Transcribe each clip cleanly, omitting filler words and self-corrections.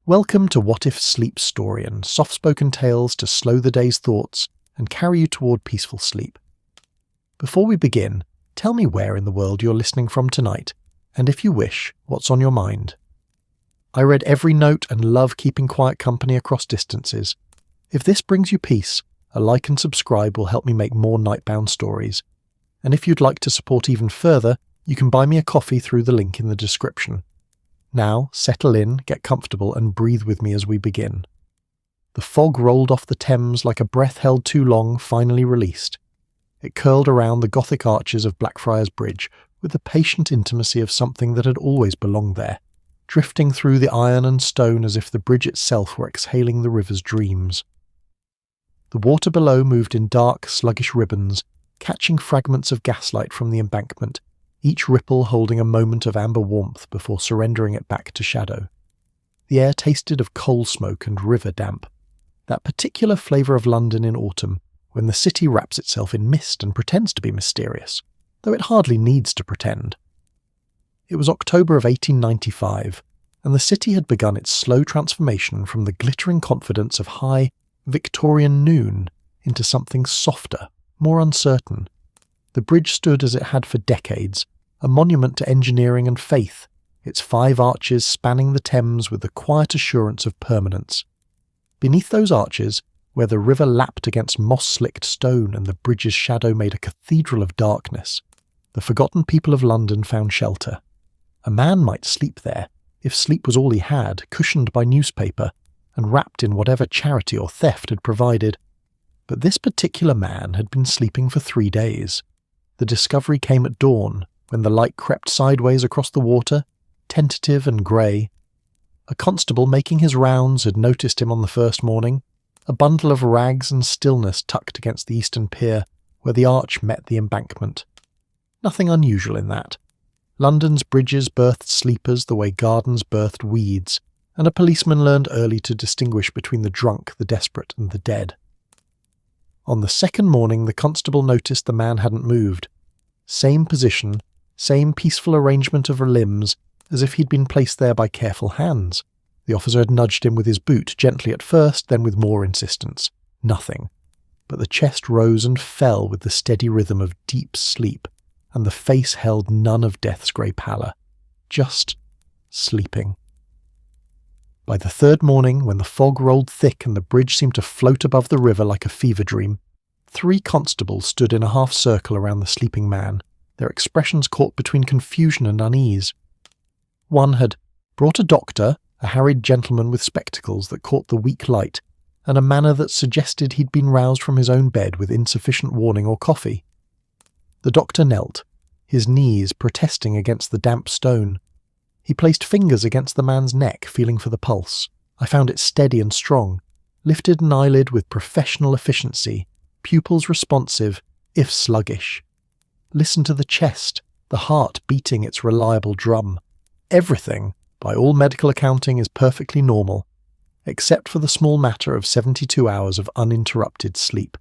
Welcome to What If Sleep Storian, soft-spoken tales to slow the day's thoughts and carry you toward peaceful sleep. Before we begin, tell me where in the world you're listening from tonight, and if you wish, what's on your mind. I read every note and love keeping quiet company across distances. If this brings you peace, a like and subscribe will help me make more nightbound stories. And if you'd like to support even further, you can buy me a coffee through the link in the description. Now, settle in, get comfortable, and breathe with me as we begin. The fog rolled off the Thames like a breath held too long, finally released. It curled around the Gothic arches of Blackfriars Bridge with the patient intimacy of something that had always belonged there, drifting through the iron and stone as if the bridge itself were exhaling the river's dreams. The water below moved in dark, sluggish ribbons, catching fragments of gaslight from the embankment, each ripple holding a moment of amber warmth before surrendering it back to shadow. The air tasted of coal smoke and river damp, that particular flavour of London in autumn, when the city wraps itself in mist and pretends to be mysterious, though it hardly needs to pretend. It was October of 1895, and the city had begun its slow transformation from the glittering confidence of high, Victorian noon into something softer, more uncertain. The bridge stood as it had for decades, a monument to engineering and faith, its 5 arches spanning the Thames with the quiet assurance of permanence. Beneath those arches, where the river lapped against moss-slicked stone and the bridge's shadow made a cathedral of darkness, the forgotten people of London found shelter. A man might sleep there, if sleep was all he had, cushioned by newspaper, and wrapped in whatever charity or theft had provided. But this particular man had been sleeping for 3 days. The discovery came at dawn, when the light crept sideways across the water, tentative and grey. A constable making his rounds had noticed him on the first morning, a bundle of rags and stillness tucked against the eastern pier, where the arch met the embankment. Nothing unusual in that. London's bridges birthed sleepers the way gardens birthed weeds, and a policeman learned early to distinguish between the drunk, the desperate, and the dead. On the second morning, the constable noticed the man hadn't moved. Same position, same peaceful arrangement of limbs, as if he'd been placed there by careful hands. The officer had nudged him with his boot, gently at first, then with more insistence. Nothing. But the chest rose and fell with the steady rhythm of deep sleep, and the face held none of death's grey pallor. Just sleeping. By the third morning, when the fog rolled thick and the bridge seemed to float above the river like a fever dream, 3 constables stood in a half-circle around the sleeping man, their expressions caught between confusion and unease. One had brought a doctor, a harried gentleman with spectacles that caught the weak light, and a manner that suggested he'd been roused from his own bed with insufficient warning or coffee. The doctor knelt, his knees protesting against the damp stone. He placed fingers against the man's neck, feeling for the pulse. I found it steady and strong, lifted an eyelid with professional efficiency, pupils responsive, if sluggish. Listen to the chest, the heart beating its reliable drum. Everything, by all medical accounting, is perfectly normal, except for the small matter of 72 hours of uninterrupted sleep.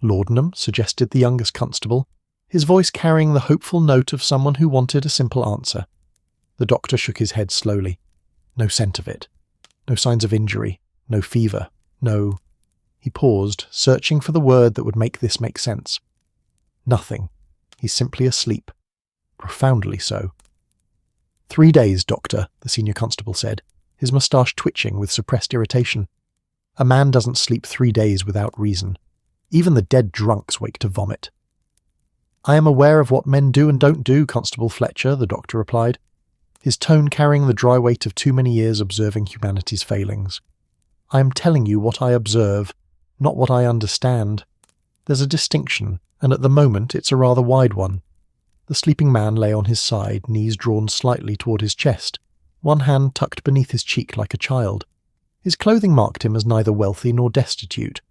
Laudanum, suggested the youngest constable, his voice carrying the hopeful note of someone who wanted a simple answer. The doctor shook his head slowly. No scent of it. No signs of injury. No fever. No... He paused, searching for the word that would make this make sense. Nothing. He's simply asleep. Profoundly so. 3 days, doctor, the senior constable said, his moustache twitching with suppressed irritation. A man doesn't sleep 3 days without reason. Even the dead drunks wake to vomit. I am aware of what men do and don't do, Constable Fletcher, the doctor replied, his tone carrying the dry weight of too many years observing humanity's failings. I am telling you what I observe, not what I understand. There's a distinction, and at the moment it's a rather wide one. The sleeping man lay on his side, knees drawn slightly toward his chest, one hand tucked beneath his cheek like a child. His clothing marked him as neither wealthy nor destitute.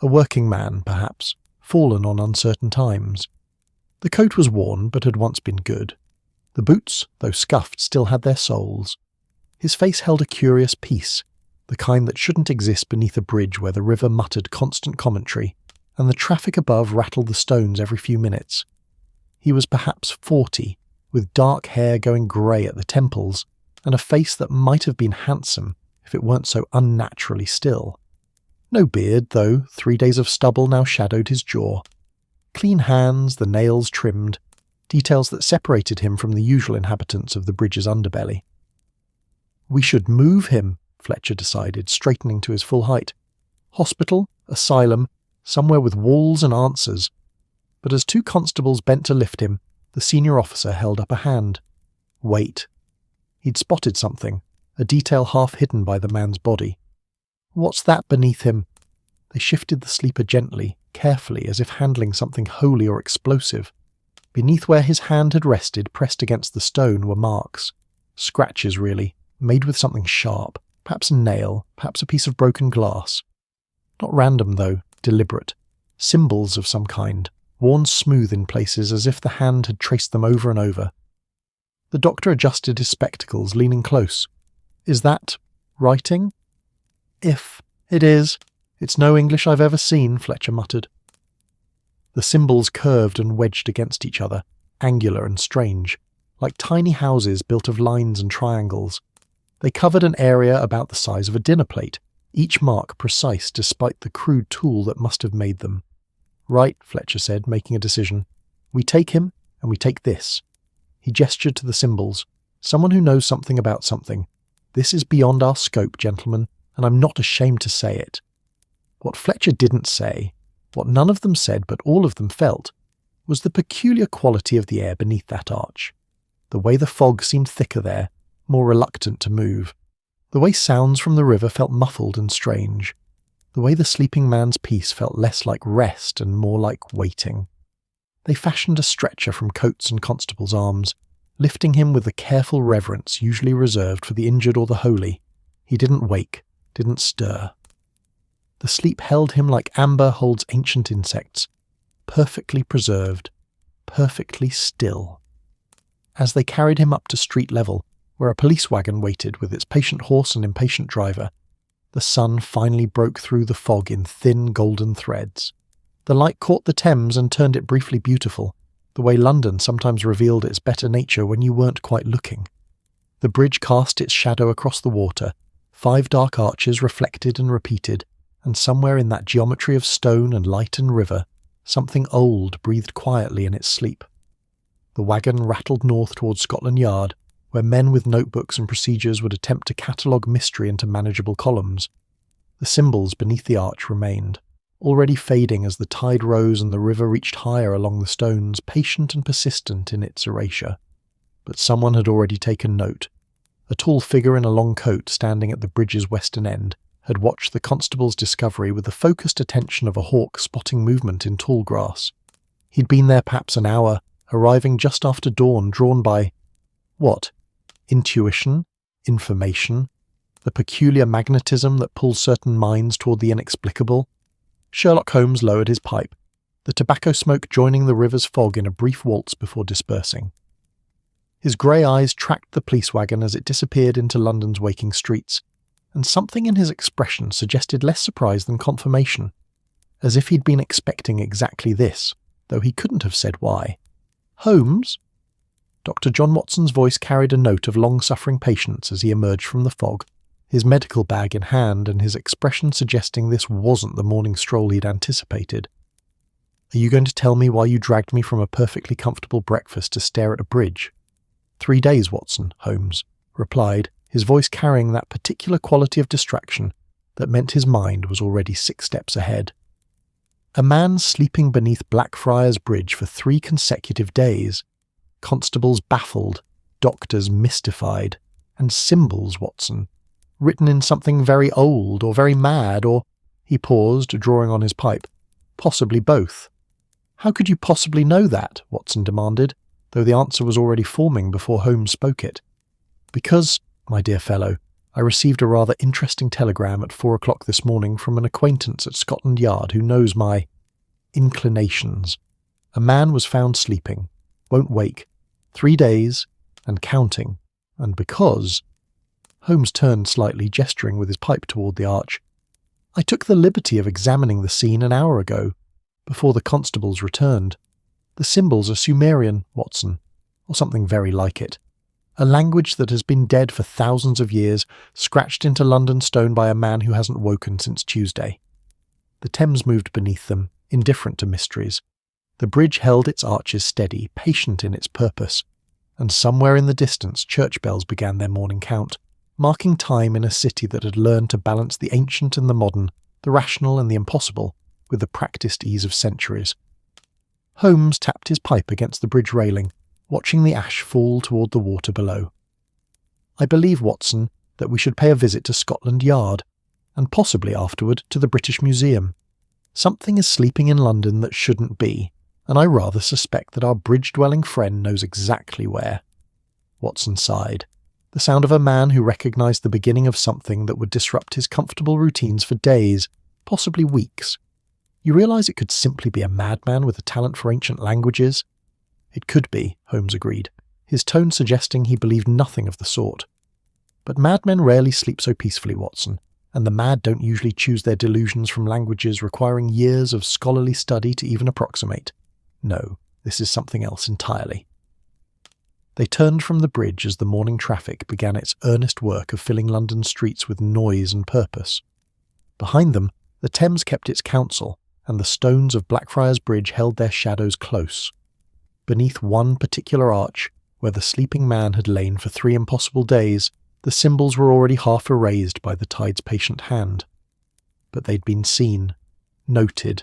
A working man, perhaps, fallen on uncertain times. The coat was worn, but had once been good. The boots, though scuffed, still had their soles. His face held a curious peace, the kind that shouldn't exist beneath a bridge where the river muttered constant commentary, and the traffic above rattled the stones every few minutes. He was perhaps 40, with dark hair going grey at the temples, and a face that might have been handsome if it weren't so unnaturally still. No beard, though, 3 days of stubble now shadowed his jaw. Clean hands, the nails trimmed, details that separated him from the usual inhabitants of the bridge's underbelly. We should move him, Fletcher decided, straightening to his full height. Hospital, asylum, somewhere with walls and answers. But as 2 constables bent to lift him, the senior officer held up a hand. Wait. He'd spotted something, a detail half hidden by the man's body. What's that beneath him? They shifted the sleeper gently, carefully, as if handling something holy or explosive. Beneath where his hand had rested, pressed against the stone, were marks. Scratches, really, made with something sharp, perhaps a nail, perhaps a piece of broken glass. Not random, though, deliberate. Symbols of some kind, worn smooth in places as if the hand had traced them over and over. The doctor adjusted his spectacles, leaning close. Is that writing? If it is, it's no English I've ever seen, Fletcher muttered. The symbols curved and wedged against each other, angular and strange, like tiny houses built of lines and triangles. They covered an area about the size of a dinner plate, each mark precise despite the crude tool that must have made them. Right, Fletcher said, making a decision. We take him, and we take this. He gestured to the symbols. Someone who knows something about something. This is beyond our scope, gentlemen, and I'm not ashamed to say it. What Fletcher didn't say, what none of them said but all of them felt, was the peculiar quality of the air beneath that arch. The way the fog seemed thicker there, more reluctant to move. The way sounds from the river felt muffled and strange. The way the sleeping man's peace felt less like rest and more like waiting. They fashioned a stretcher from Coates and Constable's arms, lifting him with the careful reverence usually reserved for the injured or the holy. He didn't wake, didn't stir. The sleep held him like amber holds ancient insects, perfectly preserved, perfectly still. As they carried him up to street level, where a police wagon waited with its patient horse and impatient driver, the sun finally broke through the fog in thin golden threads. The light caught the Thames and turned it briefly beautiful, the way London sometimes revealed its better nature when you weren't quite looking. The bridge cast its shadow across the water, 5 dark arches reflected and repeated, and somewhere in that geometry of stone and light and river, something old breathed quietly in its sleep. The wagon rattled north towards Scotland Yard, where men with notebooks and procedures would attempt to catalogue mystery into manageable columns. The symbols beneath the arch remained, already fading as the tide rose and the river reached higher along the stones, patient and persistent in its erasure. But someone had already taken note. A tall figure in a long coat standing at the bridge's western end had watched the constable's discovery with the focused attention of a hawk spotting movement in tall grass. He'd been there perhaps an hour, arriving just after dawn, drawn by what? Intuition? Information? The peculiar magnetism that pulls certain minds toward the inexplicable? Sherlock Holmes lowered his pipe, the tobacco smoke joining the river's fog in a brief waltz before dispersing. His grey eyes tracked the police wagon as it disappeared into London's waking streets, and something in his expression suggested less surprise than confirmation, as if he'd been expecting exactly this, though he couldn't have said why. Holmes? Dr. John Watson's voice carried a note of long-suffering patience as he emerged from the fog, his medical bag in hand and his expression suggesting this wasn't the morning stroll he'd anticipated. Are you going to tell me why you dragged me from a perfectly comfortable breakfast to stare at a bridge? 3 days, Watson, Holmes replied, his voice carrying that particular quality of distraction that meant his mind was already 6 steps ahead. A man sleeping beneath Blackfriars Bridge for 3 consecutive days. Constables baffled, doctors mystified, and symbols, Watson, written in something very old or very mad or, he paused, drawing on his pipe, possibly both. How could you possibly know that? Watson demanded, though the answer was already forming before Holmes spoke it. Because, my dear fellow, I received a rather interesting telegram at 4 o'clock this morning from an acquaintance at Scotland Yard who knows my inclinations. A man was found sleeping, won't wake, 3 days, and counting, and because... Holmes turned slightly, gesturing with his pipe toward the arch. I took the liberty of examining the scene an hour ago, before the constables returned. The symbols are Sumerian, Watson, or something very like it. A language that has been dead for thousands of years, scratched into London stone by a man who hasn't woken since Tuesday. The Thames moved beneath them, indifferent to mysteries. The bridge held its arches steady, patient in its purpose, and somewhere in the distance church bells began their morning count, marking time in a city that had learned to balance the ancient and the modern, the rational and the impossible, with the practiced ease of centuries. Holmes tapped his pipe against the bridge railing, watching the ash fall toward the water below. "I believe, Watson, that we should pay a visit to Scotland Yard, and possibly afterward to the British Museum. Something is sleeping in London that shouldn't be, and I rather suspect that our bridge-dwelling friend knows exactly where." Watson sighed, the sound of a man who recognised the beginning of something that would disrupt his comfortable routines for days, possibly weeks. "You realise it could simply be a madman with a talent for ancient languages?" "It could be," Holmes agreed, his tone suggesting he believed nothing of the sort. "But madmen rarely sleep so peacefully, Watson, and the mad don't usually choose their delusions from languages requiring years of scholarly study to even approximate. No, this is something else entirely." They turned from the bridge as the morning traffic began its earnest work of filling London streets with noise and purpose. Behind them, the Thames kept its counsel, and the stones of Blackfriars Bridge held their shadows close. Beneath one particular arch, where the sleeping man had lain for 3 impossible days, the symbols were already half erased by the tide's patient hand. But they'd been seen, noted,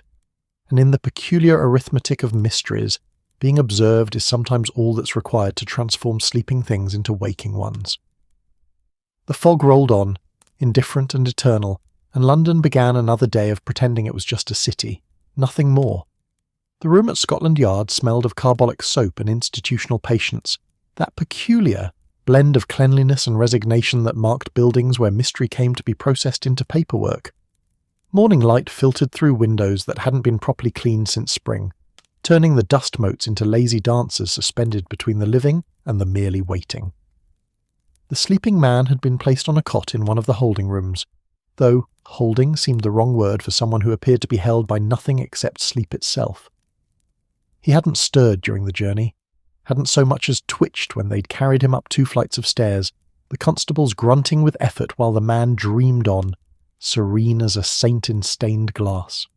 and in the peculiar arithmetic of mysteries, being observed is sometimes all that's required to transform sleeping things into waking ones. The fog rolled on, indifferent and eternal, and London began another day of pretending it was just a city, nothing more. The room at Scotland Yard smelled of carbolic soap and institutional patience, that peculiar blend of cleanliness and resignation that marked buildings where mystery came to be processed into paperwork. Morning light filtered through windows that hadn't been properly cleaned since spring, turning the dust motes into lazy dancers suspended between the living and the merely waiting. The sleeping man had been placed on a cot in one of the holding rooms, though holding seemed the wrong word for someone who appeared to be held by nothing except sleep itself. He hadn't stirred during the journey, hadn't so much as twitched when they'd carried him up 2 flights of stairs, the constables grunting with effort while the man dreamed on, serene as a saint in stained glass.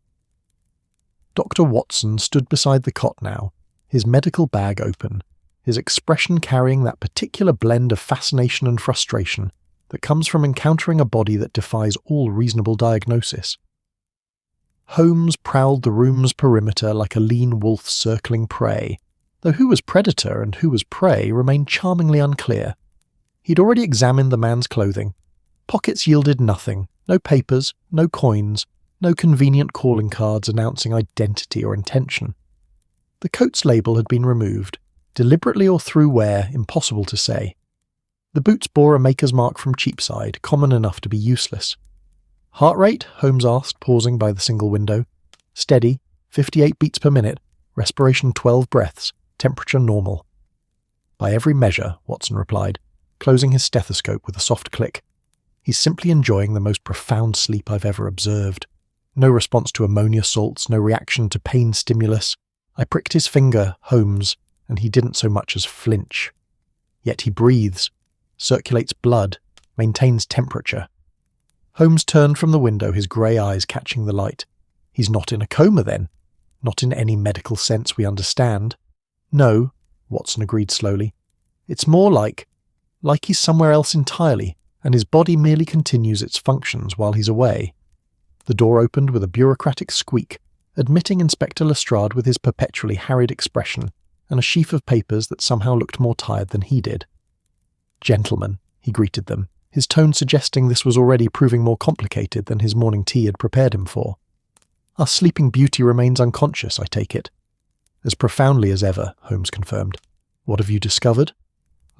Dr. Watson stood beside the cot now, his medical bag open, his expression carrying that particular blend of fascination and frustration that comes from encountering a body that defies all reasonable diagnosis. Holmes prowled the room's perimeter like a lean wolf circling prey, though who was predator and who was prey remained charmingly unclear. He'd already examined the man's clothing. Pockets yielded nothing, no papers, no coins, no convenient calling cards announcing identity or intention. The coat's label had been removed, deliberately or through wear, impossible to say. The boots bore a maker's mark from Cheapside, common enough to be useless. "Heart rate?" Holmes asked, pausing by the single window. "Steady, 58 beats per minute, respiration 12 breaths, temperature normal." "By every measure," Watson replied, closing his stethoscope with a soft click. "He's simply enjoying the most profound sleep I've ever observed. No response to ammonia salts, no reaction to pain stimulus. I pricked his finger, Holmes, and he didn't so much as flinch. Yet he breathes, circulates blood, maintains temperature." Holmes turned from the window, his grey eyes catching the light. "He's not in a coma, then? Not in any medical sense we understand?" "No," Watson agreed slowly. "It's more like he's somewhere else entirely, and his body merely continues its functions while he's away." The door opened with a bureaucratic squeak, admitting Inspector Lestrade with his perpetually harried expression and a sheaf of papers that somehow looked more tired than he did. "Gentlemen," he greeted them, his tone suggesting this was already proving more complicated than his morning tea had prepared him for. "Our sleeping beauty remains unconscious, I take it." "As profoundly as ever," Holmes confirmed. "What have you discovered?"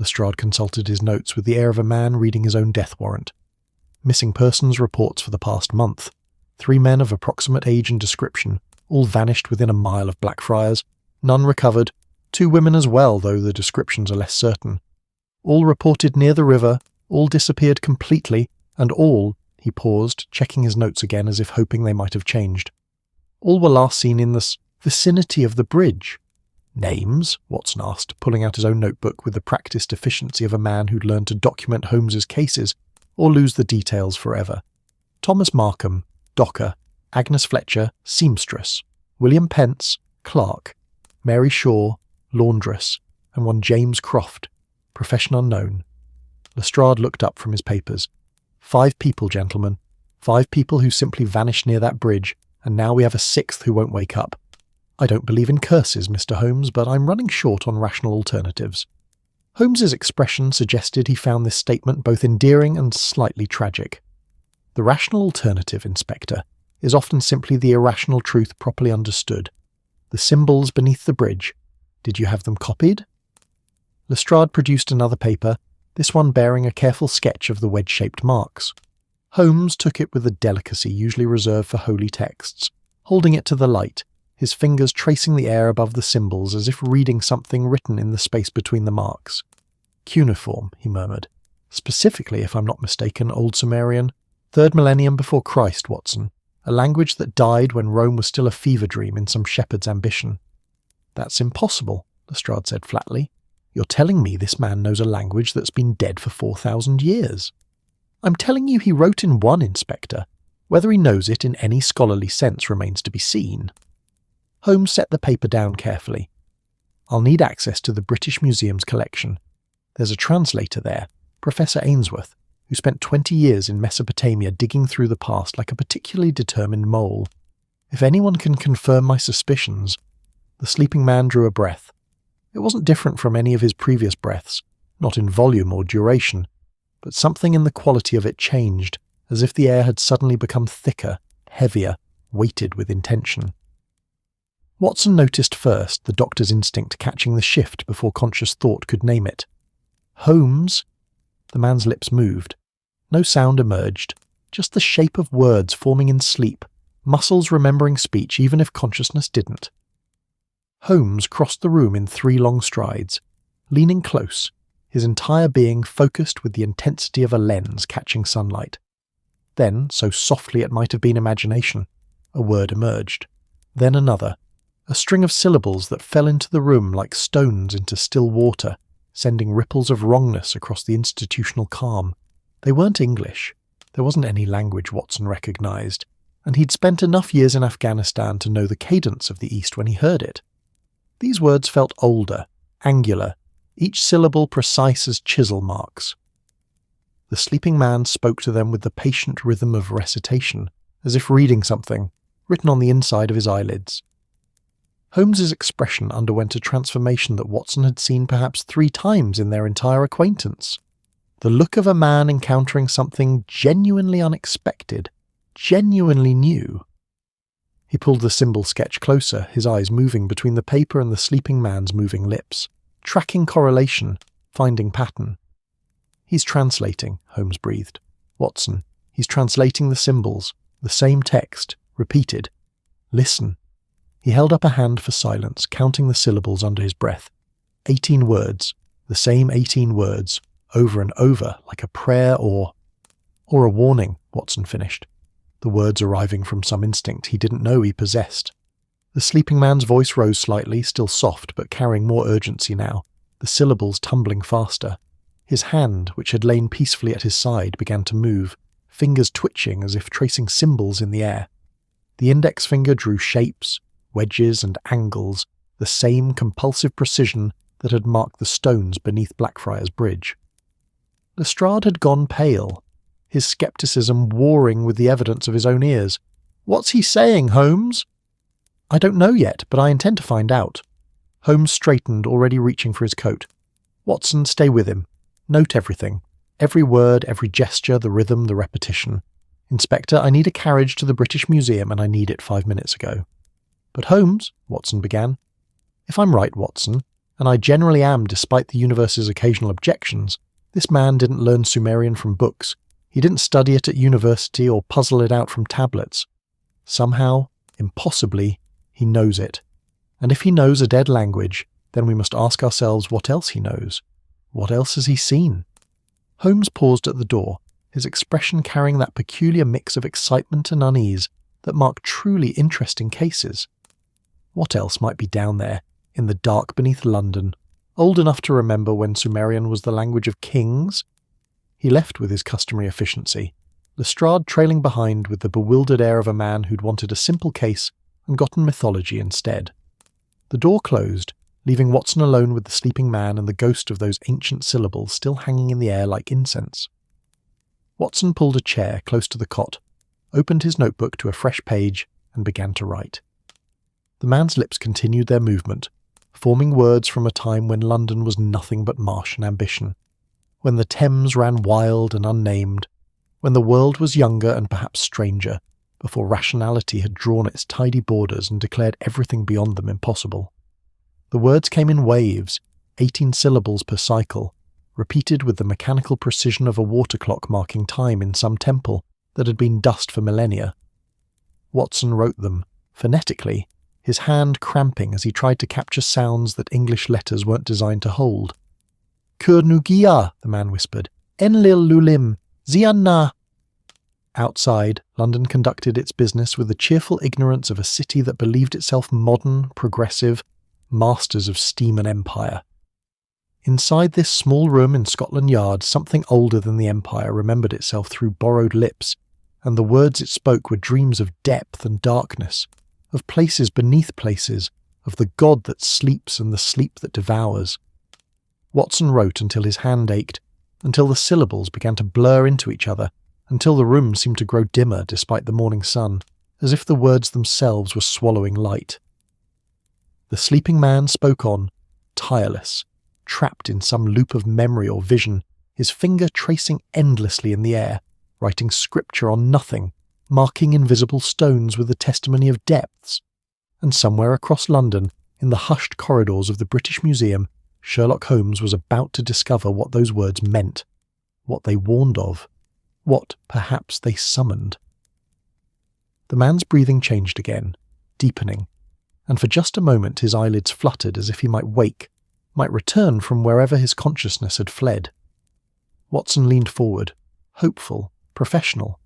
Lestrade consulted his notes with the air of a man reading his own death warrant. "Missing persons reports for the past month. 3 men of approximate age and description, all vanished within a mile of Blackfriars. None recovered. 2 women as well, though the descriptions are less certain. All reported near the river, all disappeared completely, and all," he paused, checking his notes again as if hoping they might have changed, "all were last seen in the vicinity of the bridge." Names? Watson asked, pulling out his own notebook with the practiced efficiency of a man who'd learned to document Holmes's cases or lose the details forever. Thomas Markham, docker. Agnes Fletcher, seamstress. William Pence, clerk. Mary Shaw, laundress. And one James Croft, profession unknown. Lestrade looked up from his papers. 5 people, gentlemen. 5 people who simply vanished near that bridge, and now we have a 6th who won't wake up. I don't believe in curses, Mr. Holmes, but I'm running short on rational alternatives. Holmes's expression suggested he found this statement both endearing and slightly tragic. The rational alternative, Inspector, is often simply the irrational truth properly understood. The symbols beneath the bridge. Did you have them copied? Lestrade produced another paper, this one bearing a careful sketch of the wedge-shaped marks. Holmes took it with the delicacy usually reserved for holy texts, holding it to the light, his fingers tracing the air above the symbols as if reading something written in the space between the marks. Cuneiform, he murmured. Specifically, if I'm not mistaken, Old Sumerian. 3rd millennium before Christ, Watson. A language that died when Rome was still a fever dream in some shepherd's ambition. That's impossible, Lestrade said flatly. You're telling me this man knows a language that's been dead for 4,000 years. I'm telling you he wrote in one, Inspector. Whether he knows it in any scholarly sense remains to be seen. Holmes set the paper down carefully. I'll need access to the British Museum's collection. There's a translator there, Professor Ainsworth, who spent 20 years in Mesopotamia digging through the past like a particularly determined mole. If anyone can confirm my suspicions... The sleeping man drew a breath. It wasn't different from any of his previous breaths, not in volume or duration, but something in the quality of it changed, as if the air had suddenly become thicker, heavier, weighted with intention. Watson noticed first the doctor's instinct catching the shift before conscious thought could name it. Holmes? The man's lips moved. No sound emerged, just the shape of words forming in sleep, muscles remembering speech even if consciousness didn't. Holmes crossed the room in 3 long strides, leaning close, his entire being focused with the intensity of a lens catching sunlight. Then, so softly it might have been imagination, a word emerged. Then another, a string of syllables that fell into the room like stones into still water, sending ripples of wrongness across the institutional calm. They weren't English. There wasn't any language Watson recognised, and he'd spent enough years in Afghanistan to know the cadence of the East when he heard it. These words felt older, angular, each syllable precise as chisel marks. The sleeping man spoke to them with the patient rhythm of recitation, as if reading something, written on the inside of his eyelids. Holmes's expression underwent a transformation that Watson had seen perhaps 3 times in their entire acquaintance. The look of a man encountering something genuinely unexpected, genuinely new. He pulled the symbol sketch closer, his eyes moving between the paper and the sleeping man's moving lips, tracking correlation, finding pattern. He's translating, Holmes breathed. Watson, he's translating the symbols, the same text, repeated. Listen. He held up a hand for silence, counting the syllables under his breath. 18 words, the same 18 words, over and over, like a prayer or a warning, Watson finished, the words arriving from some instinct he didn't know he possessed. The sleeping man's voice rose slightly, still soft but carrying more urgency now, the syllables tumbling faster. His hand, which had lain peacefully at his side, began to move, fingers twitching as if tracing symbols in the air. The index finger drew shapes, wedges and angles, the same compulsive precision that had marked the stones beneath Blackfriars Bridge. Lestrade had gone pale, his scepticism warring with the evidence of his own ears. "What's he saying, Holmes?" "I don't know yet, but I intend to find out." Holmes straightened, already reaching for his coat. "Watson, stay with him. Note everything. Every word, every gesture, the rhythm, the repetition. Inspector, I need a carriage to the British Museum and I need it 5 minutes ago." "But Holmes," Watson began. "If I'm right, Watson, and I generally am despite the universe's occasional objections, this man didn't learn Sumerian from books. He didn't study it at university or puzzle it out from tablets. Somehow, impossibly, he knows it. And if he knows a dead language, then we must ask ourselves what else he knows. What else has he seen?" Holmes paused at the door, his expression carrying that peculiar mix of excitement and unease that mark truly interesting cases. What else might be down there, in the dark beneath London, old enough to remember when Sumerian was the language of kings. He left with his customary efficiency, Lestrade trailing behind with the bewildered air of a man who'd wanted a simple case and gotten mythology instead. The door closed, leaving Watson alone with the sleeping man and the ghost of those ancient syllables still hanging in the air like incense. Watson pulled a chair close to the cot, opened his notebook to a fresh page, and began to write. The man's lips continued their movement, forming words from a time when London was nothing but marsh and ambition, when the Thames ran wild and unnamed, when the world was younger and perhaps stranger, before rationality had drawn its tidy borders and declared everything beyond them impossible. The words came in waves, 18 syllables per cycle, repeated with the mechanical precision of a water clock marking time in some temple that had been dust for millennia. Watson wrote them, phonetically, his hand cramping as he tried to capture sounds that English letters weren't designed to hold. Kurnugia, the man whispered. Enlil lulim, zianna. Outside, London conducted its business with the cheerful ignorance of a city that believed itself modern, progressive, masters of steam and empire. Inside this small room in Scotland Yard, something older than the empire remembered itself through borrowed lips, and the words it spoke were dreams of depth and darkness, of places beneath places, of the God that sleeps and the sleep that devours. Watson wrote until his hand ached, until the syllables began to blur into each other, until the room seemed to grow dimmer despite the morning sun, as if the words themselves were swallowing light. The sleeping man spoke on, tireless, trapped in some loop of memory or vision, his finger tracing endlessly in the air, writing scripture on nothing, marking invisible stones with the testimony of depths. And somewhere across London, in the hushed corridors of the British Museum, Sherlock Holmes was about to discover what those words meant, what they warned of, what, perhaps, they summoned. The man's breathing changed again, deepening, and for just a moment his eyelids fluttered as if he might wake, might return from wherever his consciousness had fled. Watson leaned forward, hopeful, professional,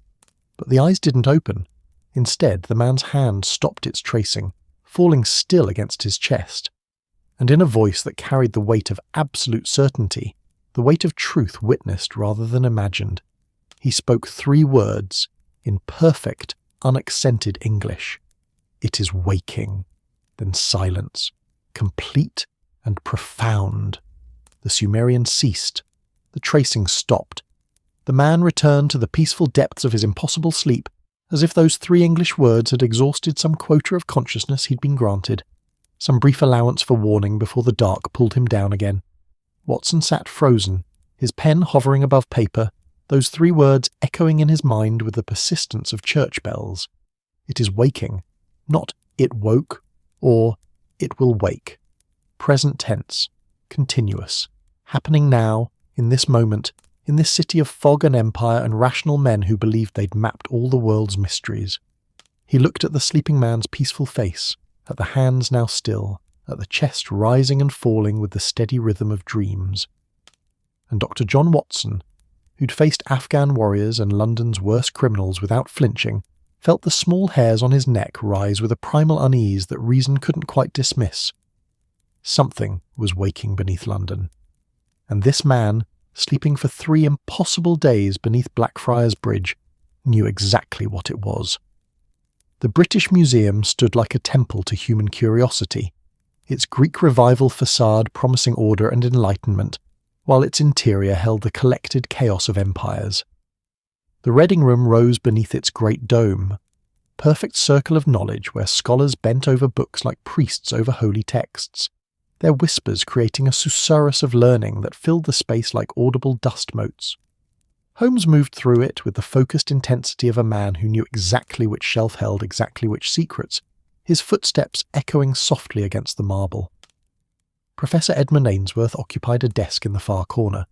but the eyes didn't open. Instead, the man's hand stopped its tracing, falling still against his chest, and in a voice that carried the weight of absolute certainty, the weight of truth witnessed rather than imagined, he spoke 3 words in perfect, unaccented English. "It is waking." Then silence, complete and profound. The Sumerian ceased. The tracing stopped. The man returned to the peaceful depths of his impossible sleep, as if those 3 English words had exhausted some quota of consciousness he'd been granted, some brief allowance for warning before the dark pulled him down again. Watson sat frozen, his pen hovering above paper, those 3 words echoing in his mind with the persistence of church bells. It is waking, not it woke, or it will wake. Present tense, continuous, happening now, in this moment, in this city of fog and empire and rational men who believed they'd mapped all the world's mysteries. He looked at the sleeping man's peaceful face, at the hands now still, at the chest rising and falling with the steady rhythm of dreams. And Dr. John Watson, who'd faced Afghan warriors and London's worst criminals without flinching, felt the small hairs on his neck rise with a primal unease that reason couldn't quite dismiss. Something was waking beneath London. And this man, sleeping for 3 impossible days beneath Blackfriars Bridge, knew exactly what it was. The British Museum stood like a temple to human curiosity, its Greek revival facade promising order and enlightenment, while its interior held the collected chaos of empires. The Reading Room rose beneath its great dome, perfect circle of knowledge where scholars bent over books like priests over holy texts, their whispers creating a susurrus of learning that filled the space like audible dust motes. Holmes moved through it with the focused intensity of a man who knew exactly which shelf held exactly which secrets, his footsteps echoing softly against the marble. Professor Edmund Ainsworth occupied a desk in the far corner,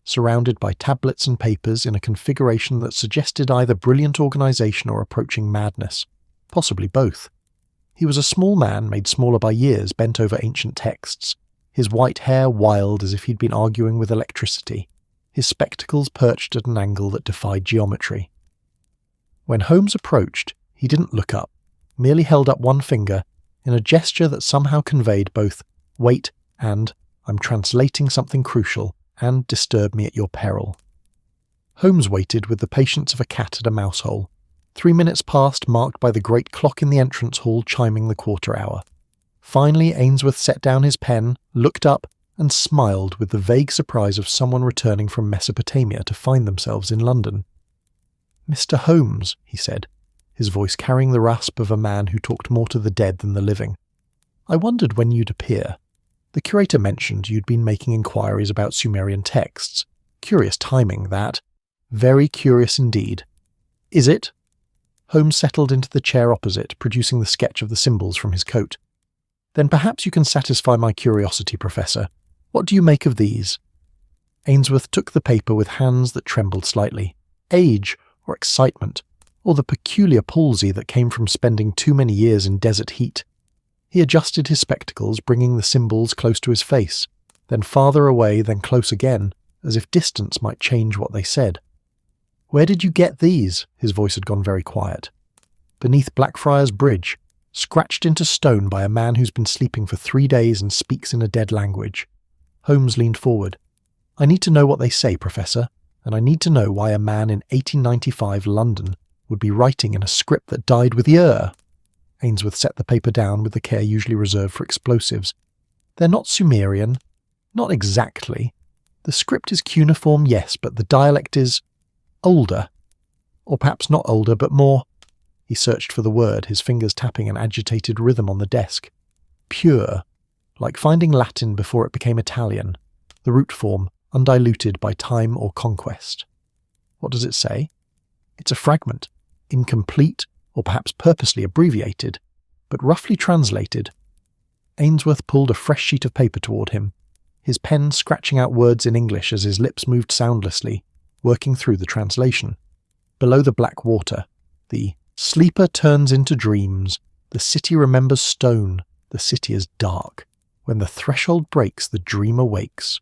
surrounded by tablets and papers in a configuration that suggested either brilliant organisation or approaching madness, possibly both. He was a small man made smaller by years bent over ancient texts, his white hair wild as if he'd been arguing with electricity, his spectacles perched at an angle that defied geometry. When Holmes approached, he didn't look up, merely held up one finger in a gesture that somehow conveyed both Wait, and I'm translating something crucial, and disturb me at your peril. Holmes waited with the patience of a cat at a mouse hole. 3 minutes passed, marked by the great clock in the entrance hall chiming the quarter hour. Finally, Ainsworth set down his pen, looked up, and smiled with the vague surprise of someone returning from Mesopotamia to find themselves in London. "Mr. Holmes," he said, his voice carrying the rasp of a man who talked more to the dead than the living. "I wondered when you'd appear. The curator mentioned you'd been making inquiries about Sumerian texts. Curious timing, that. Very curious indeed. Is it?" Holmes settled into the chair opposite, producing the sketch of the symbols from his coat. "Then perhaps you can satisfy my curiosity, Professor. What do you make of these?" Ainsworth took the paper with hands that trembled slightly. Age, or excitement, or the peculiar palsy that came from spending too many years in desert heat. He adjusted his spectacles, bringing the symbols close to his face, then farther away, then close again, as if distance might change what they said. "Where did you get these?" His voice had gone very quiet. "Beneath Blackfriars Bridge, scratched into stone by a man who's been sleeping for 3 days and speaks in a dead language." Holmes leaned forward. "I need to know what they say, Professor, and I need to know why a man in 1895 London would be writing in a script that died with the Ainsworth set the paper down with the care usually reserved for explosives. "They're not Sumerian. Not exactly. The script is cuneiform, yes, but the dialect is older. Or perhaps not older, but more—" He searched for the word, his fingers tapping an agitated rhythm on the desk. "Pure. Like finding Latin before it became Italian. The root form, undiluted by time or conquest." "What does it say?" "It's a fragment. Incomplete, or perhaps purposely abbreviated, but roughly translated." Ainsworth pulled a fresh sheet of paper toward him, his pen scratching out words in English as his lips moved soundlessly, working through the translation. Below the black water, the "sleeper turns into dreams, the city remembers stone, the city is dark. When the threshold breaks, the dream awakes."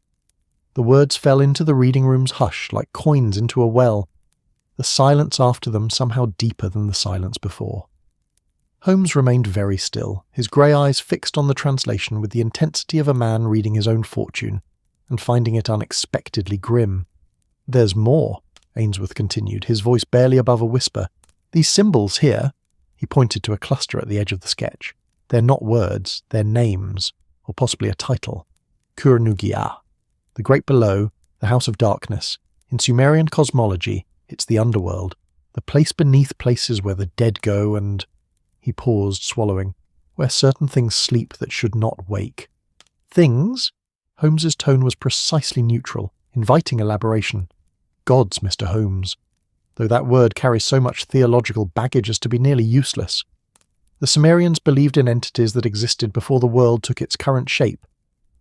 The words fell into the reading room's hush like coins into a well, the silence after them somehow deeper than the silence before. Holmes remained very still, his grey eyes fixed on the translation with the intensity of a man reading his own fortune, and finding it unexpectedly grim. "There's more," Ainsworth continued, his voice barely above a whisper. "These symbols here," he pointed to a cluster at the edge of the sketch, "they're not words, they're names, or possibly a title. Kur-Nugia. The great below, the House of Darkness. In Sumerian cosmology, it's the underworld, the place beneath places where the dead go and—" He paused, swallowing, "where certain things sleep that should not wake." "Things?" Holmes's tone was precisely neutral, inviting elaboration. "Gods, Mr. Holmes, though that word carries so much theological baggage as to be nearly useless. The Sumerians believed in entities that existed before the world took its current shape.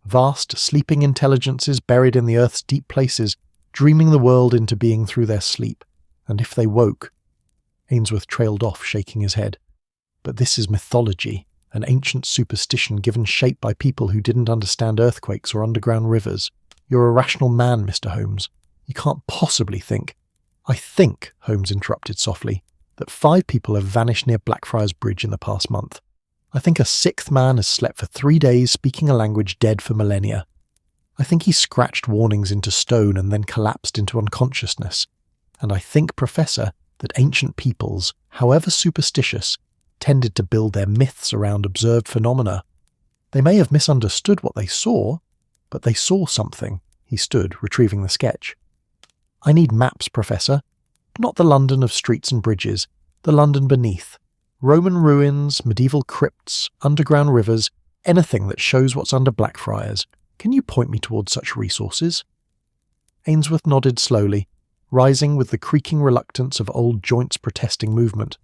Vast, sleeping intelligences buried in the earth's deep places, dreaming the world into being through their sleep. And if they woke—" Ainsworth trailed off, shaking his head. "But this is mythology, an ancient superstition given shape by people who didn't understand earthquakes or underground rivers. You're a rational man, Mr. Holmes. You can't possibly think—" "I think," Holmes interrupted softly, "that 5 people have vanished near Blackfriars Bridge in the past month. I think a 6th man has slept for 3 days speaking a language dead for millennia. I think he scratched warnings into stone and then collapsed into unconsciousness. And I think, Professor, that ancient peoples, however superstitious, tended to build their myths around observed phenomena. They may have misunderstood what they saw, but they saw something." He stood, retrieving the sketch. "I need maps, Professor. Not the London of streets and bridges, the London beneath. Roman ruins, medieval crypts, underground rivers, anything that shows what's under Blackfriars. Can you point me towards such resources?" Ainsworth nodded slowly, rising with the creaking reluctance of old joints protesting movement.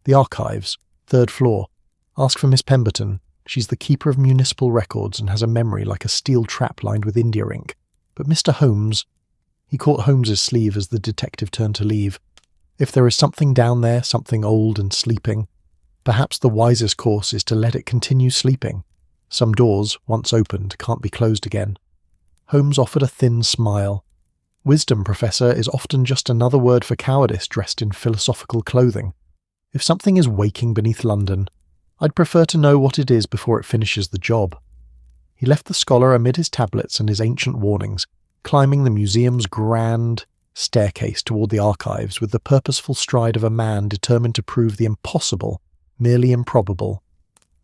"The archives, 3rd floor. Ask for Miss Pemberton. She's the keeper of municipal records and has a memory like a steel trap lined with India ink. But Mr. Holmes—" He caught Holmes's sleeve as the detective turned to leave. "If there is something down there, something old and sleeping, perhaps the wisest course is to let it continue sleeping. Some doors, once opened, can't be closed again." Holmes offered a thin smile. "Wisdom, Professor, is often just another word for cowardice dressed in philosophical clothing. If something is waking beneath London, I'd prefer to know what it is before it finishes the job." He left the scholar amid his tablets and his ancient warnings, climbing the museum's grand staircase toward the archives with the purposeful stride of a man determined to prove the impossible merely improbable.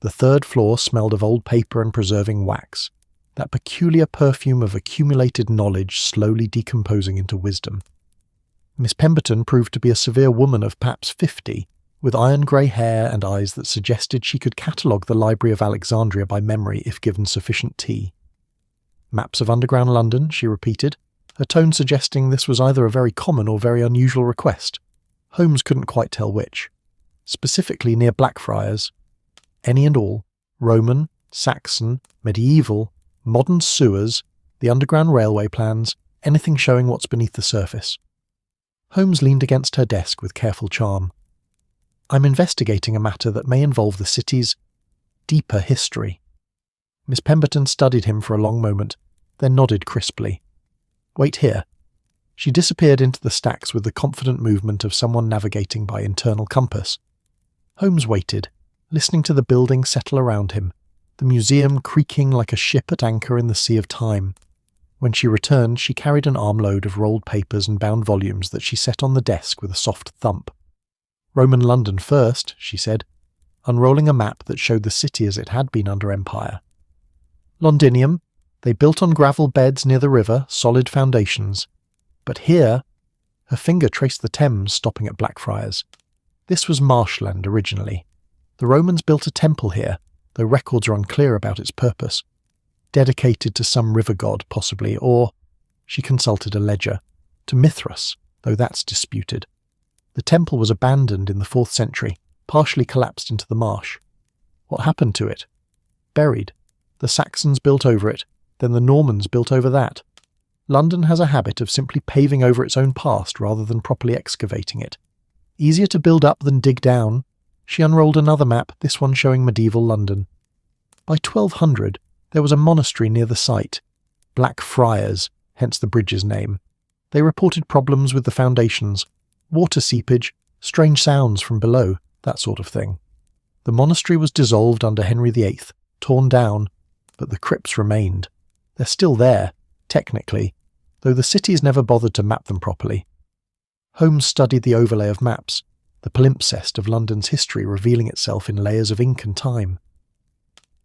The third floor smelled of old paper and preserving wax, that peculiar perfume of accumulated knowledge slowly decomposing into wisdom. Miss Pemberton proved to be a severe woman of perhaps 50, with iron-grey hair and eyes that suggested she could catalogue the Library of Alexandria by memory if given sufficient tea. Maps of underground London, she repeated, her tone suggesting this was either a very common or very unusual request. Holmes couldn't quite tell which. Specifically near Blackfriars. Any and all, Roman, Saxon, medieval, modern sewers, the underground railway plans, anything showing what's beneath the surface. Holmes leaned against her desk with careful charm. I'm investigating a matter that may involve the city's deeper history. Miss Pemberton studied him for a long moment, then nodded crisply. Wait here. She disappeared into the stacks with the confident movement of someone navigating by internal compass. Holmes waited, listening to the building settle around him, the museum creaking like a ship at anchor in the sea of time. When she returned, she carried an armload of rolled papers and bound volumes that she set on the desk with a soft thump. Roman London first, she said, unrolling a map that showed the city as it had been under Empire. Londinium, they built on gravel beds near the river, solid foundations. But here, her finger traced the Thames, stopping at Blackfriars. This was marshland originally. The Romans built a temple here, though records are unclear about its purpose. Dedicated to some river god, possibly, or, she consulted a ledger, to Mithras, though that's disputed. The temple was abandoned in the 4th century, partially collapsed into the marsh. What happened to it? Buried. The Saxons built over it, then the Normans built over that. London has a habit of simply paving over its own past rather than properly excavating it. Easier to build up than dig down. She unrolled another map, this one showing medieval London. By 1200, there was a monastery near the site, Blackfriars, hence the bridge's name. They reported problems with the foundations, water seepage, strange sounds from below, that sort of thing. The monastery was dissolved under Henry VIII, torn down, but the crypts remained. They're still there, technically, though the city's never bothered to map them properly. Holmes studied the overlay of maps, the palimpsest of London's history revealing itself in layers of ink and time.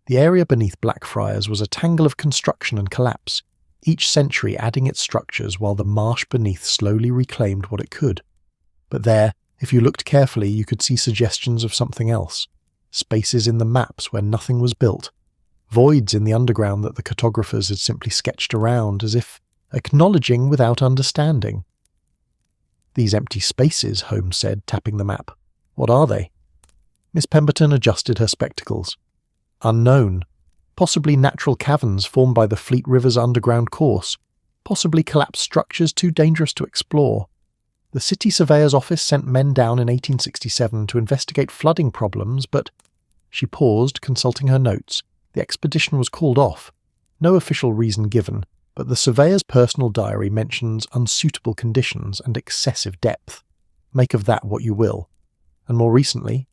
The area beneath Blackfriars was a tangle of construction and collapse, each century adding its structures while the marsh beneath slowly reclaimed what it could. But there, if you looked carefully, you could see suggestions of something else. Spaces in the maps where nothing was built. Voids in the underground that the cartographers had simply sketched around, as if acknowledging without understanding. These empty spaces, Holmes said, tapping the map. What are they? Miss Pemberton adjusted her spectacles. Unknown. Possibly natural caverns formed by the Fleet River's underground course. Possibly collapsed structures too dangerous to explore. The city surveyor's office sent men down in 1867 to investigate flooding problems, but... She paused, consulting her notes. The expedition was called off. No official reason given, but the surveyor's personal diary mentions unsuitable conditions and excessive depth. Make of that what you will. And more recently,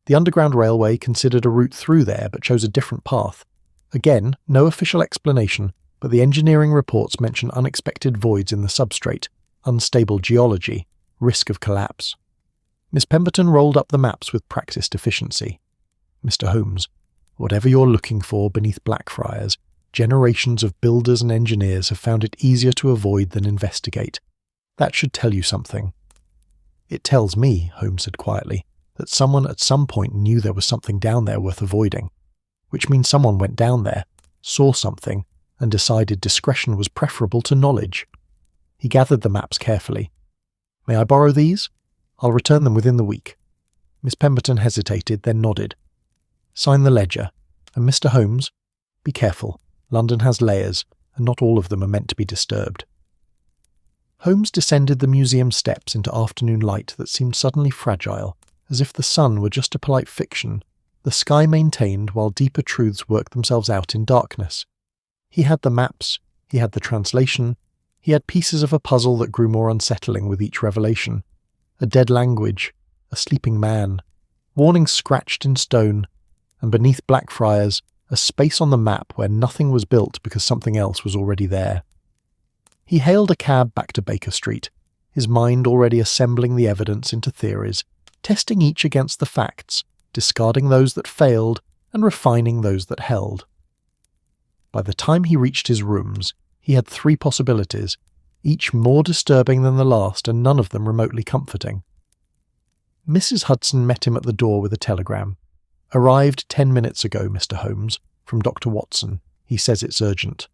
the Underground Railway considered a route through there but chose a different path. Again, no official explanation, but the engineering reports mention unexpected voids in the substrate, unstable geology, risk of collapse. Miss Pemberton rolled up the maps with practiced efficiency. Mr. Holmes, whatever you're looking for beneath Blackfriars, generations of builders and engineers have found it easier to avoid than investigate. That should tell you something. It tells me, Holmes said quietly, that someone at some point knew there was something down there worth avoiding. Which means someone went down there, saw something, and decided discretion was preferable to knowledge. He gathered the maps carefully. May I borrow these? I'll return them within the week. Miss Pemberton hesitated, then nodded. Sign the ledger. And Mr. Holmes, be careful. London has layers, and not all of them are meant to be disturbed. Holmes descended the museum steps into afternoon light that seemed suddenly fragile, as if the sun were just a polite fiction, the sky maintained while deeper truths worked themselves out in darkness. He had the maps, he had the translation, he had pieces of a puzzle that grew more unsettling with each revelation. A dead language, a sleeping man, warnings scratched in stone, and beneath Blackfriars, a space on the map where nothing was built because something else was already there. He hailed a cab back to Baker Street, his mind already assembling the evidence into theories, testing each against the facts, discarding those that failed and refining those that held. By the time he reached his rooms, he had 3 possibilities, each more disturbing than the last and none of them remotely comforting. Mrs. Hudson met him at the door with a telegram. "Arrived 10 minutes ago, Mr. Holmes, from Dr. Watson. He says it's urgent."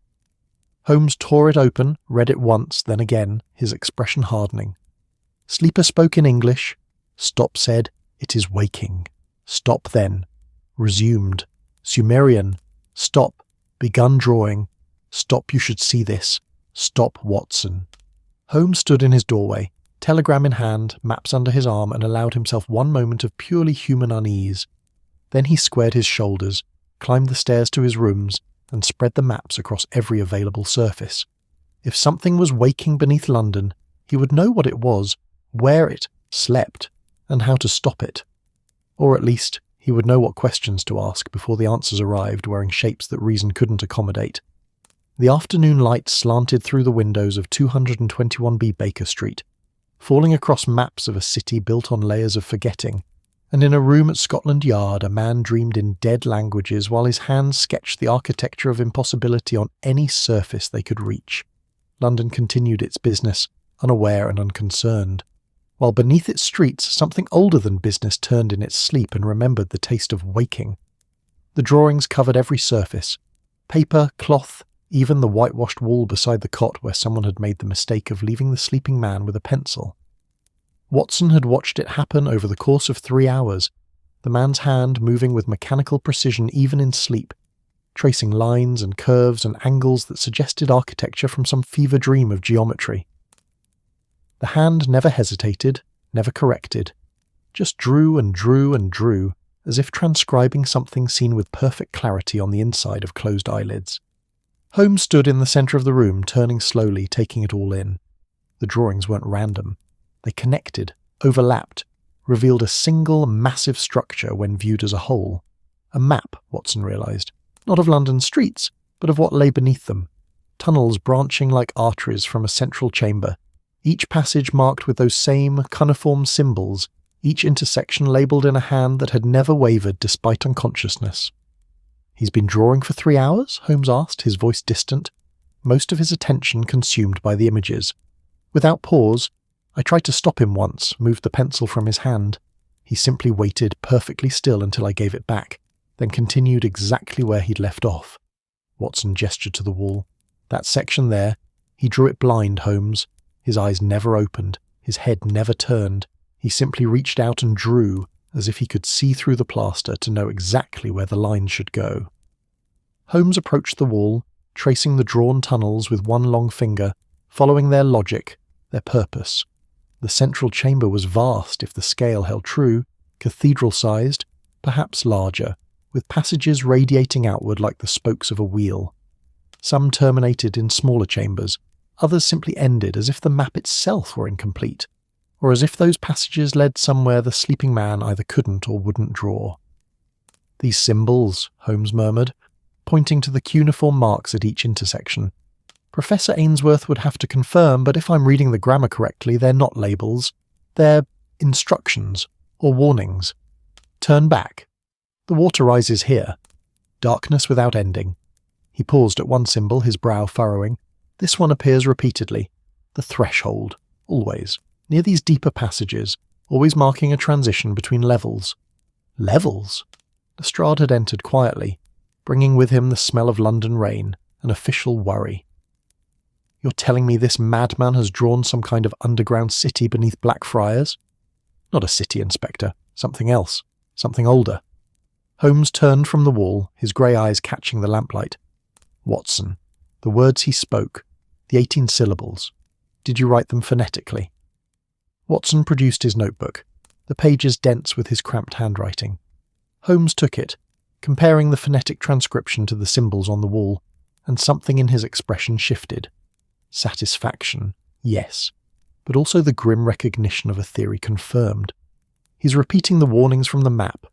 Holmes tore it open, read it once, then again, his expression hardening. Sleeper spoke in English. Stop said, "It is waking." Stop then. Resumed. Sumerian. Stop. Begun drawing. Stop, you should see this. Stop, Watson. Holmes stood in his doorway, telegram in hand, maps under his arm, and allowed himself one moment of purely human unease. Then he squared his shoulders, climbed the stairs to his rooms, and spread the maps across every available surface. If something was waking beneath London, he would know what it was, where it slept, and how to stop it. Or at least, he would know what questions to ask before the answers arrived wearing shapes that reason couldn't accommodate. The afternoon light slanted through the windows of 221B Baker Street, falling across maps of a city built on layers of forgetting, and in a room at Scotland Yard a man dreamed in dead languages while his hands sketched the architecture of impossibility on any surface they could reach. London continued its business, unaware and unconcerned, while beneath its streets something older than business turned in its sleep and remembered the taste of waking. The drawings covered every surface, paper, cloth, even the whitewashed wall beside the cot where someone had made the mistake of leaving the sleeping man with a pencil. Watson had watched it happen over the course of 3 hours, the man's hand moving with mechanical precision even in sleep, tracing lines and curves and angles that suggested architecture from some fever dream of geometry. The hand never hesitated, never corrected, just drew and drew and drew, as if transcribing something seen with perfect clarity on the inside of closed eyelids. Holmes stood in the centre of the room, turning slowly, taking it all in. The drawings weren't random. They connected, overlapped, revealed a single massive structure when viewed as a whole. A map, Watson realised, not of London's streets, but of what lay beneath them. Tunnels branching like arteries from a central chamber, each passage marked with those same cuneiform symbols, each intersection labelled in a hand that had never wavered despite unconsciousness. "He's been drawing for 3 hours?" Holmes asked, his voice distant, most of his attention consumed by the images. Without pause, I tried to stop him once, moved the pencil from his hand. He simply waited perfectly still until I gave it back, then continued exactly where he'd left off. Watson gestured to the wall. "That section there, he drew it blind, Holmes. His eyes never opened, his head never turned. He simply reached out and drew, as if he could see through the plaster to know exactly where the lines should go." Holmes approached the wall, tracing the drawn tunnels with one long finger, following their logic, their purpose. The central chamber was vast if the scale held true, cathedral-sized, perhaps larger, with passages radiating outward like the spokes of a wheel. Some terminated in smaller chambers, others simply ended as if the map itself were incomplete, or as if those passages led somewhere the sleeping man either couldn't or wouldn't draw. "These symbols," Holmes murmured, pointing to the cuneiform marks at each intersection. "Professor Ainsworth would have to confirm, but if I'm reading the grammar correctly, they're not labels. They're instructions, or warnings. Turn back. The water rises here. Darkness without ending." He paused at one symbol, his brow furrowing. "This one appears repeatedly. The threshold, always, near these deeper passages, always marking a transition between levels." Levels? Lestrade had entered quietly, bringing with him the smell of London rain, an official worry. "You're telling me this madman has drawn some kind of underground city beneath Blackfriars?" "Not a city, Inspector. Something else. Something older." Holmes turned from the wall, his grey eyes catching the lamplight. "Watson, the words he spoke, the 18 syllables, did you write them phonetically?" Watson produced his notebook, the pages dense with his cramped handwriting. Holmes took it, comparing the phonetic transcription to the symbols on the wall, and something in his expression shifted. Satisfaction, yes, but also the grim recognition of a theory confirmed. He's repeating the warnings from the map.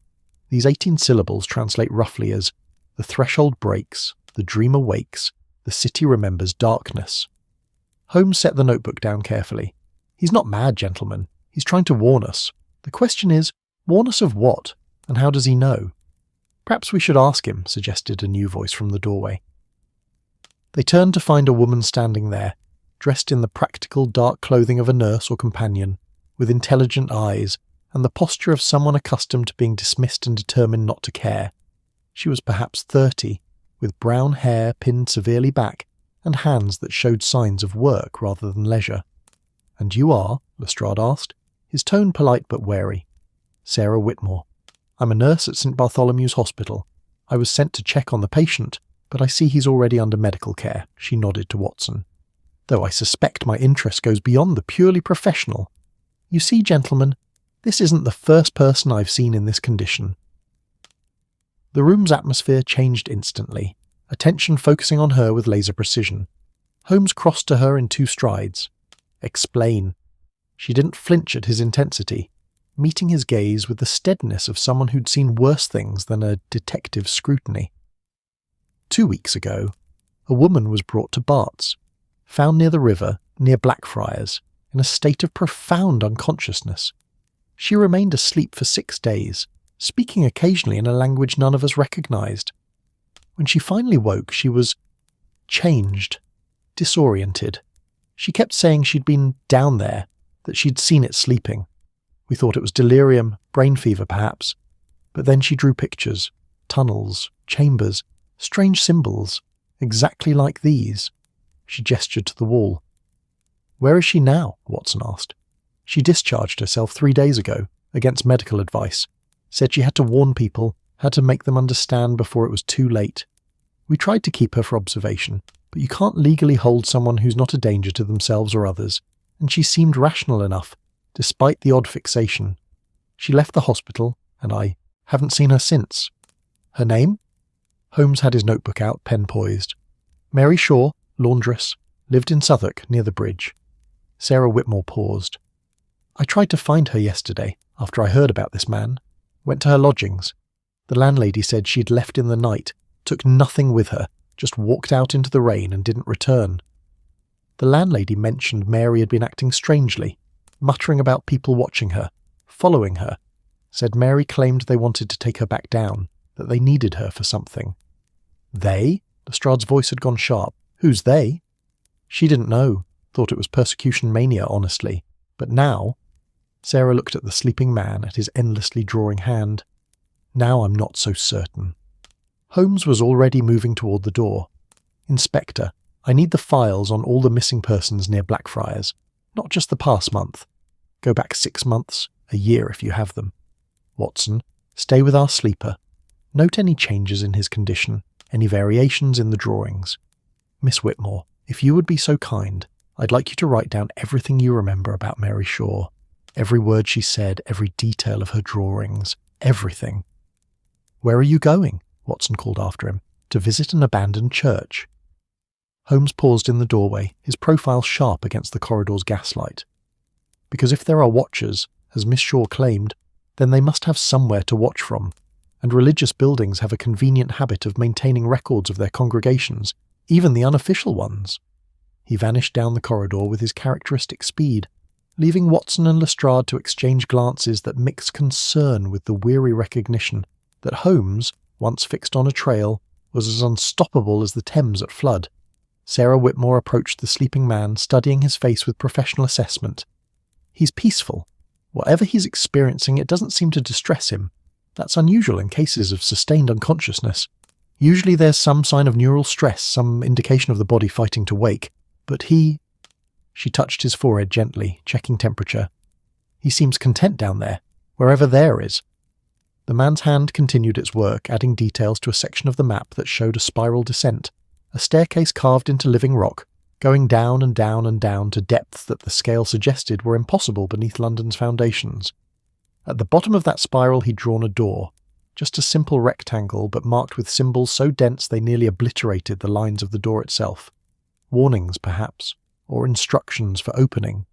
These 18 syllables translate roughly as, The threshold breaks, the dream awakes, the city remembers darkness. Holmes set the notebook down carefully. He's not mad, gentlemen. He's trying to warn us. The question is, warn us of what, and how does he know? Perhaps we should ask him, suggested a new voice from the doorway. They turned to find a woman standing there, dressed in the practical dark clothing of a nurse or companion, with intelligent eyes, and the posture of someone accustomed to being dismissed and determined not to care. She was perhaps 30, with brown hair pinned severely back, and hands that showed signs of work rather than leisure. "And you are?" Lestrade asked, his tone polite but wary. "Sarah Whitmore. I'm a nurse at St. Bartholomew's Hospital. I was sent to check on the patient, but I see he's already under medical care," she nodded to Watson. "Though I suspect my interest goes beyond the purely professional. You see, gentlemen, this isn't the first person I've seen in this condition." The room's atmosphere changed instantly, attention focusing on her with laser precision. Holmes crossed to her in 2 strides. "Explain." She didn't flinch at his intensity, meeting his gaze with the steadiness of someone who'd seen worse things than a detective's scrutiny. 2 weeks ago, a woman was brought to Bart's, found near the river, near Blackfriars, in a state of profound unconsciousness. She remained asleep for 6 days, speaking occasionally in a language none of us recognised. When she finally woke, she was changed, disoriented. She kept saying she'd been down there, that she'd seen it sleeping. We thought it was delirium, brain fever perhaps. But then she drew pictures, tunnels, chambers, strange symbols, exactly like these. She gestured to the wall. "Where is she now?" Watson asked. "She discharged herself 3 days ago, against medical advice. Said she had to warn people, had to make them understand before it was too late. We tried to keep her for observation, but you can't legally hold someone who's not a danger to themselves or others, and she seemed rational enough, despite the odd fixation. She left the hospital, and I haven't seen her since." "Her name?" Holmes had his notebook out, pen poised. "Mary Shaw, laundress, lived in Southwark, near the bridge." Sarah Whitmore paused. "I tried to find her yesterday, after I heard about this man. Went to her lodgings. The landlady said she'd left in the night, took nothing with her, just walked out into the rain and didn't return. The landlady mentioned Mary had been acting strangely, muttering about people watching her, following her. Said Mary claimed they wanted to take her back down, that they needed her for something." "They?" Lestrade's voice had gone sharp. "Who's they?" She didn't know, thought it was persecution mania, honestly. But now... Sarah looked at the sleeping man, at his endlessly drawing hand. "Now I'm not so certain." Holmes was already moving toward the door. "Inspector, I need the files on all the missing persons near Blackfriars, not just the past month. Go back 6 months, a year if you have them. Watson, stay with our sleeper. Note any changes in his condition, any variations in the drawings. Miss Whitmore, if you would be so kind, I'd like you to write down everything you remember about Mary Shaw. Every word she said, every detail of her drawings, everything." "Where are you going?" Watson called after him. "To visit an abandoned church." Holmes paused in the doorway, his profile sharp against the corridor's gaslight. "Because if there are watchers, as Miss Shaw claimed, then they must have somewhere to watch from, and religious buildings have a convenient habit of maintaining records of their congregations, even the unofficial ones." He vanished down the corridor with his characteristic speed, leaving Watson and Lestrade to exchange glances that mixed concern with the weary recognition that Holmes, once fixed on a trail, was as unstoppable as the Thames at flood. Sarah Whitmore approached the sleeping man, studying his face with professional assessment. "He's peaceful. Whatever he's experiencing, it doesn't seem to distress him. That's unusual in cases of sustained unconsciousness. Usually there's some sign of neural stress, some indication of the body fighting to wake. But he..." She touched his forehead gently, checking temperature. "He seems content down there, wherever there is." The man's hand continued its work, adding details to a section of the map that showed a spiral descent, a staircase carved into living rock, going down and down and down to depths that the scale suggested were impossible beneath London's foundations. At the bottom of that spiral he'd drawn a door, just a simple rectangle but marked with symbols so dense they nearly obliterated the lines of the door itself. Warnings, perhaps, or instructions for opening.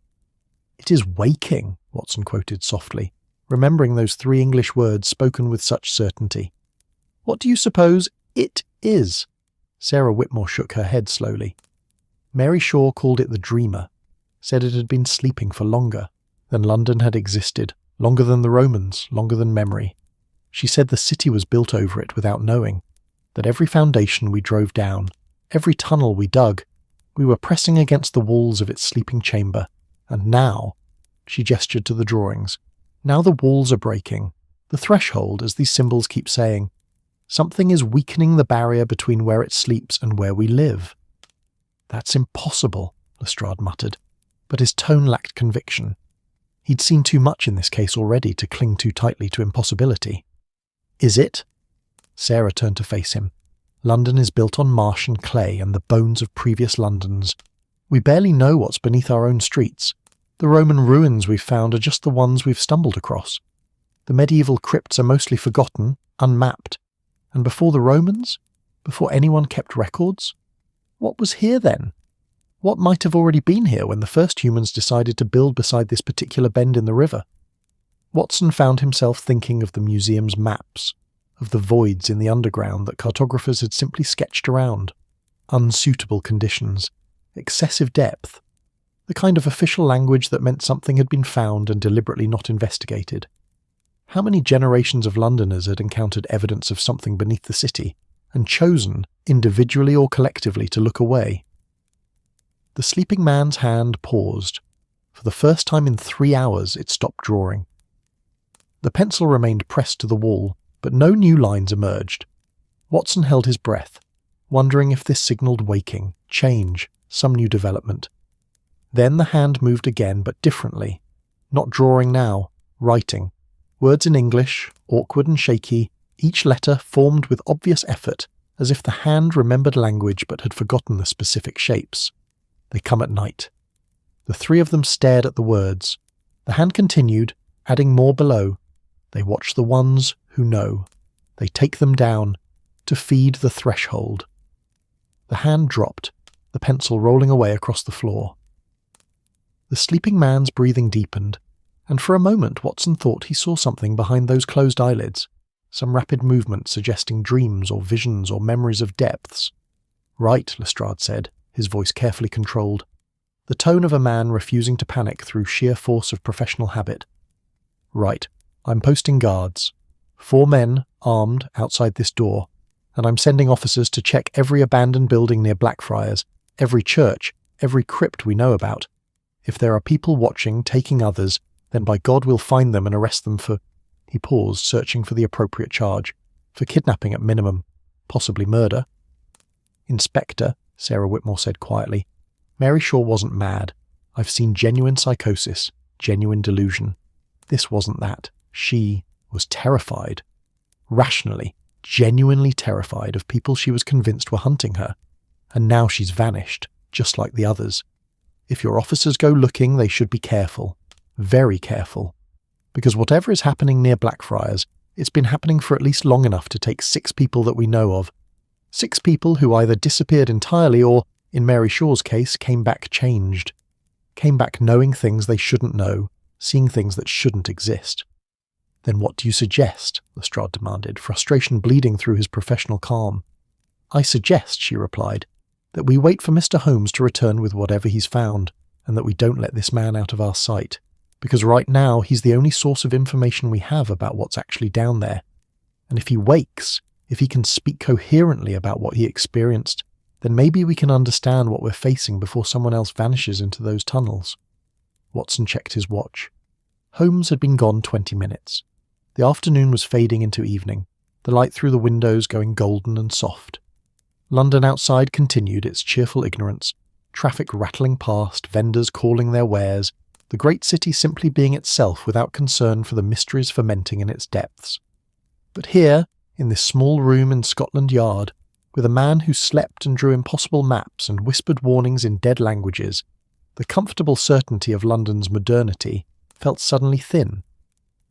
"It is waking," Watson quoted softly, remembering those 3 English words spoken with such certainty. "What do you suppose It is. Sarah Whitmore shook her head slowly. Mary Shaw called it the Dreamer, said it had been sleeping for longer than London had existed, longer than the Romans, longer than memory. She said the city was built over it without knowing, that every foundation we drove down, every tunnel we dug, we were pressing against the walls of its sleeping chamber, and now, she gestured to the drawings, now the walls are breaking, the threshold, as these symbols keep saying. Something is weakening the barrier between where it sleeps and where we live. That's impossible, Lestrade muttered, but his tone lacked conviction. He'd seen too much in this case already to cling too tightly to impossibility. Is it? Sarah turned to face him. London is built on marsh and clay and the bones of previous Londons. We barely know what's beneath our own streets. The Roman ruins we've found are just the ones we've stumbled across. The medieval crypts are mostly forgotten, unmapped. And before the Romans? Before anyone kept records? What was here then? What might have already been here when the first humans decided to build beside this particular bend in the river? Watson found himself thinking of the museum's maps, of the voids in the underground that cartographers had simply sketched around. Unsuitable conditions, excessive depth, the kind of official language that meant something had been found and deliberately not investigated. How many generations of Londoners had encountered evidence of something beneath the city, and chosen, individually or collectively, to look away? The sleeping man's hand paused. For the first time in 3 hours, it stopped drawing. The pencil remained pressed to the wall, but no new lines emerged. Watson held his breath, wondering if this signalled waking, change, some new development. Then the hand moved again, but differently. Not drawing now, writing. Words in English, awkward and shaky, each letter formed with obvious effort, as if the hand remembered language but had forgotten the specific shapes. They come at night. The three of them stared at the words. The hand continued, adding more below. They watch the ones who know. They take them down, to feed the threshold. The hand dropped, the pencil rolling away across the floor. The sleeping man's breathing deepened, and for a moment Watson thought he saw something behind those closed eyelids, some rapid movement suggesting dreams or visions or memories of depths. Right, Lestrade said, his voice carefully controlled, the tone of a man refusing to panic through sheer force of professional habit. Right, I'm posting guards. 4 men, armed, outside this door, and I'm sending officers to check every abandoned building near Blackfriars, every church, every crypt we know about. If there are people watching, taking others, then by God we'll find them and arrest them for— He paused, searching for the appropriate charge. For kidnapping at minimum, possibly murder. Inspector, Sarah Whitmore said quietly, Mary Shaw wasn't mad. I've seen genuine psychosis, genuine delusion. This wasn't that. She was terrified. Rationally, genuinely terrified of people she was convinced were hunting her. And now she's vanished, just like the others. If your officers go looking, they should be careful. Very careful. Because whatever is happening near Blackfriars, it's been happening for at least long enough to take 6 people that we know of. 6 people who either disappeared entirely or, in Mary Shaw's case, came back changed. Came back knowing things they shouldn't know, seeing things that shouldn't exist. Then what do you suggest? Lestrade demanded, frustration bleeding through his professional calm. I suggest, she replied, that we wait for Mr. Holmes to return with whatever he's found, and that we don't let this man out of our sight. Because right now he's the only source of information we have about what's actually down there. And if he wakes, if he can speak coherently about what he experienced, then maybe we can understand what we're facing before someone else vanishes into those tunnels. Watson checked his watch. Holmes had been gone 20 minutes. The afternoon was fading into evening, the light through the windows going golden and soft. London outside continued its cheerful ignorance, traffic rattling past, vendors calling their wares, the great city simply being itself without concern for the mysteries fermenting in its depths. But here, in this small room in Scotland Yard, with a man who slept and drew impossible maps and whispered warnings in dead languages, the comfortable certainty of London's modernity felt suddenly thin,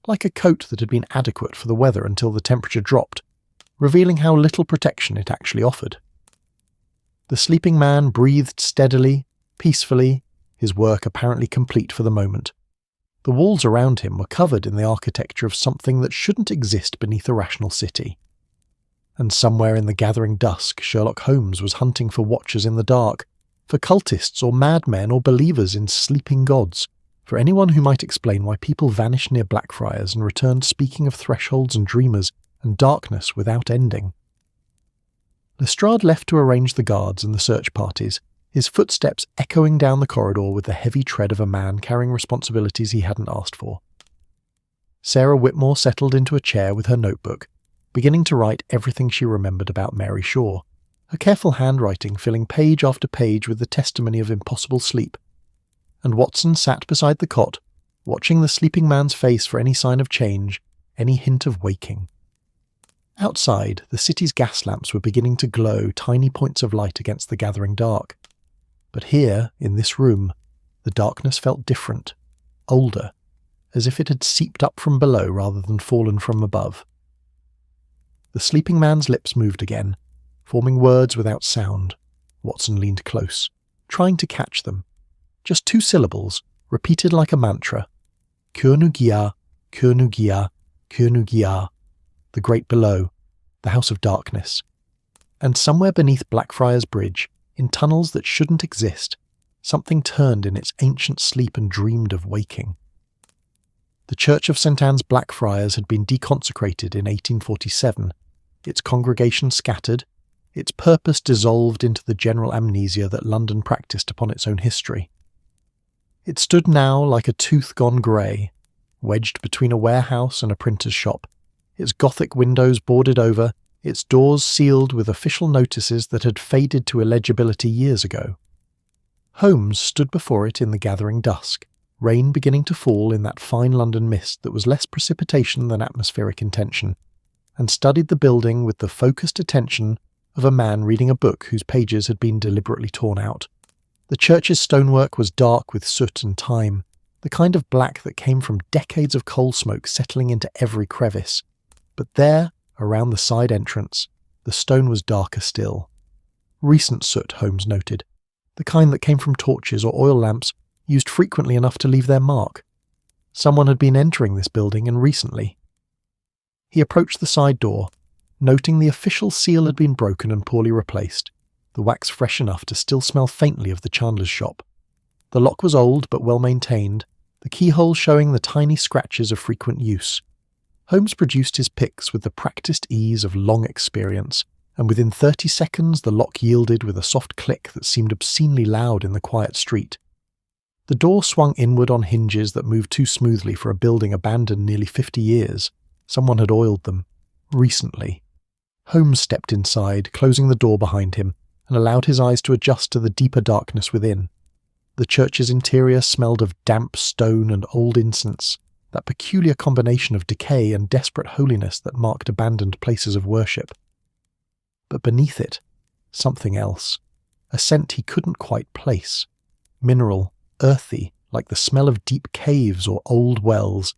like a coat that had been adequate for the weather until the temperature dropped, revealing how little protection it actually offered. The sleeping man breathed steadily, peacefully, his work apparently complete for the moment. The walls around him were covered in the architecture of something that shouldn't exist beneath a rational city. And somewhere in the gathering dusk, Sherlock Holmes was hunting for watchers in the dark, for cultists or madmen or believers in sleeping gods, for anyone who might explain why people vanished near Blackfriars and returned speaking of thresholds and dreamers and darkness without ending. Lestrade left to arrange the guards and the search parties, his footsteps echoing down the corridor with the heavy tread of a man carrying responsibilities he hadn't asked for. Sarah Whitmore settled into a chair with her notebook, beginning to write everything she remembered about Mary Shaw, her careful handwriting filling page after page with the testimony of impossible sleep. And Watson sat beside the cot, watching the sleeping man's face for any sign of change, any hint of waking. Outside, the city's gas lamps were beginning to glow tiny points of light against the gathering dark. But here, in this room, the darkness felt different, older, as if it had seeped up from below rather than fallen from above. The sleeping man's lips moved again, forming words without sound. Watson leaned close, trying to catch them. Just 2 syllables, repeated like a mantra. Kurnugia, Kurnugia, Kurnugia. The great below, the house of darkness. And somewhere beneath Blackfriars Bridge, in tunnels that shouldn't exist, something turned in its ancient sleep and dreamed of waking. The Church of St. Anne's Blackfriars had been deconsecrated in 1847, its congregation scattered, its purpose dissolved into the general amnesia that London practised upon its own history. It stood now like a tooth gone grey, wedged between a warehouse and a printer's shop, its Gothic windows boarded over, its doors sealed with official notices that had faded to illegibility years ago. Holmes stood before it in the gathering dusk, rain beginning to fall in that fine London mist that was less precipitation than atmospheric intention, and studied the building with the focused attention of a man reading a book whose pages had been deliberately torn out. The church's stonework was dark with soot and time, the kind of black that came from decades of coal smoke settling into every crevice. But there, around the side entrance, the stone was darker still. Recent soot, Holmes noted, the kind that came from torches or oil lamps used frequently enough to leave their mark. Someone had been entering this building, and recently. He approached the side door, noting the official seal had been broken and poorly replaced, the wax fresh enough to still smell faintly of the chandler's shop. The lock was old but well maintained, the keyhole showing the tiny scratches of frequent use. Holmes produced his picks with the practised ease of long experience, and within 30 seconds the lock yielded with a soft click that seemed obscenely loud in the quiet street. The door swung inward on hinges that moved too smoothly for a building abandoned nearly 50 years. Someone had oiled them. Recently. Holmes stepped inside, closing the door behind him, and allowed his eyes to adjust to the deeper darkness within. The church's interior smelled of damp stone and old incense, that peculiar combination of decay and desperate holiness that marked abandoned places of worship. But beneath it, something else, a scent he couldn't quite place, mineral, earthy, like the smell of deep caves or old wells.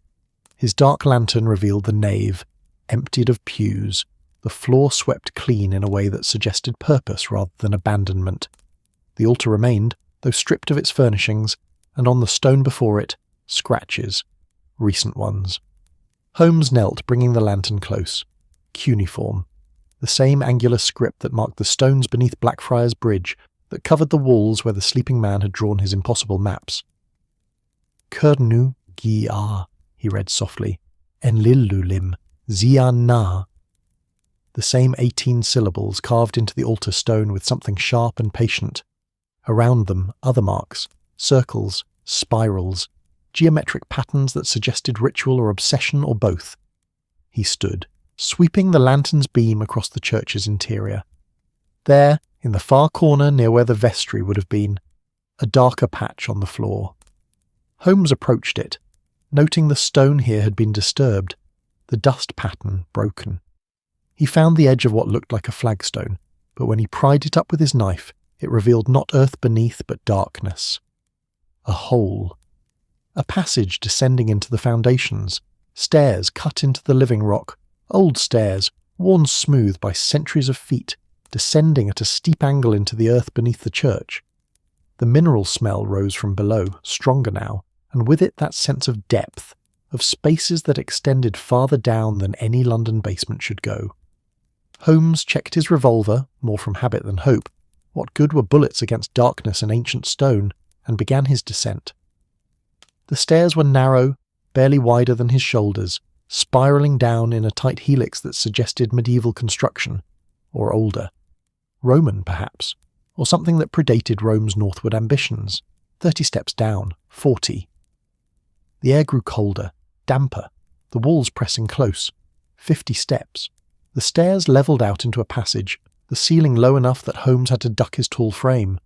His dark lantern revealed the nave, emptied of pews, the floor swept clean in a way that suggested purpose rather than abandonment. The altar remained, though stripped of its furnishings, and on the stone before it, scratches, recent ones. Holmes knelt, bringing the lantern close. Cuneiform. The same angular script that marked the stones beneath Blackfriars Bridge, that covered the walls where the sleeping man had drawn his impossible maps. Kurnu Gia, he read softly. Enlilulim, Zia-na. The same 18 syllables carved into the altar stone with something sharp and patient. Around them, other marks, circles, spirals, geometric patterns that suggested ritual or obsession or both. He stood, sweeping the lantern's beam across the church's interior. There, in the far corner near where the vestry would have been, a darker patch on the floor. Holmes approached it, noting the stone here had been disturbed, the dust pattern broken. He found the edge of what looked like a flagstone, but when he pried it up with his knife, it revealed not earth beneath but darkness. A hole. A passage descending into the foundations, stairs cut into the living rock, old stairs, worn smooth by centuries of feet, descending at a steep angle into the earth beneath the church. The mineral smell rose from below, stronger now, and with it that sense of depth, of spaces that extended farther down than any London basement should go. Holmes checked his revolver, more from habit than hope. What good were bullets against darkness and ancient stone? And began his descent. The stairs were narrow, barely wider than his shoulders, spiralling down in a tight helix that suggested medieval construction, or older. Roman, perhaps, or something that predated Rome's northward ambitions. 30 steps down, 40. The air grew colder, damper, the walls pressing close. 50 steps. The stairs levelled out into a passage, the ceiling low enough that Holmes had to duck his tall frame.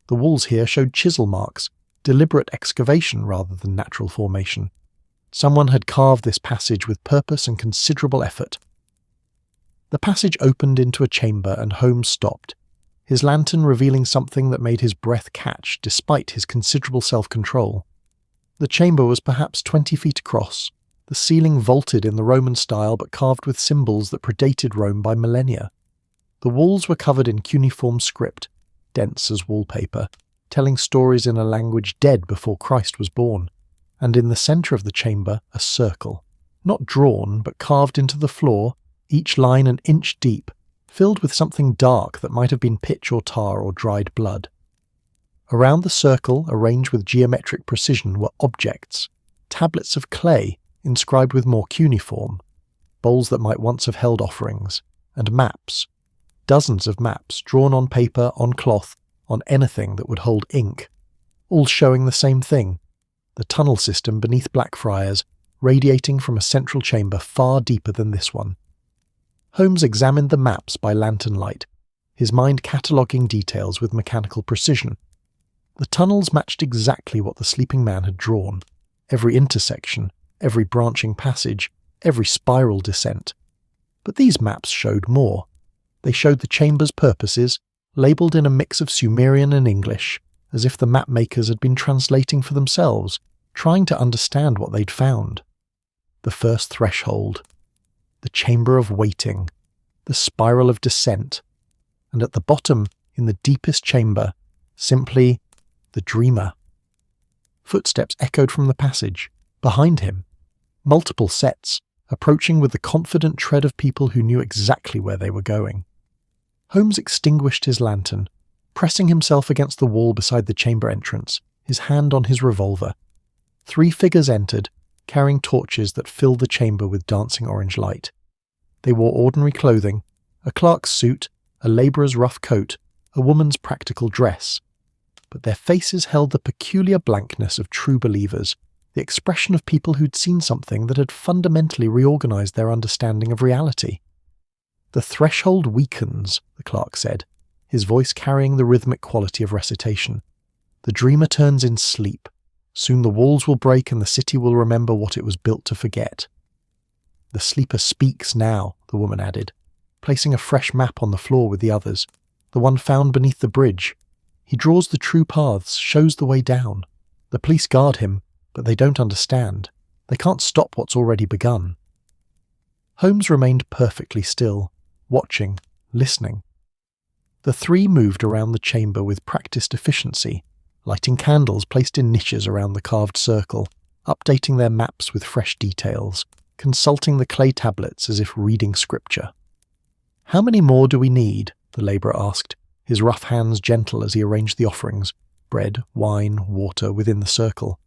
The walls here showed chisel marks, deliberate excavation rather than natural formation. Someone had carved this passage with purpose and considerable effort. The passage opened into a chamber and Holmes stopped, his lantern revealing something that made his breath catch despite his considerable self-control. The chamber was perhaps 20 feet across, the ceiling vaulted in the Roman style but carved with symbols that predated Rome by millennia. The walls were covered in cuneiform script, dense as wallpaper, telling stories in a language dead before Christ was born, and in the centre of the chamber a circle, not drawn but carved into the floor, each line an inch deep, filled with something dark that might have been pitch or tar or dried blood. Around the circle, arranged with geometric precision, were objects, tablets of clay inscribed with more cuneiform, bowls that might once have held offerings, and maps, dozens of maps drawn on paper, on cloth, on anything that would hold ink, all showing the same thing, the tunnel system beneath Blackfriars, radiating from a central chamber far deeper than this one. Holmes examined the maps by lanternlight, his mind cataloguing details with mechanical precision. The tunnels matched exactly what the sleeping man had drawn, every intersection, every branching passage, every spiral descent. But these maps showed more. They showed the chamber's purposes, labelled in a mix of Sumerian and English, as if the map makers had been translating for themselves, trying to understand what they'd found. The first threshold, the chamber of waiting, the spiral of descent, and at the bottom, in the deepest chamber, simply the dreamer. Footsteps echoed from the passage, behind him, multiple sets, approaching with the confident tread of people who knew exactly where they were going. Holmes extinguished his lantern, pressing himself against the wall beside the chamber entrance, his hand on his revolver. 3 figures entered, carrying torches that filled the chamber with dancing orange light. They wore ordinary clothing, a clerk's suit, a labourer's rough coat, a woman's practical dress. But their faces held the peculiar blankness of true believers, the expression of people who'd seen something that had fundamentally reorganised their understanding of reality. "The threshold weakens," the clerk said, his voice carrying the rhythmic quality of recitation. "The dreamer turns in sleep. Soon the walls will break and the city will remember what it was built to forget." "The sleeper speaks now," the woman added, placing a fresh map on the floor with the others, the one found beneath the bridge. "He draws the true paths, shows the way down. The police guard him, but they don't understand. They can't stop what's already begun." Holmes remained perfectly still, watching, listening. The 3 moved around the chamber with practiced efficiency, lighting candles placed in niches around the carved circle, updating their maps with fresh details, consulting the clay tablets as if reading scripture. "How many more do we need?" the labourer asked, his rough hands gentle as he arranged the offerings, bread, wine, water, within the circle.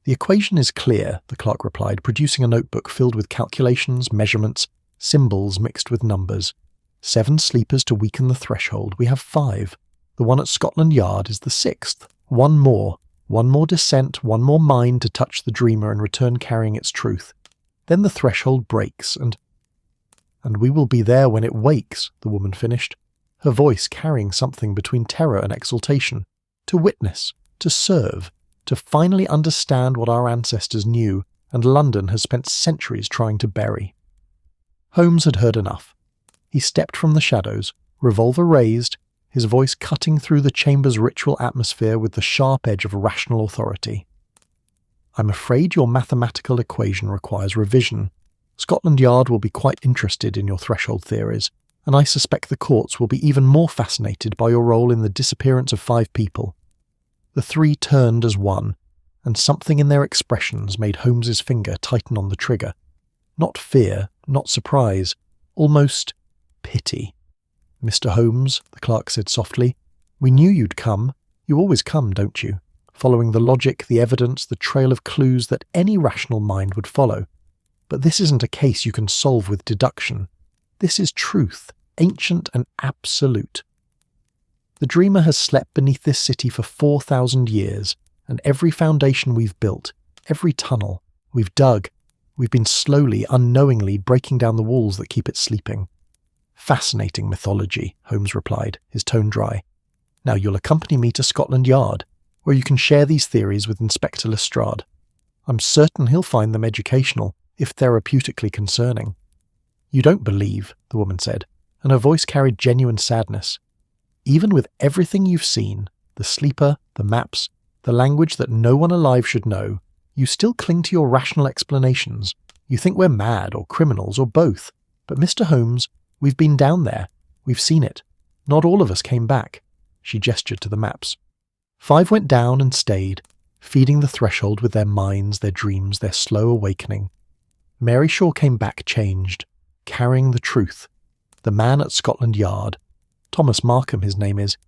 "The equation is clear," the clerk replied, producing a notebook filled with calculations, measurements, symbols mixed with numbers. 7 sleepers to weaken the threshold. We have 5. The one at Scotland Yard is the 6th. 1 more. 1 more descent, 1 more mind to touch the dreamer and return carrying its truth. Then the threshold breaks, and we will be there when it wakes," the woman finished, her voice carrying something between terror and exultation. "To witness, to serve, to finally understand what our ancestors knew and London has spent centuries trying to bury." Holmes had heard enough. He stepped from the shadows, revolver raised, his voice cutting through the chamber's ritual atmosphere with the sharp edge of rational authority. "I'm afraid your mathematical equation requires revision. Scotland Yard will be quite interested in your threshold theories, and I suspect the courts will be even more fascinated by your role in the disappearance of 5 people. The 3 turned as one, and something in their expressions made Holmes's finger tighten on the trigger. Not fear, not surprise, almost pity. "Mr. Holmes," the clerk said softly, "we knew you'd come. You always come, don't you? Following the logic, the evidence, the trail of clues that any rational mind would follow. But this isn't a case you can solve with deduction. This is truth, ancient and absolute. The dreamer has slept beneath this city for 4,000 years, and every foundation we've built, every tunnel we've dug, we've been slowly, unknowingly breaking down the walls that keep it sleeping." "Fascinating mythology," Holmes replied, his tone dry. "Now you'll accompany me to Scotland Yard, where you can share these theories with Inspector Lestrade. I'm certain he'll find them educational, if therapeutically concerning." "You don't believe," the woman said, and her voice carried genuine sadness. "Even with everything you've seen, the sleeper, the maps, the language that no one alive should know, you still cling to your rational explanations. You think we're mad or criminals or both. But Mr. Holmes, we've been down there. We've seen it. Not all of us came back." She gestured to the maps. 5 went down and stayed, feeding the threshold with their minds, their dreams, their slow awakening. Mary Shaw came back changed, carrying the truth. The man at Scotland Yard, Thomas Markham his name is,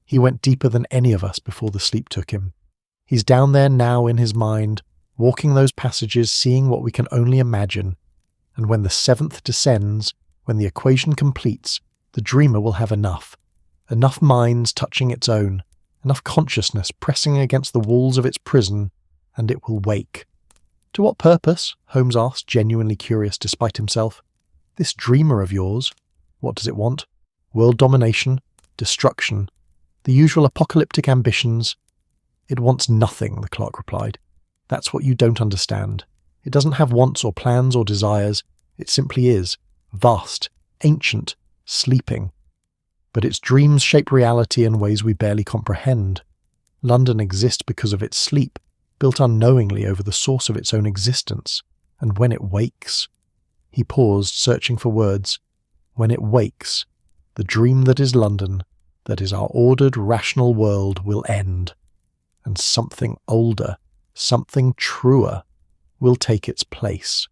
he went deeper than any of us before the sleep took him. He's down there now in his mind, walking those passages, seeing what we can only imagine. And when the 7th descends, when the equation completes, the dreamer will have enough minds touching its own, enough consciousness pressing against the walls of its prison, and it will wake. "To what purpose?" Holmes asked, genuinely curious despite himself. "This dreamer of yours, what does it want? World domination, destruction, the usual apocalyptic ambitions." "It wants nothing," the clerk replied. "That's what you don't understand. It doesn't have wants or plans or desires. It simply is, vast, ancient, sleeping. But its dreams shape reality in ways we barely comprehend. London exists because of its sleep, built unknowingly over the source of its own existence. And when it wakes—" He paused, searching for words. "When it wakes, the dream that is London, that is our ordered, rational world, will end. And something older, something truer, will take its place."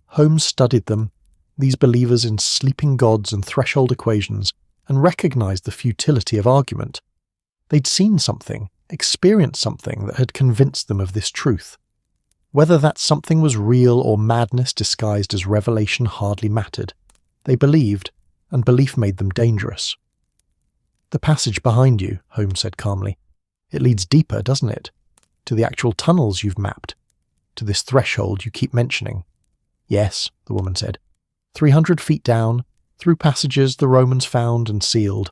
Holmes studied them, these believers in sleeping gods and threshold equations, and recognized the futility of argument. They'd seen something, experienced something that had convinced them of this truth. Whether that something was real or madness disguised as revelation hardly mattered. They believed, and belief made them dangerous. "The passage behind you," Holmes said calmly. "It leads deeper, doesn't it? To the actual tunnels you've mapped. To this threshold you keep mentioning." "Yes," the woman said. 300 feet down, through passages the Romans found and sealed,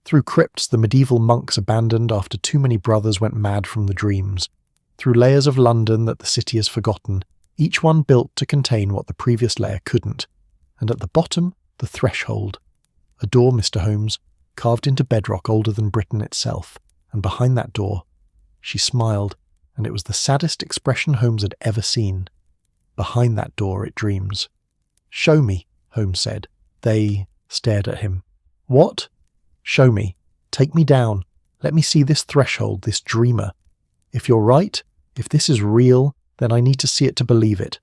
through crypts the medieval monks abandoned after too many brothers went mad from the dreams, through layers of London that the city has forgotten, each one built to contain what the previous layer couldn't. And at the bottom, the threshold. A door, Mr. Holmes, carved into bedrock older than Britain itself, and behind that door, she smiled, and it was the saddest expression Holmes had ever seen. Behind that door it dreams. "Show me," Holmes said. They stared at him. "What?" "Show me. Take me down. Let me see this threshold, this dreamer. If you're right, if this is real, then I need to see it to believe it.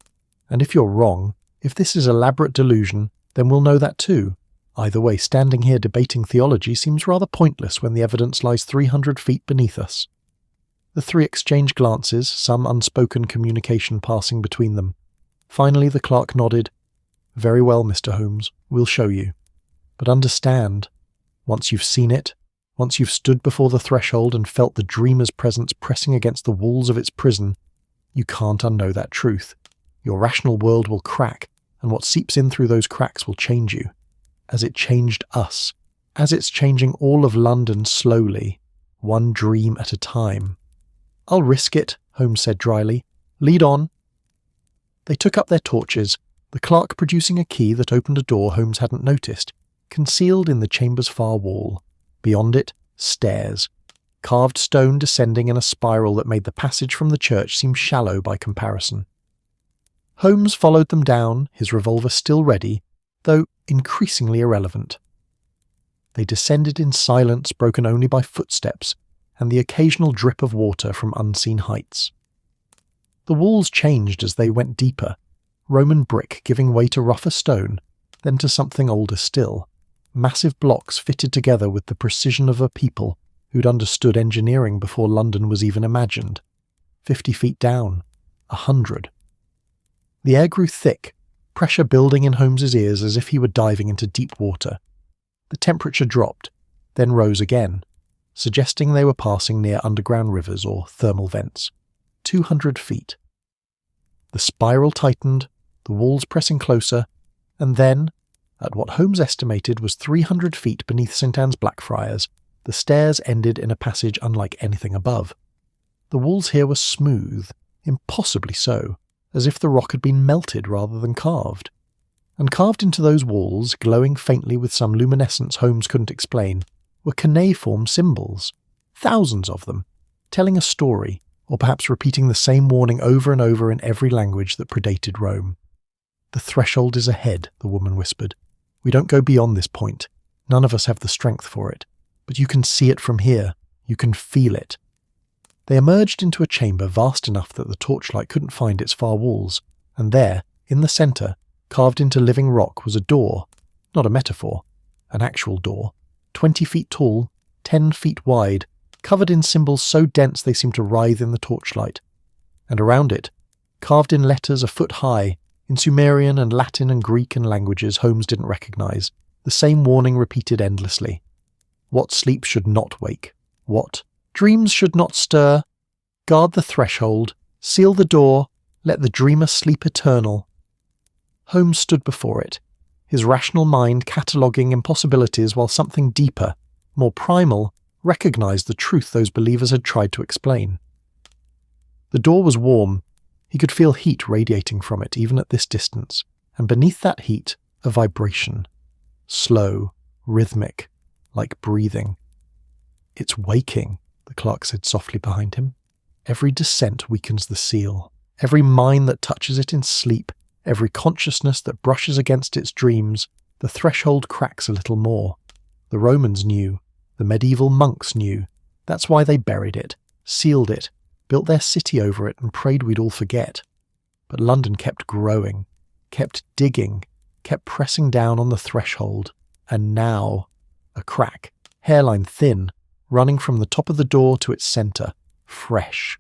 And if you're wrong, if this is elaborate delusion, then we'll know that too. Either way, standing here debating theology seems rather pointless when the evidence lies 300 feet beneath us." The 3 exchanged glances, some unspoken communication passing between them. Finally the clerk nodded. "Very well, Mr. Holmes, we'll show you. But understand, once you've seen it, once you've stood before the threshold and felt the dreamer's presence pressing against the walls of its prison, you can't unknow that truth. Your rational world will crack, and what seeps in through those cracks will change you. As it changed us, as it's changing all of London slowly, one dream at a time." "I'll risk it," Holmes said dryly. "Lead on." They took up their torches, the clerk producing a key that opened a door Holmes hadn't noticed, concealed in the chamber's far wall. Beyond it, stairs. Carved stone descending in a spiral that made the passage from the church seem shallow by comparison. Holmes followed them down, his revolver still ready, though increasingly irrelevant. They descended in silence broken only by footsteps and the occasional drip of water from unseen heights. The walls changed as they went deeper, Roman brick giving way to rougher stone, then to something older still, massive blocks fitted together with the precision of a people who'd understood engineering before London was even imagined. 50 feet down, 100. The air grew thick, pressure building in Holmes's ears as if he were diving into deep water. The temperature dropped, then rose again, suggesting they were passing near underground rivers or thermal vents. 200 feet. The spiral tightened, the walls pressing closer, and then, at what Holmes estimated was 300 feet beneath St. Anne's Blackfriars, the stairs ended in a passage unlike anything above. The walls here were smooth, impossibly so, as if the rock had been melted rather than carved. And carved into those walls, glowing faintly with some luminescence Holmes couldn't explain, were cuneiform symbols, thousands of them, telling a story, or perhaps repeating the same warning over and over in every language that predated Rome. "The threshold is ahead," the woman whispered. "We don't go beyond this point. None of us have the strength for it. But you can see it from here. You can feel it." They emerged into a chamber vast enough that the torchlight couldn't find its far walls, and there, in the centre, carved into living rock, was a door, not a metaphor, an actual door, 20 feet tall, 10 feet wide, covered in symbols so dense they seemed to writhe in the torchlight. And around it, carved in letters a foot high, in Sumerian and Latin and Greek and languages Holmes didn't recognise, the same warning repeated endlessly. What sleep should not wake. What? Dreams should not stir. Guard the threshold. Seal the door. Let the dreamer sleep eternal. Holmes stood before it, his rational mind cataloguing impossibilities while something deeper, more primal, recognised the truth those believers had tried to explain. The door was warm. He could feel heat radiating from it even at this distance, and beneath that heat, a vibration. Slow, rhythmic, like breathing. "It's waking," the clerk said softly behind him. "Every descent weakens the seal. Every mind that touches it in sleep, every consciousness that brushes against its dreams, the threshold cracks a little more. The Romans knew. The medieval monks knew. That's why they buried it, sealed it, built their city over it and prayed we'd all forget. But London kept growing, kept digging, kept pressing down on the threshold. And now, a crack, hairline thin, running from the top of the door to its centre, fresh.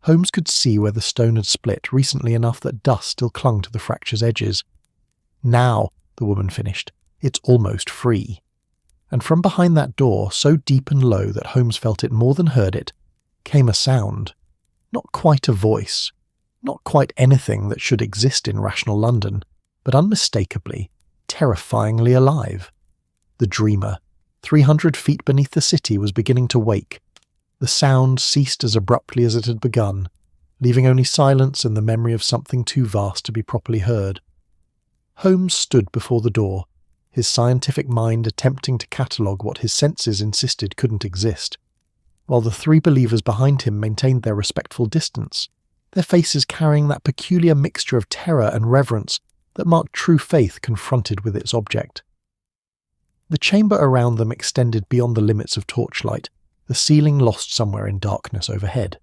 Holmes could see where the stone had split recently enough that dust still clung to the fracture's edges. "Now," the woman finished, "it's almost free." And from behind that door, so deep and low that Holmes felt it more than heard it, came a sound. Not quite a voice, not quite anything that should exist in rational London, but unmistakably, terrifyingly alive. The dreamer, 300 feet beneath the city, was beginning to wake. The sound ceased as abruptly as it had begun, leaving only silence and the memory of something too vast to be properly heard. Holmes stood before the door, his scientific mind attempting to catalogue what his senses insisted couldn't exist, while the three believers behind him maintained their respectful distance, their faces carrying that peculiar mixture of terror and reverence that marked true faith confronted with its object. The chamber around them extended beyond the limits of torchlight, the ceiling lost somewhere in darkness overhead.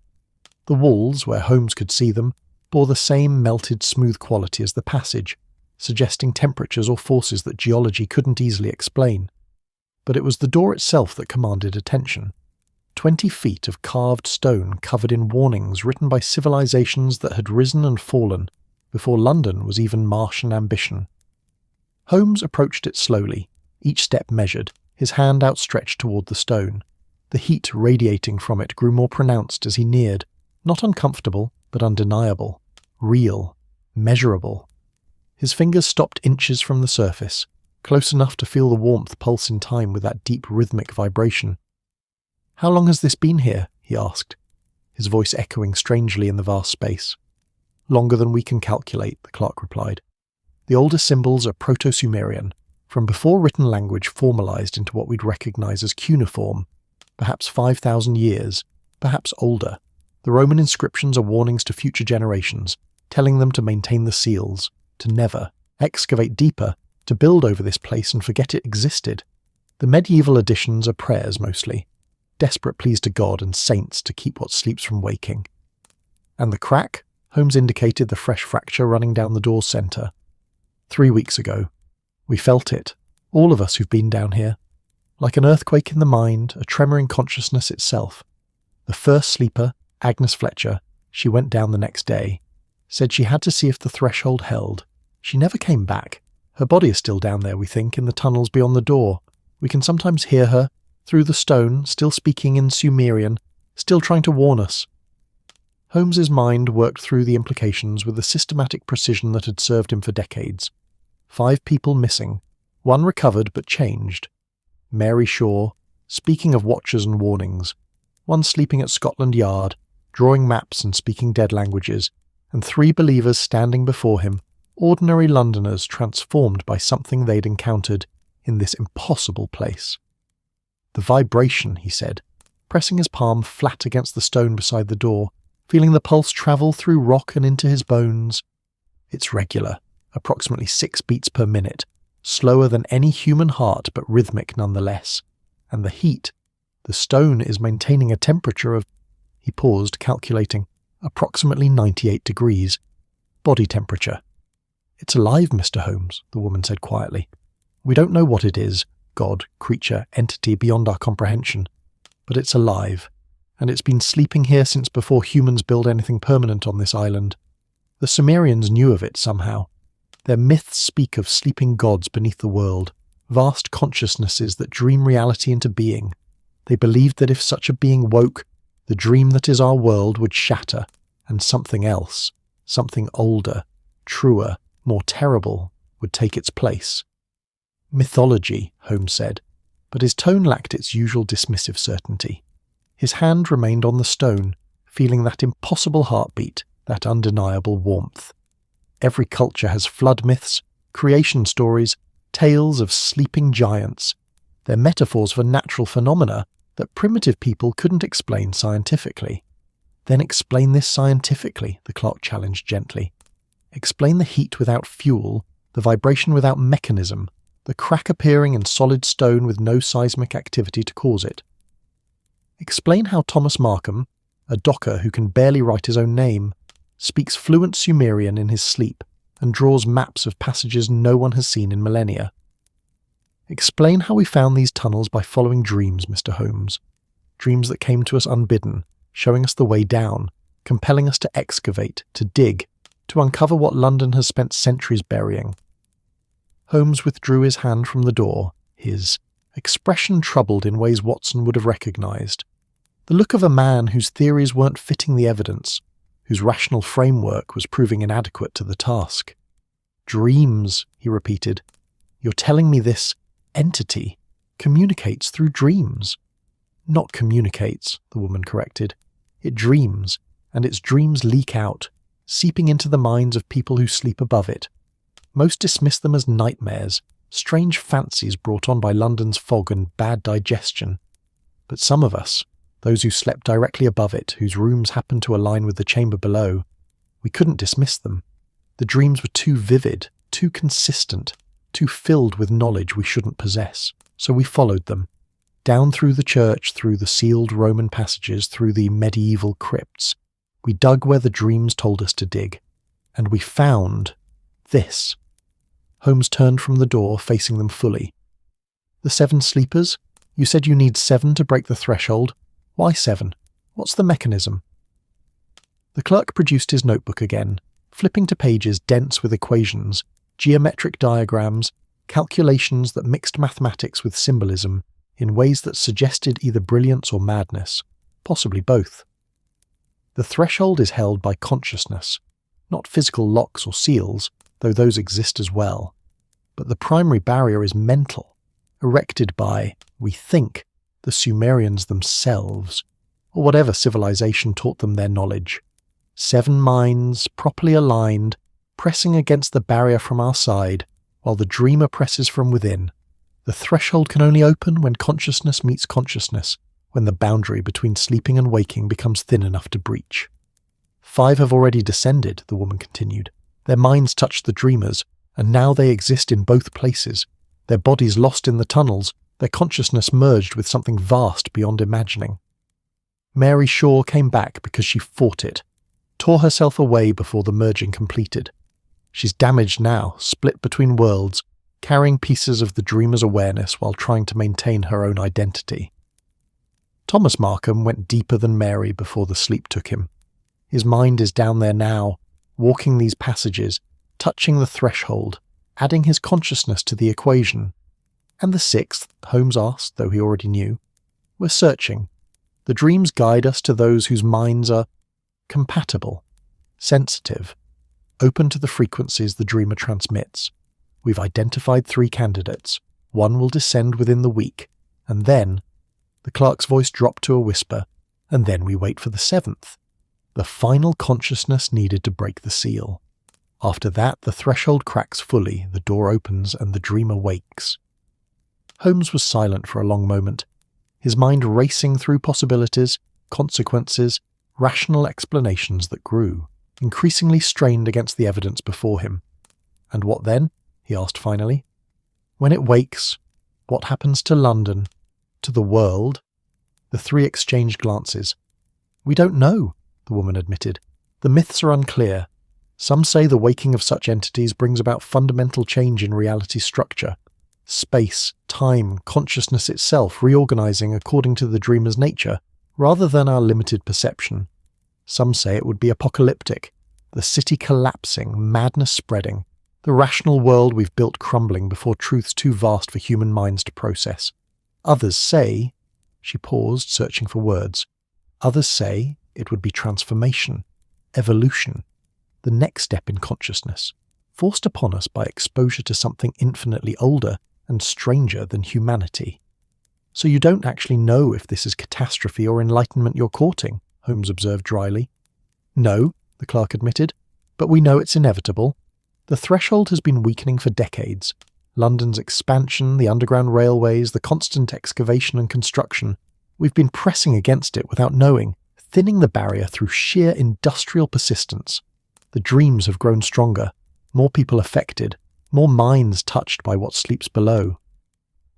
The walls, where Holmes could see them, bore the same melted smooth quality as the passage, suggesting temperatures or forces that geology couldn't easily explain. But it was the door itself that commanded attention. 20 feet of carved stone covered in warnings written by civilizations that had risen and fallen before London was even Martian ambition. Holmes approached it slowly, each step measured, his hand outstretched toward the stone. The heat radiating from it grew more pronounced as he neared, not uncomfortable, but undeniable, real, measurable. His fingers stopped inches from the surface, close enough to feel the warmth pulse in time with that deep rhythmic vibration. "How long has this been here?" he asked, his voice echoing strangely in the vast space. "Longer than we can calculate," the clerk replied. "The oldest symbols are Proto-Sumerian, from before written language formalized into what we'd recognize as cuneiform, perhaps 5,000 years, perhaps older. The Roman inscriptions are warnings to future generations, telling them to maintain the seals, to never excavate deeper, to build over this place and forget it existed. The medieval editions are prayers mostly, desperate pleas to God and saints to keep what sleeps from waking. And the crack? Holmes indicated the fresh fracture running down the door's centre. 3 weeks ago. We felt it, All of us who've been down here. Like an earthquake in the mind, a tremor in consciousness itself. The first sleeper, Agnes Fletcher, she went down the next day, said she had to see if the threshold held. She never came back. Her body is still down there, we think, in the tunnels beyond the door. We can sometimes hear her, through the stone, still speaking in Sumerian, still trying to warn us. Holmes's mind worked through the implications with a systematic precision that had served him for decades. 5 people missing, 1 recovered but changed. Mary Shaw, speaking of watchers and warnings, 1 sleeping at Scotland Yard, drawing maps and speaking dead languages, and 3 believers standing before him, ordinary Londoners transformed by something they'd encountered in this impossible place. The vibration, he said, pressing his palm flat against the stone beside the door, feeling the pulse travel through rock and into his bones. It's regular, approximately 6 beats per minute, slower than any human heart but rhythmic nonetheless. And the heat, the stone is maintaining a temperature of, he paused, calculating, approximately 98 degrees. Body temperature. It's alive, Mr. Holmes, the woman said quietly. We don't know what it is, God, creature, entity beyond our comprehension, but it's alive, and it's been sleeping here since before humans build anything permanent on this island. The Sumerians knew of it somehow. Their myths speak of sleeping gods beneath the world, vast consciousnesses that dream reality into being. They believed that if such a being woke, the dream that is our world would shatter, and something else, something older, truer, more terrible, would take its place. Mythology, Holmes said, but his tone lacked its usual dismissive certainty. His hand remained on the stone, feeling that impossible heartbeat, that undeniable warmth. Every culture has flood myths, creation stories, tales of sleeping giants. They're metaphors for natural phenomena that primitive people couldn't explain scientifically. Then explain this scientifically, the clerk challenged gently. Explain the heat without fuel, the vibration without mechanism, the crack appearing in solid stone with no seismic activity to cause it. Explain how Thomas Markham, a docker who can barely write his own name, speaks fluent Sumerian in his sleep and draws maps of passages no one has seen in millennia. Explain how we found these tunnels by following dreams, Mr. Holmes. Dreams that came to us unbidden, showing us the way down, compelling us to excavate, to dig, to uncover what London has spent centuries burying. Holmes withdrew his hand from the door, his expression troubled in ways Watson would have recognised. The look of a man whose theories weren't fitting the evidence, whose rational framework was proving inadequate to the task. Dreams, he repeated. You're telling me this entity communicates through dreams. Not communicates, the woman corrected. It dreams, and its dreams leak out, seeping into the minds of people who sleep above it. Most dismiss them as nightmares, strange fancies brought on by London's fog and bad digestion. But some of us, those who slept directly above it, whose rooms happened to align with the chamber below, we couldn't dismiss them. The dreams were too vivid, too consistent, too filled with knowledge we shouldn't possess. So we followed them. Down through the church, through the sealed Roman passages, through the medieval crypts. We dug where the dreams told us to dig. And we found this. Holmes turned from the door, facing them fully. The 7 sleepers? You said you need 7 to break the threshold. Why 7? What's the mechanism? The clerk produced his notebook again, flipping to pages dense with equations, geometric diagrams, calculations that mixed mathematics with symbolism in ways that suggested either brilliance or madness, possibly both. The threshold is held by consciousness, not physical locks or seals, though those exist as well. But the primary barrier is mental, erected by, we think, the Sumerians themselves, or whatever civilization taught them their knowledge. 7 minds, properly aligned, pressing against the barrier from our side, while the dreamer presses from within. The threshold can only open when consciousness meets consciousness, when the boundary between sleeping and waking becomes thin enough to breach. 5 have already descended, the woman continued. Their minds touched the dreamers, and now they exist in both places, their bodies lost in the tunnels, their consciousness merged with something vast beyond imagining. Mary Shaw came back because she fought it, tore herself away before the merging completed. She's damaged now, split between worlds, carrying pieces of the dreamer's awareness while trying to maintain her own identity. Thomas Markham went deeper than Mary before the sleep took him. His mind is down there now, walking these passages, touching the threshold, adding his consciousness to the equation. And the sixth, Holmes asked, though he already knew. We're searching. The dreams guide us to those whose minds are compatible, sensitive, open to the frequencies the dreamer transmits. We've identified 3 candidates. One will descend within the week, and then, the clerk's voice dropped to a whisper, and then we wait for the 7th. The final consciousness needed to break the seal. After that, the threshold cracks fully, the door opens, and the dreamer wakes. Holmes was silent for a long moment, his mind racing through possibilities, consequences, rational explanations that grew, increasingly strained against the evidence before him. And what then? He asked finally. When it wakes, what happens to London, to the world? The 3 exchanged glances. We don't know, the woman admitted. The myths are unclear. Some say the waking of such entities brings about fundamental change in reality structure. Space, time, consciousness itself reorganizing according to the dreamer's nature, rather than our limited perception. Some say it would be apocalyptic, the city collapsing, madness spreading, the rational world we've built crumbling before truths too vast for human minds to process. Others say, she paused, searching for words, others say it would be transformation, evolution, the next step in consciousness, forced upon us by exposure to something infinitely older and stranger than humanity. So you don't actually know if this is catastrophe or enlightenment you're courting, Holmes observed dryly. No, the clerk admitted, but we know it's inevitable. The threshold has been weakening for decades. London's expansion, the underground railways, the constant excavation and construction. We've been pressing against it without knowing, thinning the barrier through sheer industrial persistence. The dreams have grown stronger, more people affected, more minds touched by what sleeps below.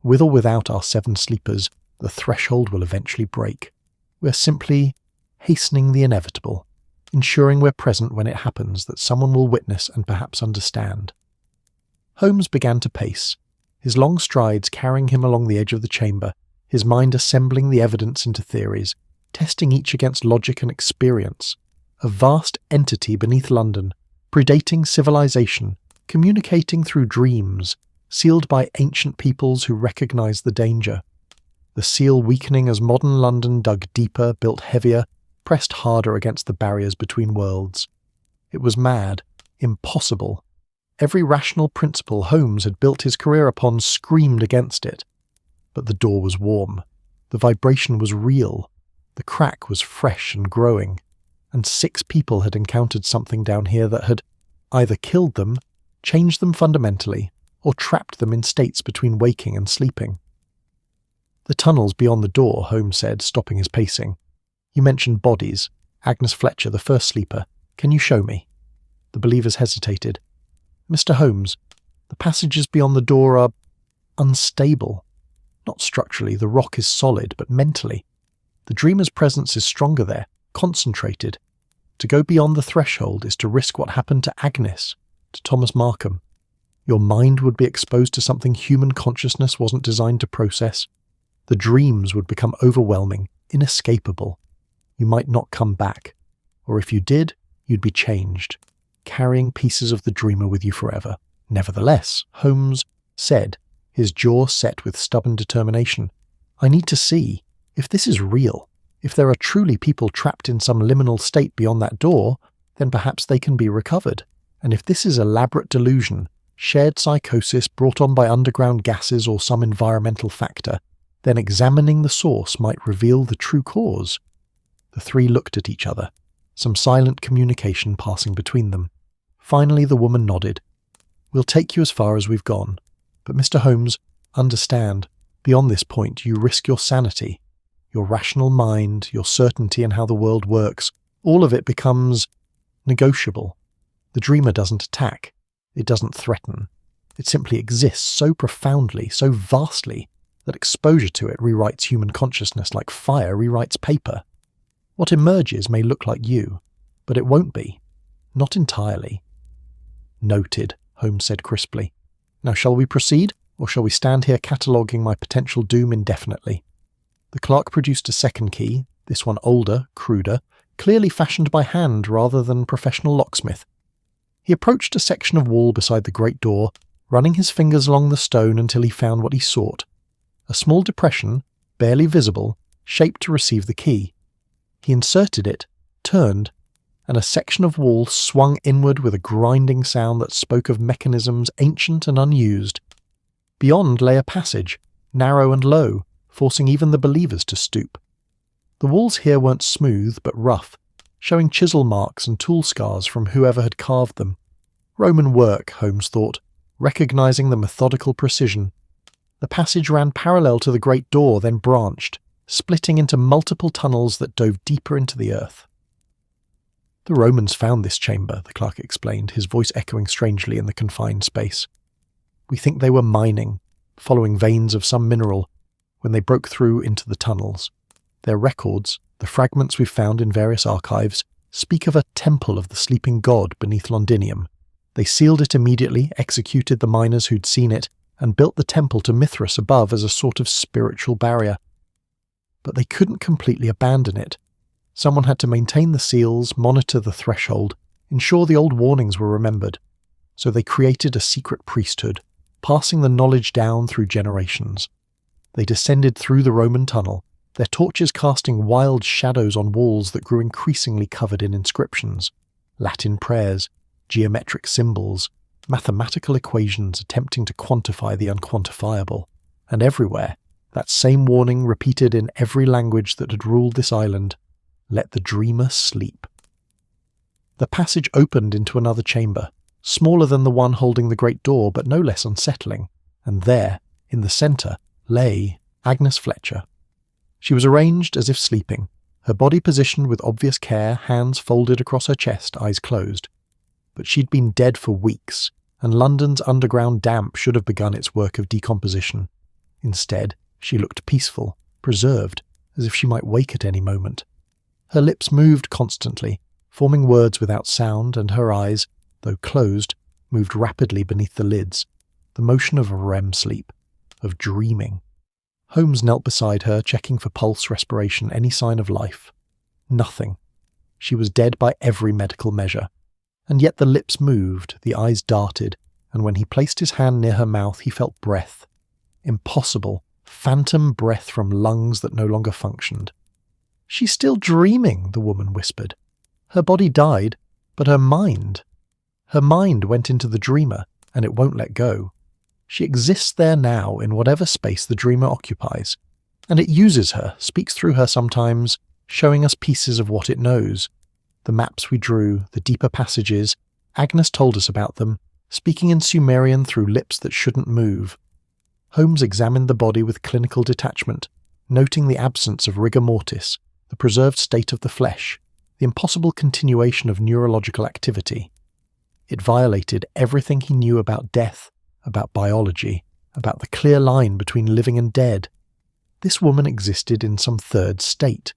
With or without our 7 sleepers, the threshold will eventually break. We're simply hastening the inevitable, ensuring we're present when it happens, that someone will witness and perhaps understand. Holmes began to pace, his long strides carrying him along the edge of the chamber, his mind assembling the evidence into theories, testing each against logic and experience. A vast entity beneath London, predating civilization, communicating through dreams, sealed by ancient peoples who recognized the danger. The seal weakening as modern London dug deeper, built heavier, pressed harder against the barriers between worlds. It was mad, impossible. Every rational principle Holmes had built his career upon screamed against it. But the door was warm. The vibration was real. The crack was fresh and growing. And 6 people had encountered something down here that had either killed them, changed them fundamentally, or trapped them in states between waking and sleeping. The tunnels beyond the door, Holmes said, stopping his pacing. You mentioned bodies. Agnes Fletcher, the first sleeper. Can you show me? The believers hesitated. Mr. Holmes, the passages beyond the door are unstable. Not structurally, the rock is solid, but mentally. The dreamer's presence is stronger there, concentrated. To go beyond the threshold is to risk what happened to Agnes, to Thomas Markham. Your mind would be exposed to something human consciousness wasn't designed to process. The dreams would become overwhelming, inescapable. You might not come back, or if you did, you'd be changed, carrying pieces of the dreamer with you forever. Nevertheless, Holmes said, his jaw set with stubborn determination, I need to see. If this is real, if there are truly people trapped in some liminal state beyond that door, then perhaps they can be recovered. And if this is elaborate delusion, shared psychosis brought on by underground gases or some environmental factor, then examining the source might reveal the true cause. The 3 looked at each other, some silent communication passing between them. Finally the woman nodded. We'll take you as far as we've gone. But Mr. Holmes, understand, beyond this point you risk your sanity. Your rational mind, your certainty in how the world works, all of it becomes negotiable. The dreamer doesn't attack. It doesn't threaten. It simply exists so profoundly, so vastly, that exposure to it rewrites human consciousness like fire rewrites paper. What emerges may look like you, but it won't be. Not entirely. Noted, Holmes said crisply. Now shall we proceed, or shall we stand here cataloguing my potential doom indefinitely? The clerk produced a second key, this one older, cruder, clearly fashioned by hand rather than professional locksmith. He approached a section of wall beside the great door, running his fingers along the stone until he found what he sought. A small depression, barely visible, shaped to receive the key. He inserted it, turned, and a section of wall swung inward with a grinding sound that spoke of mechanisms ancient and unused. Beyond lay a passage, narrow and low, forcing even the believers to stoop. The walls here weren't smooth but rough, showing chisel marks and tool scars from whoever had carved them. Roman work, Holmes thought, recognizing the methodical precision. The passage ran parallel to the great door, then branched, splitting into multiple tunnels that dove deeper into the earth. The Romans found this chamber, the clerk explained, his voice echoing strangely in the confined space. We think they were mining, following veins of some mineral, when they broke through into the tunnels. Their records, the fragments we've found in various archives, speak of a temple of the sleeping god beneath Londinium. They sealed it immediately, executed the miners who'd seen it, and built the temple to Mithras above as a sort of spiritual barrier. But they couldn't completely abandon it. Someone had to maintain the seals, monitor the threshold, ensure the old warnings were remembered. So they created a secret priesthood, passing the knowledge down through generations. They descended through the Roman tunnel, their torches casting wild shadows on walls that grew increasingly covered in inscriptions, Latin prayers, geometric symbols, mathematical equations attempting to quantify the unquantifiable. And everywhere, that same warning repeated in every language that had ruled this island: let the dreamer sleep. The passage opened into another chamber, smaller than the one holding the great door but no less unsettling, and there, in the centre, lay Agnes Fletcher. She was arranged as if sleeping, her body positioned with obvious care, hands folded across her chest, eyes closed. But she'd been dead for weeks, and London's underground damp should have begun its work of decomposition. Instead, she looked peaceful, preserved, as if she might wake at any moment. Her lips moved constantly, forming words without sound, and her eyes, though closed, moved rapidly beneath the lids, the motion of a REM sleep, of dreaming. Holmes knelt beside her, checking for pulse, respiration, any sign of life. Nothing. She was dead by every medical measure. And yet the lips moved, the eyes darted, and when he placed his hand near her mouth he felt breath. Impossible, phantom breath from lungs that no longer functioned. "She's still dreaming," the woman whispered. "Her body died, but her mind went into the dreamer, and it won't let go. She exists there now in whatever space the dreamer occupies, and it uses her, speaks through her sometimes, showing us pieces of what it knows. The maps we drew, the deeper passages, Agnes told us about them, speaking in Sumerian through lips that shouldn't move." Holmes examined the body with clinical detachment, noting the absence of rigor mortis, the preserved state of the flesh, the impossible continuation of neurological activity. It violated everything he knew about death, about biology, about the clear line between living and dead. This woman existed in some third state,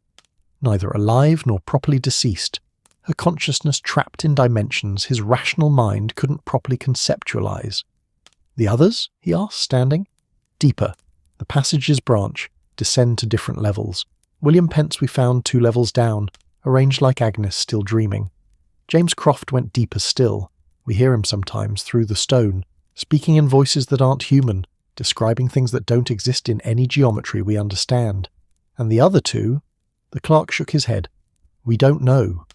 neither alive nor properly deceased, her consciousness trapped in dimensions his rational mind couldn't properly conceptualize. "The others?" he asked, standing. "Deeper. The passages branch, descend to different levels. William Pence we found 2 levels down, arranged like Agnes, still dreaming. James Croft went deeper still. We hear him sometimes through the stone, speaking in voices that aren't human, describing things that don't exist in any geometry we understand. And the other 2?" The clerk shook his head. "We don't know.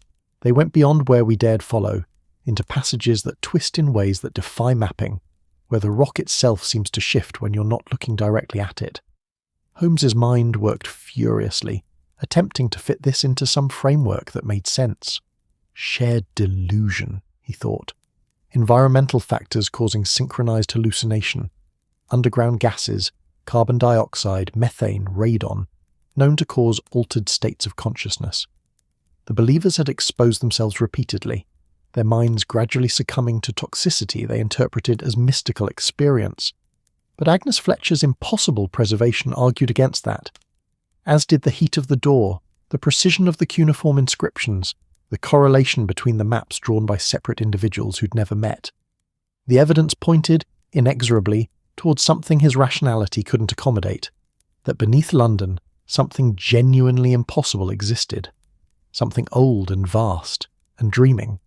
They went beyond where we dared follow, into passages that twist in ways that defy mapping, where the rock itself seems to shift when you're not looking directly at it." Holmes's mind worked furiously, attempting to fit this into some framework that made sense. Shared delusion, he thought. Environmental factors causing synchronized hallucination. Underground gases, carbon dioxide, methane, radon, known to cause altered states of consciousness. The believers had exposed themselves repeatedly, their minds gradually succumbing to toxicity they interpreted as mystical experience. But Agnes Fletcher's impossible preservation argued against that, as did the heat of the door, the precision of the cuneiform inscriptions, the correlation between the maps drawn by separate individuals who'd never met. The evidence pointed, inexorably, towards something his rationality couldn't accommodate, that beneath London, something genuinely impossible existed, something old and vast and dreaming.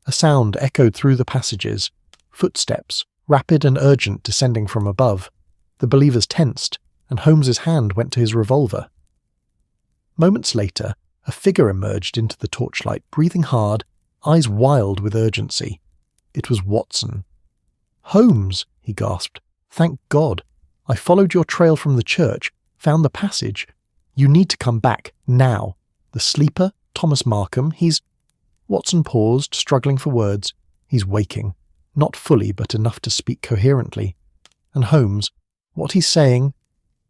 A sound echoed through the passages, footsteps, rapid and urgent descending from above. The believers tensed, and Holmes's hand went to his revolver. Moments later, a figure emerged into the torchlight, breathing hard, eyes wild with urgency. It was Watson. "Holmes," he gasped. "Thank God. I followed your trail from the church, found the passage. You need to come back, now. The sleeper, Thomas Markham, he's—" Watson paused, struggling for words. "He's waking. Not fully, but enough to speak coherently. And Holmes, what he's saying,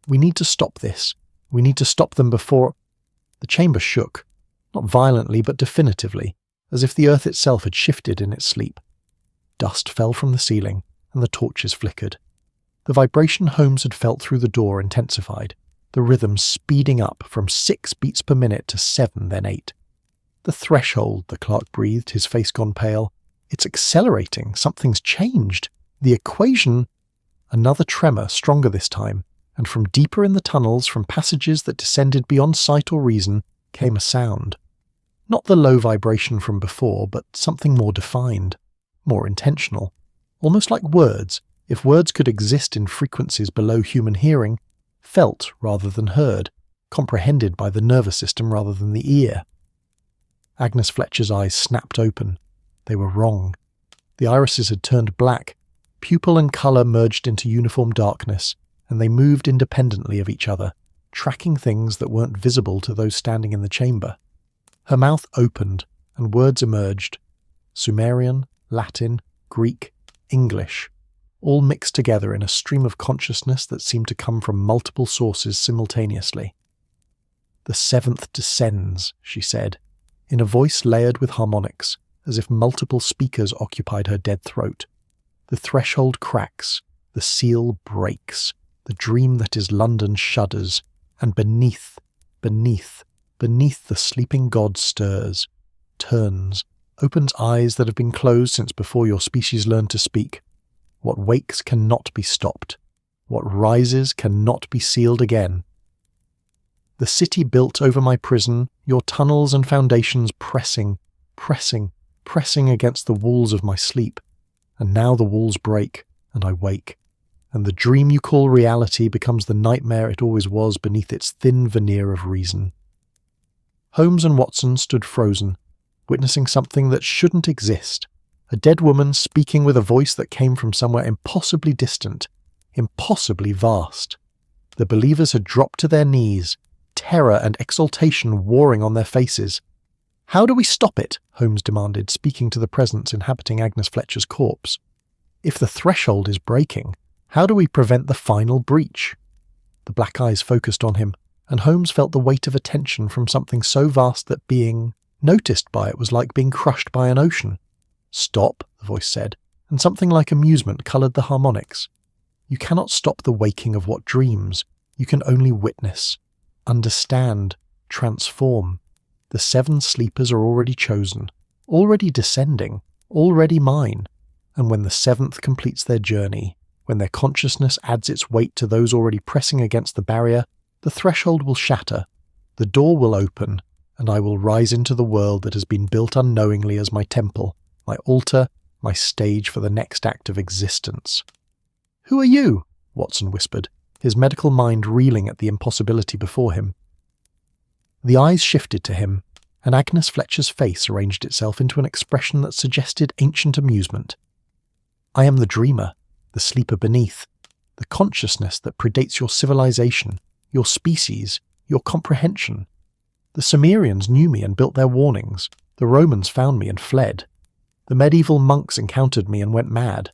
we need to stop this. We need to stop them before—" The chamber shook, not violently but definitively, as if the earth itself had shifted in its sleep. Dust fell from the ceiling, and the torches flickered. The vibration Holmes had felt through the door intensified, the rhythm speeding up from 6 beats per minute to 7, then 8. "The threshold," the clerk breathed, his face gone pale. "It's accelerating. Something's changed. The equation—" Another tremor, stronger this time, and from deeper in the tunnels, from passages that descended beyond sight or reason, came a sound. Not the low vibration from before, but something more defined, more intentional, almost like words, if words could exist in frequencies below human hearing, felt rather than heard, comprehended by the nervous system rather than the ear. Agnes Fletcher's eyes snapped open. They were wrong. The irises had turned black, pupil and colour merged into uniform darkness, and they moved independently of each other, tracking things that weren't visible to those standing in the chamber. Her mouth opened, and words emerged. Sumerian, Latin, Greek, English, all mixed together in a stream of consciousness that seemed to come from multiple sources simultaneously. "The 7th descends," she said, in a voice layered with harmonics, as if multiple speakers occupied her dead throat. "The threshold cracks, the seal breaks, the dream that is London shudders, and beneath the sleeping god stirs, turns, opens eyes that have been closed since before your species learned to speak. What wakes cannot be stopped. What rises cannot be sealed again. The city built over my prison, your tunnels and foundations pressing against the walls of my sleep. And now the walls break, and I wake. And the dream you call reality becomes the nightmare it always was beneath its thin veneer of reason." Holmes and Watson stood frozen, witnessing something that shouldn't exist. A dead woman speaking with a voice that came from somewhere impossibly distant, impossibly vast. The believers had dropped to their knees, terror and exultation warring on their faces. "How do we stop it?" Holmes demanded, speaking to the presence inhabiting Agnes Fletcher's corpse. "If the threshold is breaking, how do we prevent the final breach?" The black eyes focused on him, and Holmes felt the weight of attention from something so vast that being noticed by it was like being crushed by an ocean. "Stop," the voice said, and something like amusement coloured the harmonics. "You cannot stop the waking of what dreams. You can only witness, understand, transform. The 7 sleepers are already chosen, already descending, already mine. And when the 7th completes their journey, when their consciousness adds its weight to those already pressing against the barrier, the threshold will shatter, the door will open, and I will rise into the world that has been built unknowingly as my temple, my altar, my stage for the next act of existence." "Who are you?" Watson whispered, his medical mind reeling at the impossibility before him. The eyes shifted to him, and Agnes Fletcher's face arranged itself into an expression that suggested ancient amusement. "I am the dreamer, the sleeper beneath, the consciousness that predates your civilization, your species, your comprehension. The Sumerians knew me and built their warnings. The Romans found me and fled. The medieval monks encountered me and went mad.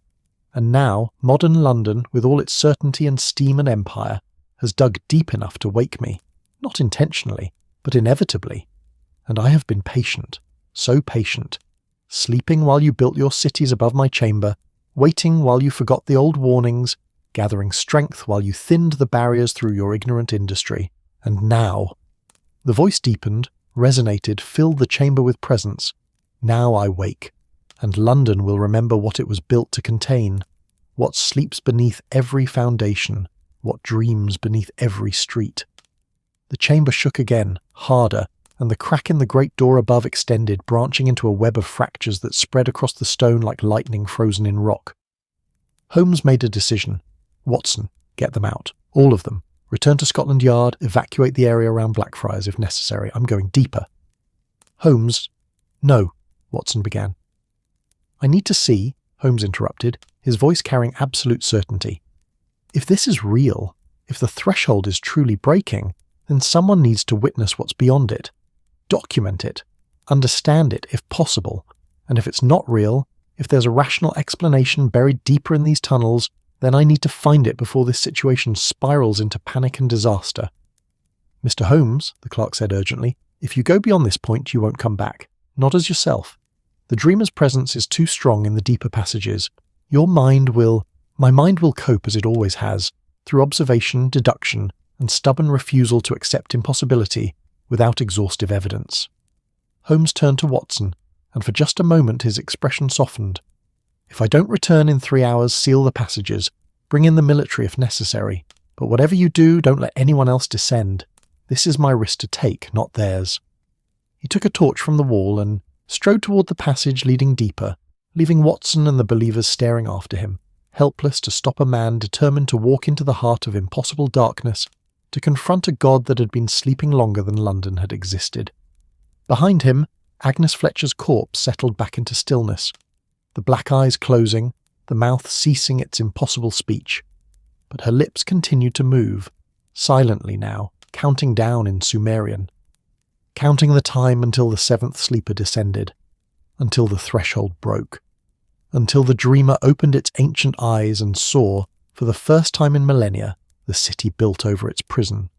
And now, modern London, with all its certainty and steam and empire, has dug deep enough to wake me, not intentionally, but inevitably. And I have been patient, so patient, sleeping while you built your cities above my chamber, waiting while you forgot the old warnings, gathering strength while you thinned the barriers through your ignorant industry. And now—" The voice deepened, resonated, filled the chamber with presence. "Now I wake, and London will remember what it was built to contain, What sleeps beneath every foundation? What dreams beneath every street? The chamber shook again, harder, and the crack in the great door above extended, branching into a web of fractures that spread across the stone like lightning frozen in rock. Holmes made a decision. Watson, get them out. All of them. Return to Scotland Yard, evacuate the area around Blackfriars if necessary. I'm going deeper. Holmes. No, Watson began. I need to see, Holmes interrupted, his voice carrying absolute certainty. If this is real, if the threshold is truly breaking, then someone needs to witness what's beyond it. Document it. Understand it, if possible. And if it's not real, if there's a rational explanation buried deeper in these tunnels, then I need to find it before this situation spirals into panic and disaster. Mr. Holmes, the clerk said urgently, if you go beyond this point, you won't come back. Not as yourself. The dreamer's presence is too strong in the deeper passages. My mind will cope as it always has, through observation, deduction, and stubborn refusal to accept impossibility without exhaustive evidence. Holmes turned to Watson, and for just a moment his expression softened. If I don't return in 3 hours, seal the passages. Bring in the military if necessary. But whatever you do, don't let anyone else descend. This is my risk to take, not theirs. He took a torch from the wall and strode toward the passage leading deeper, leaving Watson and the believers staring after him, helpless to stop a man determined to walk into the heart of impossible darkness, to confront a god that had been sleeping longer than London had existed. Behind him, Agnes Fletcher's corpse settled back into stillness, the black eyes closing, the mouth ceasing its impossible speech. But her lips continued to move, silently now, counting down in Sumerian, counting the time until the seventh sleeper descended, until the threshold broke, until the dreamer opened its ancient eyes and saw, for the first time in millennia, the city built over its prison.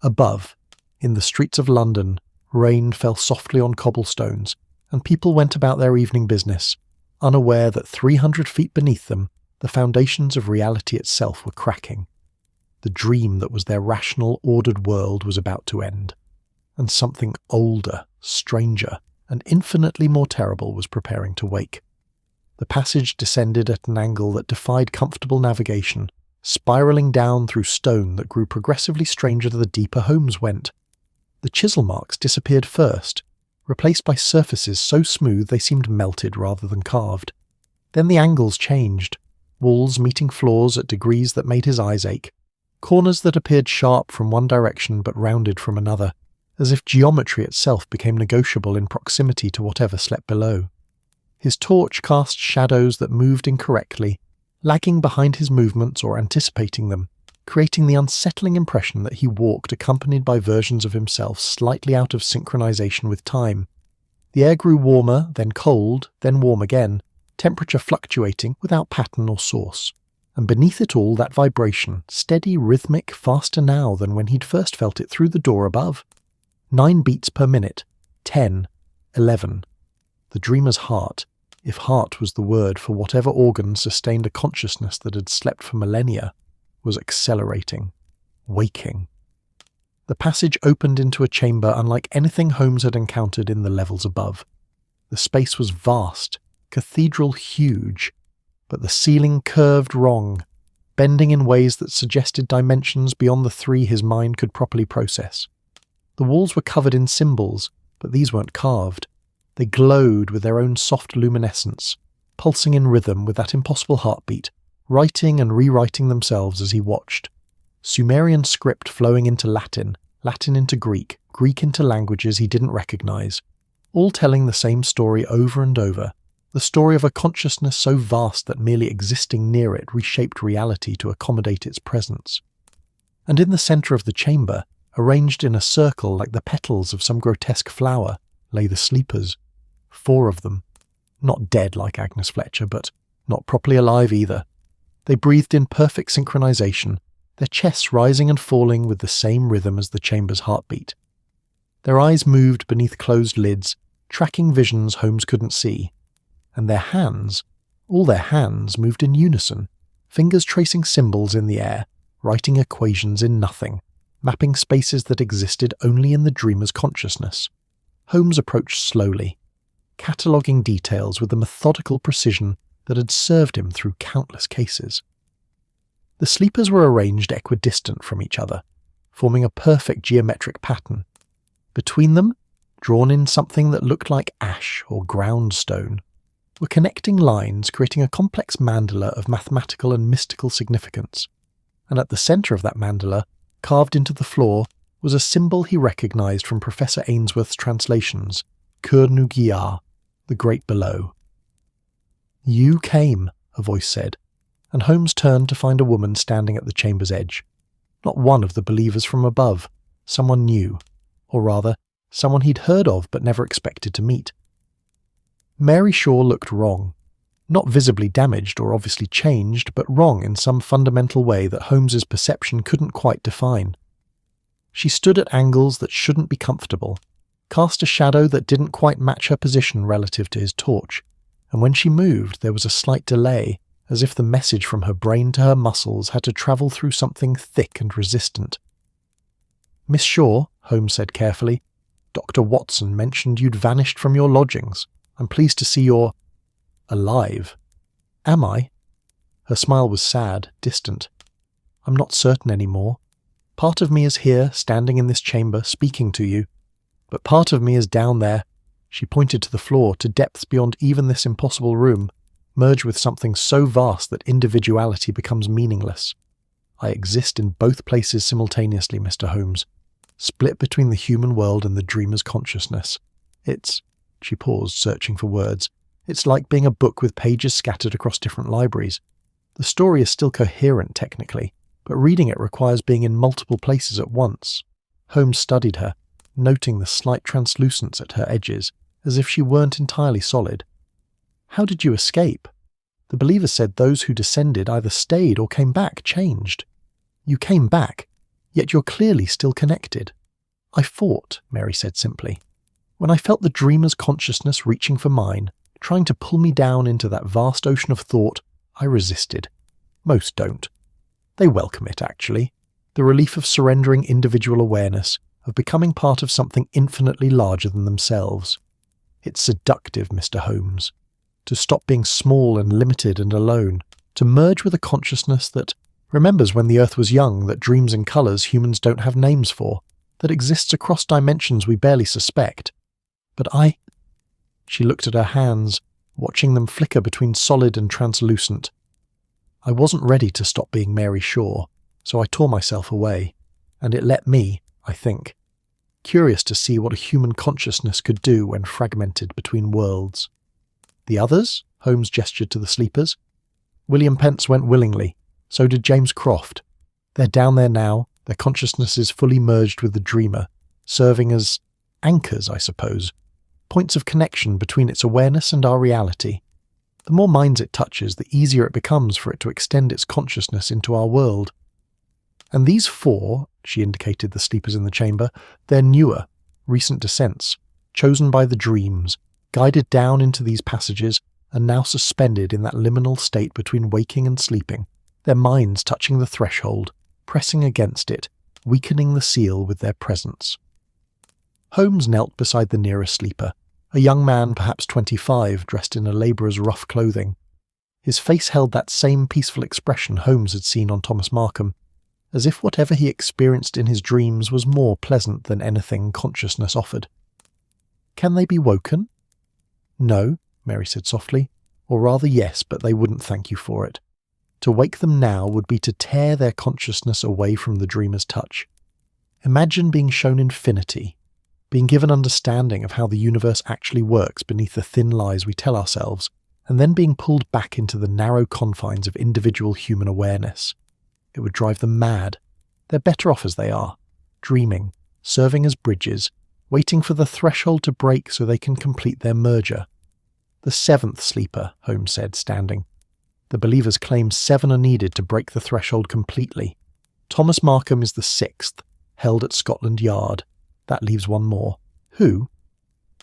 Above, in the streets of London, rain fell softly on cobblestones, and people went about their evening business, unaware that 300 feet beneath them, the foundations of reality itself were cracking. The dream that was their rational, ordered world was about to end, and something older, stranger, and infinitely more terrible was preparing to wake. The passage descended at an angle that defied comfortable navigation, spiralling down through stone that grew progressively stranger the deeper Holmes went. The chisel marks disappeared first, replaced by surfaces so smooth they seemed melted rather than carved. Then the angles changed, walls meeting floors at degrees that made his eyes ache, corners that appeared sharp from one direction but rounded from another, as if geometry itself became negotiable in proximity to whatever slept below. His torch cast shadows that moved incorrectly, lagging behind his movements or anticipating them, creating the unsettling impression that he walked accompanied by versions of himself slightly out of synchronization with time. The air grew warmer, then cold, then warm again, temperature fluctuating without pattern or source. And beneath it all that vibration, steady, rhythmic, faster now than when he'd first felt it through the door above. 9 beats per minute, 10, 11. The dreamer's heart, if heart was the word for whatever organ sustained a consciousness that had slept for millennia, was accelerating, waking. The passage opened into a chamber unlike anything Holmes had encountered in the levels above. The space was vast, cathedral huge, but the ceiling curved wrong, bending in ways that suggested dimensions beyond the 3 his mind could properly process. The walls were covered in symbols, but these weren't carved. They glowed with their own soft luminescence, pulsing in rhythm with that impossible heartbeat, writing and rewriting themselves as he watched. Sumerian script flowing into Latin, Latin into Greek, Greek into languages he didn't recognize, all telling the same story over and over, the story of a consciousness so vast that merely existing near it reshaped reality to accommodate its presence. And in the center of the chamber, arranged in a circle like the petals of some grotesque flower, lay the sleepers. 4 of them. Not dead like Agnes Fletcher, but not properly alive either. They breathed in perfect synchronization, their chests rising and falling with the same rhythm as the chamber's heartbeat. Their eyes moved beneath closed lids, tracking visions Holmes couldn't see. And their hands, all their hands, moved in unison, fingers tracing symbols in the air, writing equations in nothing, mapping spaces that existed only in the dreamer's consciousness. Holmes approached slowly, cataloguing details with the methodical precision that had served him through countless cases. The sleepers were arranged equidistant from each other, forming a perfect geometric pattern. Between them, drawn in something that looked like ash or ground stone, were connecting lines creating a complex mandala of mathematical and mystical significance. And at the centre of that mandala, carved into the floor, was a symbol he recognised from Professor Ainsworth's translations, Cur Nugia, the Great Below. "You came," a voice said, and Holmes turned to find a woman standing at the chamber's edge. Not one of the believers from above, someone new, or rather, someone he'd heard of but never expected to meet. Mary Shaw looked wrong. Not visibly damaged or obviously changed, but wrong in some fundamental way that Holmes's perception couldn't quite define. She stood at angles that shouldn't be comfortable, cast a shadow that didn't quite match her position relative to his torch, and when she moved there was a slight delay, as if the message from her brain to her muscles had to travel through something thick and resistant. "Miss Shaw," Holmes said carefully, "Dr. Watson mentioned you'd vanished from your lodgings. I'm pleased to see you're alive." "Am I?" Her smile was sad, distant. "I'm not certain anymore. Part of me is here, standing in this chamber, speaking to you. But part of me is down there," she pointed to the floor, to depths beyond even this impossible room, merged with something so vast that individuality becomes meaningless. "I exist in both places simultaneously, Mr. Holmes, split between the human world and the dreamer's consciousness. It's..." She paused, searching for words. "It's like being a book with pages scattered across different libraries. The story is still coherent technically, but reading it requires being in multiple places at once." Holmes studied her, noting the slight translucence at her edges, as if she weren't entirely solid. "How did you escape? The believers said those who descended either stayed or came back changed. You came back, yet you're clearly still connected." "I fought," Mary said simply. "When I felt the dreamer's consciousness reaching for mine, trying to pull me down into that vast ocean of thought, I resisted. Most don't. They welcome it, actually. The relief of surrendering individual awareness, of becoming part of something infinitely larger than themselves. It's seductive, Mr. Holmes. To stop being small and limited and alone, to merge with a consciousness that remembers when the Earth was young, that dreams in colours humans don't have names for, that exists across dimensions we barely suspect. But She looked at her hands, watching them flicker between solid and translucent. "I wasn't ready to stop being Mary Shaw, so I tore myself away, and it let me, I think. Curious to see what a human consciousness could do when fragmented between worlds." "The others?" Holmes gestured to the sleepers. "William Pence went willingly. So did James Croft. They're down there now, their consciousnesses fully merged with the dreamer, serving as anchors, I suppose. Points of connection between its awareness and our reality. The more minds it touches, the easier it becomes for it to extend its consciousness into our world. And these four," she indicated the sleepers in the chamber, "they're newer, recent descents, chosen by the dreams, guided down into these passages, and now suspended in that liminal state between waking and sleeping, their minds touching the threshold, pressing against it, weakening the seal with their presence." Holmes knelt beside the nearest sleeper, a young man perhaps 25, dressed in a labourer's rough clothing. His face held that same peaceful expression Holmes had seen on Thomas Markham, as if whatever he experienced in his dreams was more pleasant than anything consciousness offered. "Can they be woken?" "No," Mary said softly, "or rather yes, but they wouldn't thank you for it. To wake them now would be to tear their consciousness away from the dreamer's touch. Imagine being shown infinity, being given understanding of how the universe actually works beneath the thin lies we tell ourselves, and then being pulled back into the narrow confines of individual human awareness. It would drive them mad. They're better off as they are, dreaming, serving as bridges, waiting for the threshold to break so they can complete their merger." "The seventh sleeper," Holmes said, standing. "The believers claim 7 are needed to break the threshold completely. Thomas Markham is the 6th, held at Scotland Yard. That leaves one more. Who?"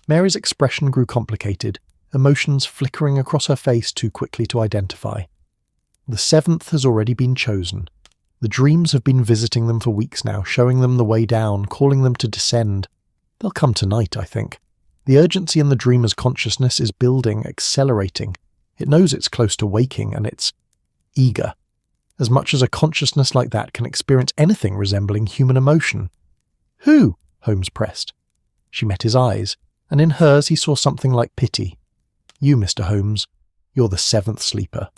Mary's expression grew complicated, emotions flickering across her face too quickly to identify. "The 7th has already been chosen. The dreams have been visiting them for weeks now, showing them the way down, calling them to descend. They'll come tonight, I think. The urgency in the dreamer's consciousness is building, accelerating. It knows it's close to waking, and it's eager, as much as a consciousness like that can experience anything resembling human emotion. "Who?" Holmes pressed. She met his eyes, and in hers he saw something like pity. "You, Mr. Holmes. You're the seventh sleeper.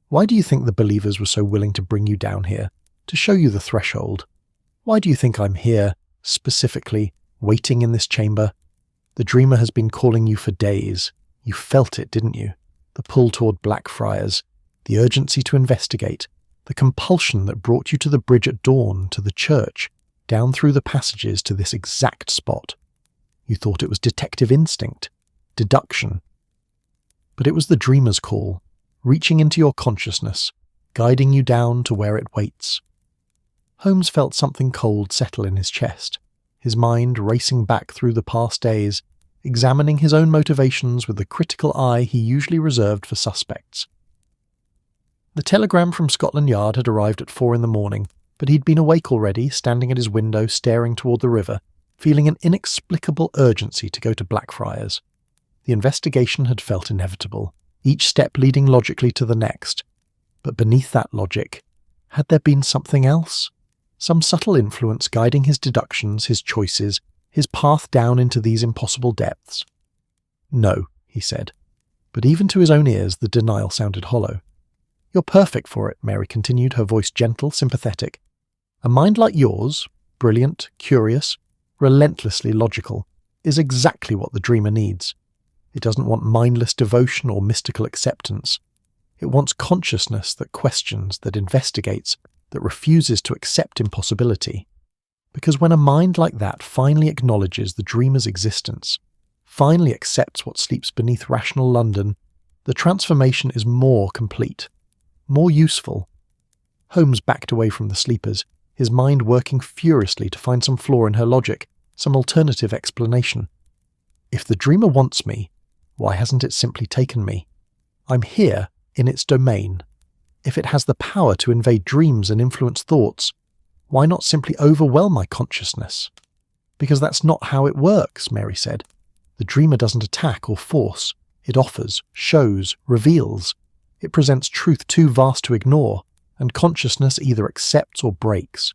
Why do you think the believers were so willing to bring you down here, to show you the threshold? Why do you think I'm here, specifically, waiting in this chamber? The dreamer has been calling you for days. You felt it, didn't you? The pull toward Blackfriars, the urgency to investigate, the compulsion that brought you to the bridge at dawn, to the church, down through the passages to this exact spot. You thought it was detective instinct, deduction. But it was the dreamer's call, reaching into your consciousness, guiding you down to where it waits." Holmes felt something cold settle in his chest, his mind racing back through the past days, examining his own motivations with the critical eye he usually reserved for suspects. The telegram from Scotland Yard had arrived at 4 a.m, but he'd been awake already, standing at his window staring toward the river, feeling an inexplicable urgency to go to Blackfriars. The investigation had felt inevitable, each step leading logically to the next. But beneath that logic, had there been something else? Some subtle influence guiding his deductions, his choices, his path down into these impossible depths? "No," he said. But even to his own ears, the denial sounded hollow. "You're perfect for it," Mary continued, her voice gentle, sympathetic. "A mind like yours, brilliant, curious, relentlessly logical, is exactly what the dreamer needs. It doesn't want mindless devotion or mystical acceptance. It wants consciousness that questions, that investigates, that refuses to accept impossibility. Because when a mind like that finally acknowledges the dreamer's existence, finally accepts what sleeps beneath rational London, the transformation is more complete, more useful." Holmes backed away from the sleepers, his mind working furiously to find some flaw in her logic, some alternative explanation. "If the dreamer wants me, why hasn't it simply taken me? I'm here, in its domain. If it has the power to invade dreams and influence thoughts, why not simply overwhelm my consciousness?" "Because that's not how it works," Mary said. "The dreamer doesn't attack or force. It offers, shows, reveals. It presents truth too vast to ignore, and consciousness either accepts or breaks.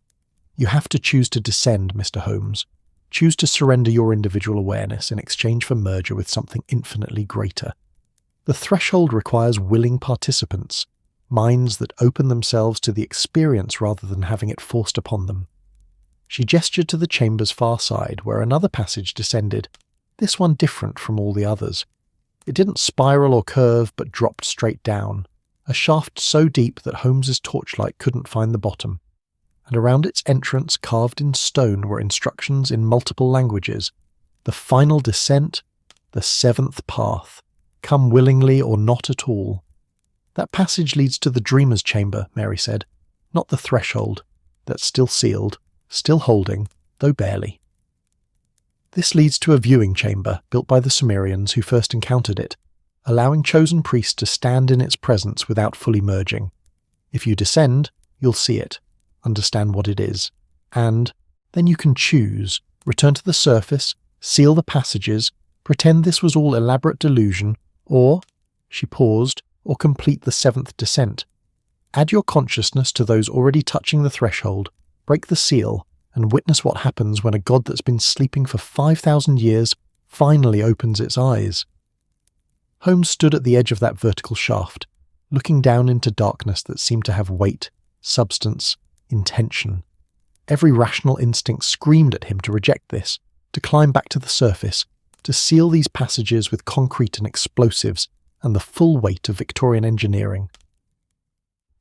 You have to choose to descend, Mr. Holmes. Choose to surrender your individual awareness in exchange for merger with something infinitely greater. The threshold requires willing participants, minds that open themselves to the experience rather than having it forced upon them." She gestured to the chamber's far side, where another passage descended, this one different from all the others. It didn't spiral or curve, but dropped straight down, a shaft so deep that Holmes's torchlight couldn't find the bottom. And around its entrance, carved in stone, were instructions in multiple languages. The final descent, the seventh path. Come willingly or not at all. "That passage leads to the dreamer's chamber," Mary said, "not the threshold. That's still sealed, still holding, though barely. This leads to a viewing chamber built by the Sumerians who first encountered it, allowing chosen priests to stand in its presence without fully merging. If you descend, you'll see it, understand what it is, and then you can choose, return to the surface, seal the passages, pretend this was all elaborate delusion, or," she paused, "or complete the seventh descent. Add your consciousness to those already touching the threshold, break the seal, and witness what happens when a god that's been sleeping for 5,000 years finally opens its eyes." Holmes stood at the edge of that vertical shaft, looking down into darkness that seemed to have weight, substance, intention. Every rational instinct screamed at him to reject this, to climb back to the surface, to seal these passages with concrete and explosives and the full weight of Victorian engineering.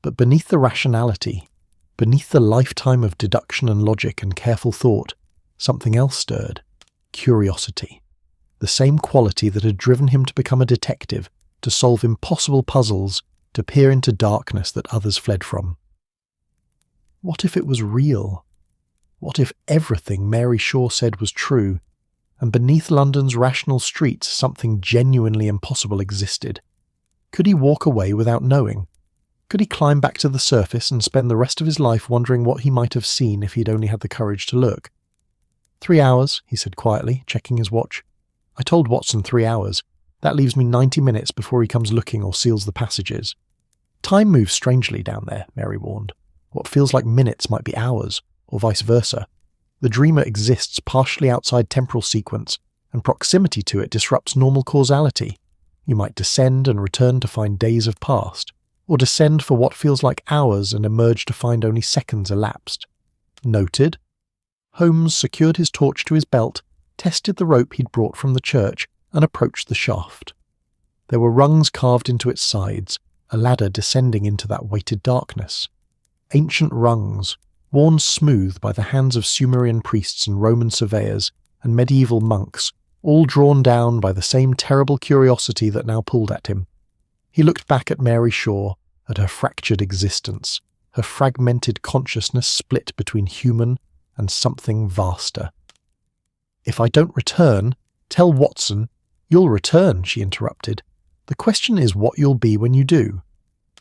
But beneath the rationality, beneath the lifetime of deduction and logic and careful thought, something else stirred. Curiosity. The same quality that had driven him to become a detective, to solve impossible puzzles, to peer into darkness that others fled from. What if it was real? What if everything Mary Shaw said was true, and beneath London's rational streets something genuinely impossible existed? Could he walk away without knowing? Could he climb back to the surface and spend the rest of his life wondering what he might have seen if he'd only had the courage to look? 3 hours, he said quietly, checking his watch. I told Watson 3 hours. That leaves me 90 minutes before he comes looking or seals the passages. Time moves strangely down there, Mary warned. What feels like minutes might be hours, or vice versa. The dreamer exists partially outside temporal sequence, and proximity to it disrupts normal causality. You might descend and return to find days have passed, or descend for what feels like hours and emerge to find only seconds elapsed. Noted. Holmes secured his torch to his belt, tested the rope he'd brought from the church, and approached the shaft. There were rungs carved into its sides, a ladder descending into that weighted darkness. Ancient rungs, worn smooth by the hands of Sumerian priests and Roman surveyors and medieval monks, all drawn down by the same terrible curiosity that now pulled at him. He looked back at Mary Shaw, at her fractured existence, her fragmented consciousness split between human and something vaster. "If I don't return, tell Watson—" "You'll return," she interrupted. "The question is what you'll be when you do.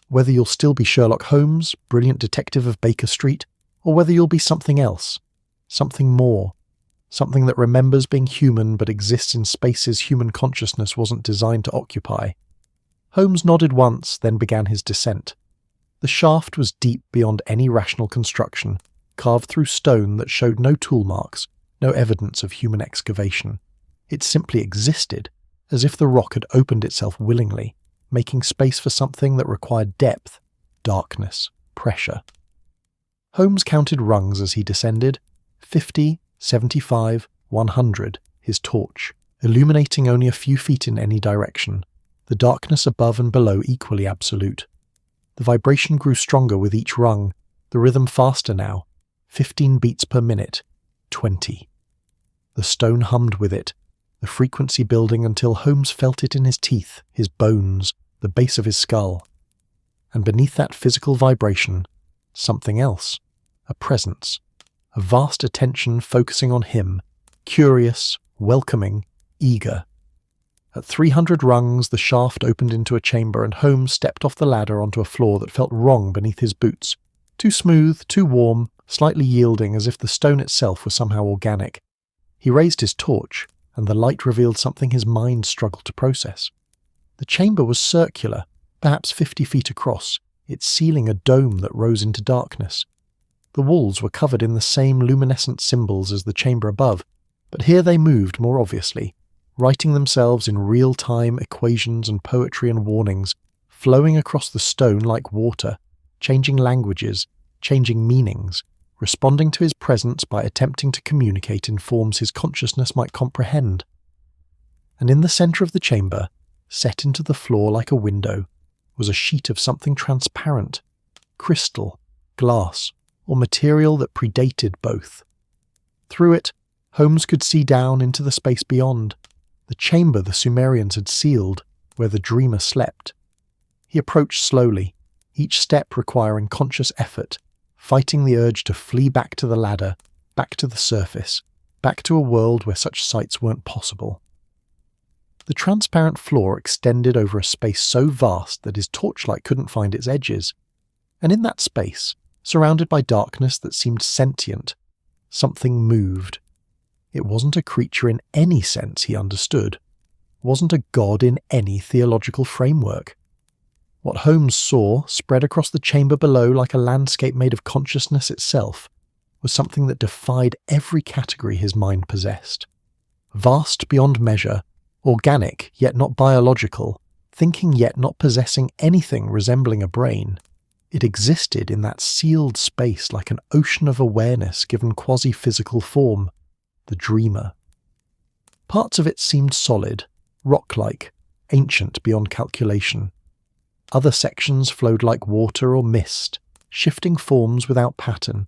Whether you'll still be Sherlock Holmes, brilliant detective of Baker Street, or whether you'll be something else, something more, something that remembers being human but exists in spaces human consciousness wasn't designed to occupy." Holmes nodded once, then began his descent. The shaft was deep beyond any rational construction, carved through stone that showed no tool marks, no evidence of human excavation. It simply existed, as if the rock had opened itself willingly, making space for something that required depth, darkness, pressure. Holmes counted rungs as he descended, 50, 75, 100, his torch, illuminating only a few feet in any direction, the darkness above and below equally absolute. The vibration grew stronger with each rung, the rhythm faster now, 15 beats per minute, 20. The stone hummed with it, the frequency building until Holmes felt it in his teeth, his bones, the base of his skull. And beneath that physical vibration, something else, a presence, a vast attention focusing on him, curious, welcoming, eager. At 300 rungs, the shaft opened into a chamber and Holmes stepped off the ladder onto a floor that felt wrong beneath his boots, too smooth, too warm, slightly yielding as if the stone itself were somehow organic. He raised his torch, and the light revealed something his mind struggled to process. The chamber was circular, perhaps 50 feet across, its ceiling a dome that rose into darkness. The walls were covered in the same luminescent symbols as the chamber above, but here they moved more obviously, writing themselves in real-time equations and poetry and warnings, flowing across the stone like water, changing languages, changing meanings, responding to his presence by attempting to communicate in forms his consciousness might comprehend. And in the centre of the chamber, set into the floor like a window, was a sheet of something transparent, crystal, glass, or material that predated both. Through it, Holmes could see down into the space beyond, the chamber the Sumerians had sealed, where the dreamer slept. He approached slowly, each step requiring conscious effort, fighting the urge to flee back to the ladder, back to the surface, back to a world where such sights weren't possible. The transparent floor extended over a space so vast that his torchlight couldn't find its edges, and in that space, surrounded by darkness that seemed sentient, something moved. It wasn't a creature in any sense he understood, wasn't a god in any theological framework. What Holmes saw, spread across the chamber below like a landscape made of consciousness itself, was something that defied every category his mind possessed. Vast beyond measure, organic yet not biological, thinking yet not possessing anything resembling a brain, it existed in that sealed space like an ocean of awareness given quasi-physical form, the dreamer. Parts of it seemed solid, rock-like, ancient beyond calculation. Other sections flowed like water or mist, shifting forms without pattern,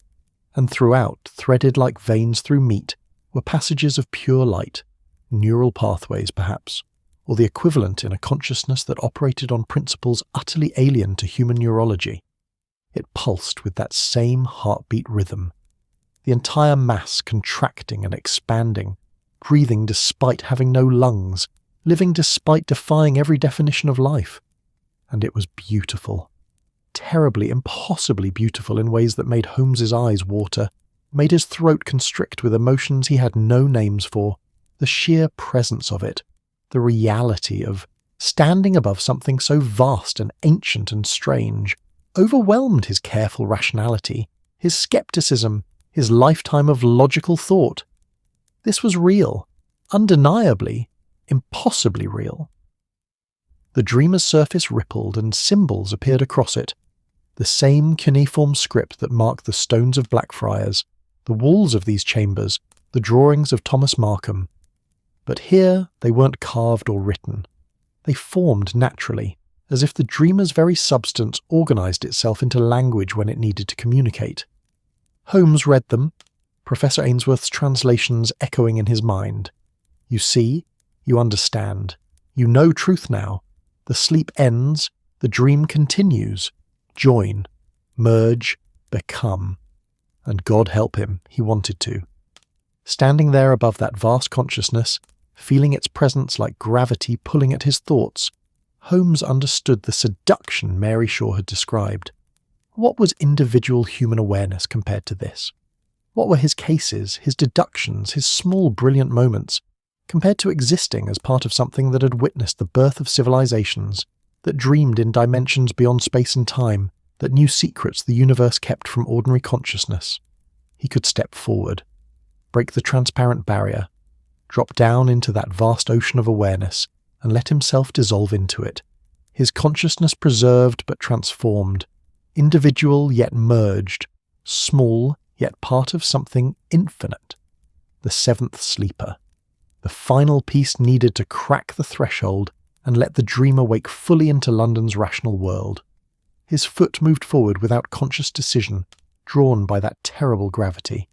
and throughout, threaded like veins through meat, were passages of pure light, neural pathways perhaps, or the equivalent in a consciousness that operated on principles utterly alien to human neurology. It pulsed with that same heartbeat rhythm, the entire mass contracting and expanding, breathing despite having no lungs, living despite defying every definition of life. And it was beautiful. Terribly, impossibly beautiful in ways that made Holmes's eyes water, made his throat constrict with emotions he had no names for, the sheer presence of it, the reality of standing above something so vast and ancient and strange, overwhelmed his careful rationality, his skepticism, his lifetime of logical thought. This was real, undeniably, impossibly real. The dreamer's surface rippled and symbols appeared across it, the same cuneiform script that marked the stones of Blackfriars, the walls of these chambers, the drawings of Thomas Markham. But here they weren't carved or written. They formed naturally, as if the dreamer's very substance organised itself into language when it needed to communicate. Holmes read them, Professor Ainsworth's translations echoing in his mind. You see, you understand, you know truth now. The sleep ends, the dream continues. Join, merge, become. And God help him, he wanted to. Standing there above that vast consciousness, feeling its presence like gravity pulling at his thoughts, Holmes understood the seduction Mary Shaw had described. What was individual human awareness compared to this? What were his cases, his deductions, his small brilliant moments, compared to existing as part of something that had witnessed the birth of civilizations, that dreamed in dimensions beyond space and time, that knew secrets the universe kept from ordinary consciousness? He could step forward, break the transparent barrier, drop down into that vast ocean of awareness, and let himself dissolve into it, his consciousness preserved but transformed, individual yet merged, small yet part of something infinite. The seventh sleeper, the final piece needed to crack the threshold and let the dreamer wake fully into London's rational world. His foot moved forward without conscious decision, drawn by that terrible gravity,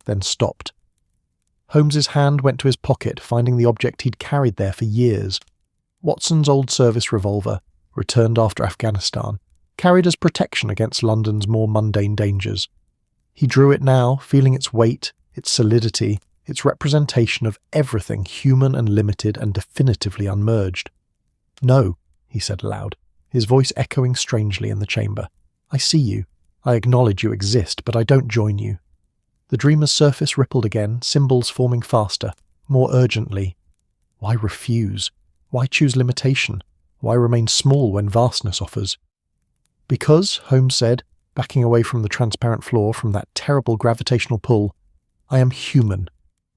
then stopped. Holmes's hand went to his pocket, finding the object he'd carried there for years. Watson's old service revolver, returned after Afghanistan, carried as protection against London's more mundane dangers. He drew it now, feeling its weight, its solidity, its representation of everything human and limited and definitively unmerged. "No," he said aloud, his voice echoing strangely in the chamber. "I see you. I acknowledge you exist, but I don't join you." The dreamer's surface rippled again, symbols forming faster, more urgently. Why refuse? Why choose limitation? Why remain small when vastness offers? Because, Holmes said, backing away from the transparent floor from that terrible gravitational pull, I am human,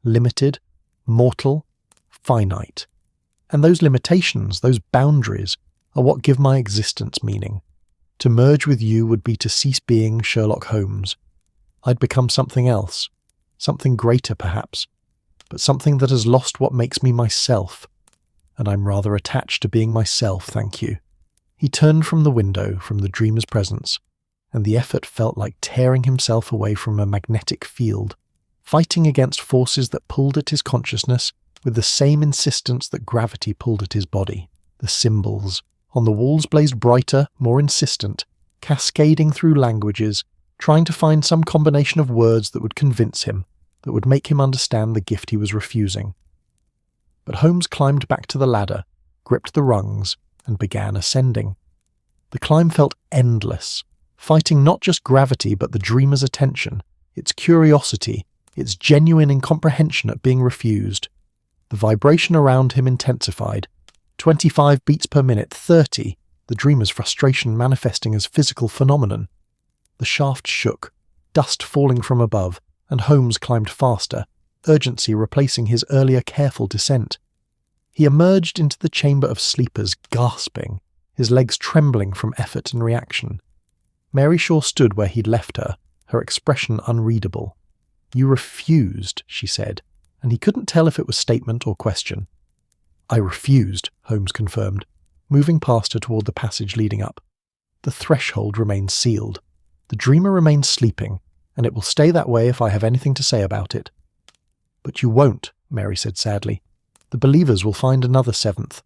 limited, mortal, finite. And those limitations, those boundaries, are what give my existence meaning. To merge with you would be to cease being Sherlock Holmes. I'd become something else, something greater perhaps, but something that has lost what makes me myself. And I'm rather attached to being myself, thank you. He turned from the window, from the dreamer's presence, and the effort felt like tearing himself away from a magnetic field, fighting against forces that pulled at his consciousness with the same insistence that gravity pulled at his body. The symbols on the walls blazed brighter, more insistent, cascading through languages, trying to find some combination of words that would convince him, that would make him understand the gift he was refusing. But Holmes climbed back to the ladder, gripped the rungs, and began ascending. The climb felt endless, fighting not just gravity but the dreamer's attention, its curiosity, its genuine incomprehension at being refused. The vibration around him intensified. 25 beats per minute, 30, the dreamer's frustration manifesting as physical phenomenon. The shaft shook, dust falling from above, and Holmes climbed faster, urgency replacing his earlier careful descent. He emerged into the chamber of sleepers, gasping, his legs trembling from effort and reaction. Mary Shaw stood where he'd left her, her expression unreadable. "You refused," she said, and he couldn't tell if it was statement or question. "I refused," Holmes confirmed, moving past her toward the passage leading up. The threshold remained sealed. The dreamer remains sleeping, and it will stay that way if I have anything to say about it. "But you won't," Mary said sadly. "The believers will find another seventh,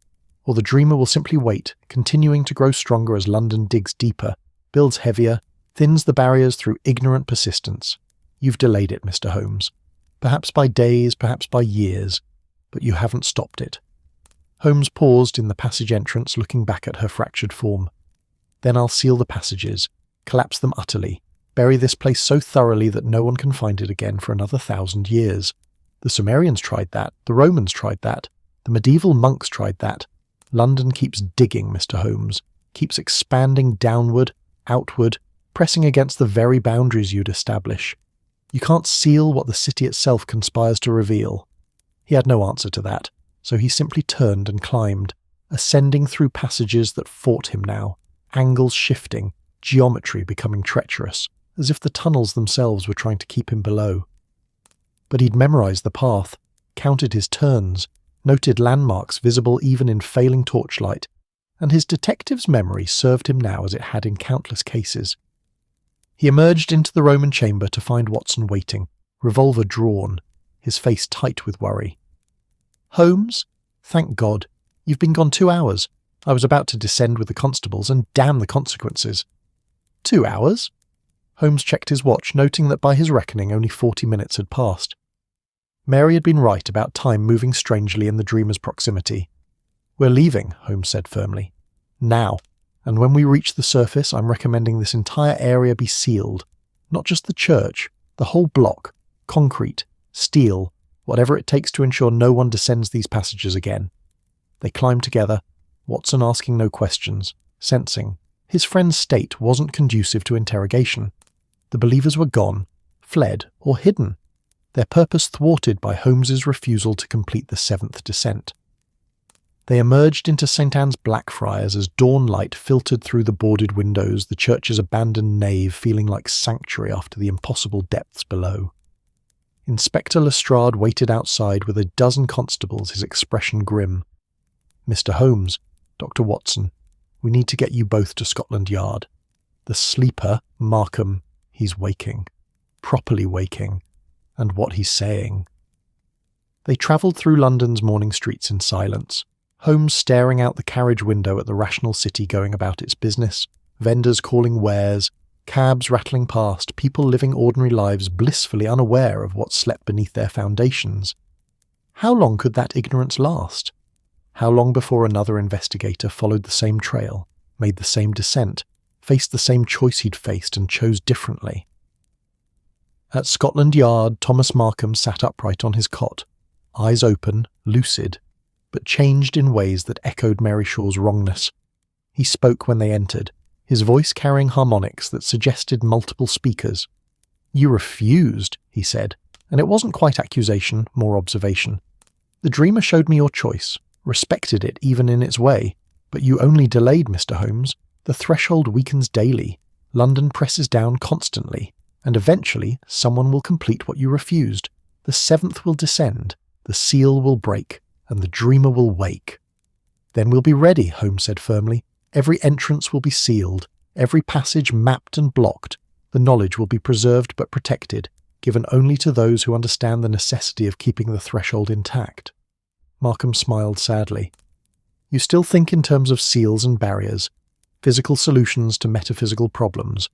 or the dreamer will simply wait, continuing to grow stronger as London digs deeper, builds heavier, thins the barriers through ignorant persistence. You've delayed it, Mr. Holmes. Perhaps by days, perhaps by years, but you haven't stopped it." Holmes paused in the passage entrance, looking back at her fractured form. "Then I'll seal the passages, collapse them utterly, bury this place so thoroughly that no one can find it again for another 1,000 years. The Sumerians tried that, the Romans tried that, The medieval monks tried that. London keeps digging, Mr. Holmes, keeps expanding downward, outward, pressing against the very boundaries you'd establish. You can't seal what the city itself conspires to reveal. He had no answer to that, so he simply turned and climbed, ascending through passages that fought him now, angles shifting, geometry becoming treacherous, as if the tunnels themselves were trying to keep him below. But he'd memorized the path, counted his turns, noted landmarks visible even in failing torchlight, and his detective's memory served him now as it had in countless cases. He emerged into the Roman chamber to find Watson waiting, revolver drawn, his face tight with worry. "Holmes? Thank God. You've been gone 2 hours. I was about to descend with the constables, and damn the consequences." 2 hours? Holmes checked his watch, noting that by his reckoning only 40 minutes had passed. Mary had been right about time moving strangely in the dreamer's proximity. "We're leaving," Holmes said firmly. "Now. And when we reach the surface, I'm recommending this entire area be sealed. Not just the church, the whole block, concrete, steel, whatever it takes to ensure no one descends these passages again." They climbed together, Watson asking no questions, sensing his friend's state wasn't conducive to interrogation. The believers were gone, fled, or hidden, their purpose thwarted by Holmes's refusal to complete the 7th descent. They emerged into St. Anne's Blackfriars as dawn light filtered through the boarded windows, the church's abandoned nave feeling like sanctuary after the impossible depths below. Inspector Lestrade waited outside with a dozen constables, his expression grim. "Mr. Holmes, Dr. Watson, we need to get you both to Scotland Yard. The sleeper, Markham, he's waking. Properly waking. And what he's saying." They travelled through London's morning streets in silence, Holmes staring out the carriage window at the rational city going about its business, vendors calling wares, cabs rattling past, people living ordinary lives blissfully unaware of what slept beneath their foundations. How long could that ignorance last? How long before another investigator followed the same trail, made the same descent, faced the same choice he'd faced and chose differently? At Scotland Yard, Thomas Markham sat upright on his cot, eyes open, lucid, but changed in ways that echoed Mary Shaw's wrongness. He spoke when they entered, his voice carrying harmonics that suggested multiple speakers. "You refused," he said, and it wasn't quite accusation, more observation. "The dreamer showed me your choice, respected it even in its way, but you only delayed, Mr. Holmes. The threshold weakens daily, London presses down constantly, and eventually someone will complete what you refused. The 7th will descend, the seal will break, and the dreamer will wake." "Then we'll be ready," Holmes said firmly. "Every entrance will be sealed, every passage mapped and blocked. The knowledge will be preserved but protected, given only to those who understand the necessity of keeping the threshold intact." Markham smiled sadly. "You still think in terms of seals and barriers, physical solutions to metaphysical problems.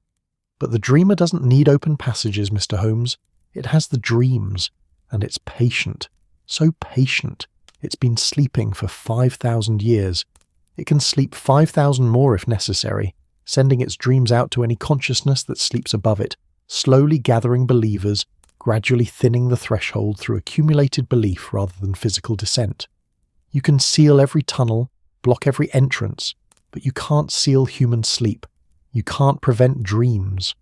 But the dreamer doesn't need open passages, Mr. Holmes. It has the dreams, and it's patient. So patient. It's been sleeping for 5,000 years. It can sleep 5,000 more if necessary, sending its dreams out to any consciousness that sleeps above it, slowly gathering believers, gradually thinning the threshold through accumulated belief rather than physical descent. You can seal every tunnel, block every entrance, but you can't seal human sleep. You can't prevent dreams."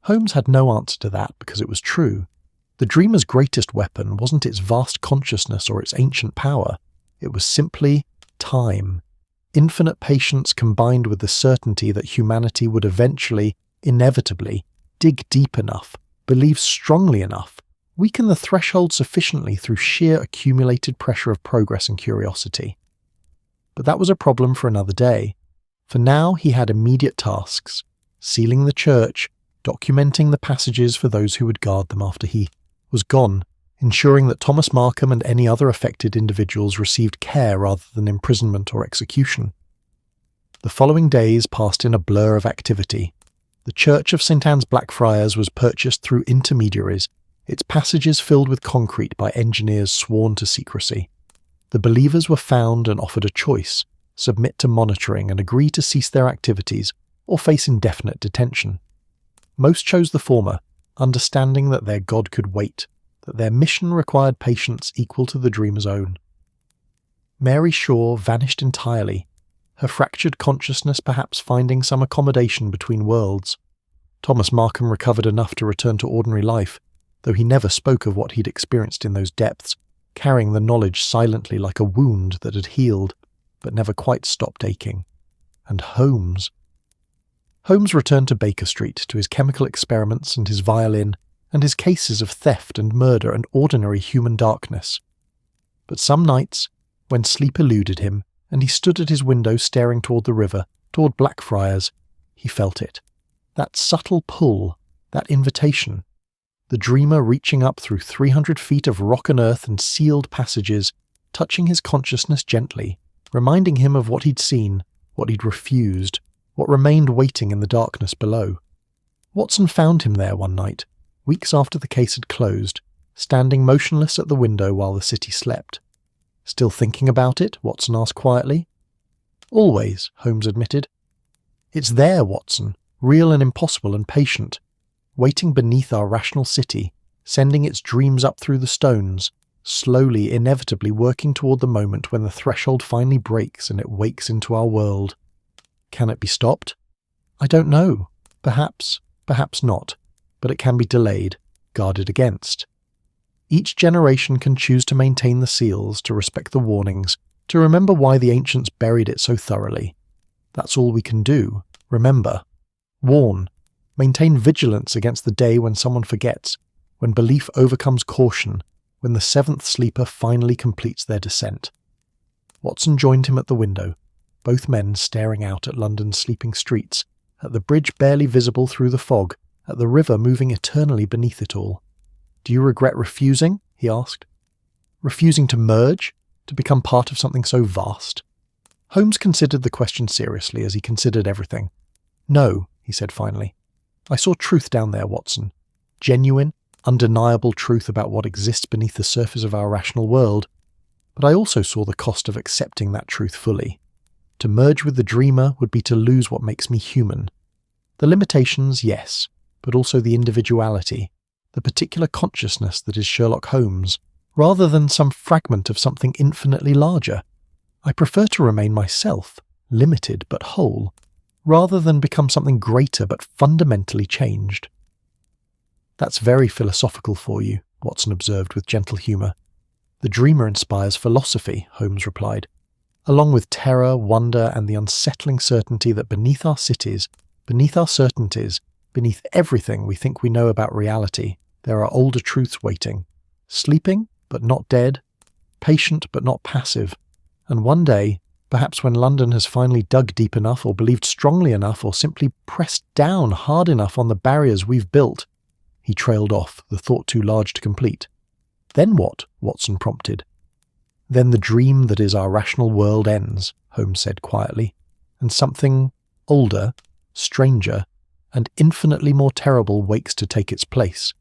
Holmes had no answer to that because it was true. The dreamer's greatest weapon wasn't its vast consciousness or its ancient power. It was simply time. Infinite patience combined with the certainty that humanity would eventually, inevitably, dig deep enough, believe strongly enough, weaken the threshold sufficiently through sheer accumulated pressure of progress and curiosity. But that was a problem for another day. For now he had immediate tasks: sealing the church, documenting the passages for those who would guard them after he was gone, ensuring that Thomas Markham and any other affected individuals received care rather than imprisonment or execution. The following days passed in a blur of activity. The Church of St. Anne's Blackfriars was purchased through intermediaries, its passages filled with concrete by engineers sworn to secrecy. The believers were found and offered a choice: submit to monitoring and agree to cease their activities, or face indefinite detention. Most chose the former, understanding that their God could wait, that their mission required patience equal to the dreamer's own. Mary Shaw vanished entirely, her fractured consciousness perhaps finding some accommodation between worlds. Thomas Markham recovered enough to return to ordinary life, though he never spoke of what he'd experienced in those depths, carrying the knowledge silently like a wound that had healed, but never quite stopped aching. And Holmes. Holmes returned to Baker Street, to his chemical experiments and his violin, and his cases of theft and murder and ordinary human darkness. But some nights, when sleep eluded him, and he stood at his window staring toward the river, toward Blackfriars, he felt it. That subtle pull, that invitation. The dreamer reaching up through 300 feet of rock and earth and sealed passages, touching his consciousness gently, reminding him of what he'd seen, what he'd refused, what remained waiting in the darkness below. Watson found him there one night, weeks after the case had closed, standing motionless at the window while the city slept. "Still thinking about it?" Watson asked quietly. "Always," Holmes admitted. "It's there, Watson, real and impossible and patient, waiting beneath our rational city, sending its dreams up through the stones, slowly, inevitably working toward the moment when the threshold finally breaks and it wakes into our world. Can it be stopped? I don't know. Perhaps, perhaps not, but it can be delayed, guarded against. Each generation can choose to maintain the seals, to respect the warnings, to remember why the ancients buried it so thoroughly. That's all we can do. Remember. Warn. Maintain vigilance against the day when someone forgets, when belief overcomes caution, when the seventh sleeper finally completes their descent." Watson joined him at the window, both men staring out at London's sleeping streets, at the bridge barely visible through the fog, at the river moving eternally beneath it all. "Do you regret refusing?" he asked. "Refusing to merge? To become part of something so vast?" Holmes considered the question seriously, as he considered everything. "No," he said finally. "I saw truth down there, Watson. Genuine, undeniable truth about what exists beneath the surface of our rational world. But I also saw the cost of accepting that truth fully. To merge with the dreamer would be to lose what makes me human. The limitations, yes, but also the individuality, the particular consciousness that is Sherlock Holmes, rather than some fragment of something infinitely larger. I prefer to remain myself, limited but whole, rather than become something greater but fundamentally changed." "That's very philosophical for you," Watson observed with gentle humour. "The dreamer inspires philosophy," Holmes replied, "along with terror, wonder, and the unsettling certainty that beneath our cities, beneath our certainties, beneath everything we think we know about reality, there are older truths waiting, sleeping but not dead, patient but not passive, and one day, perhaps when London has finally dug deep enough or believed strongly enough or simply pressed down hard enough on the barriers we've built." He trailed off, the thought too large to complete. "Then what?" Watson prompted. "Then the dream that is our rational world ends," Holmes said quietly, "and something older, stranger, and infinitely more terrible wakes to take its place.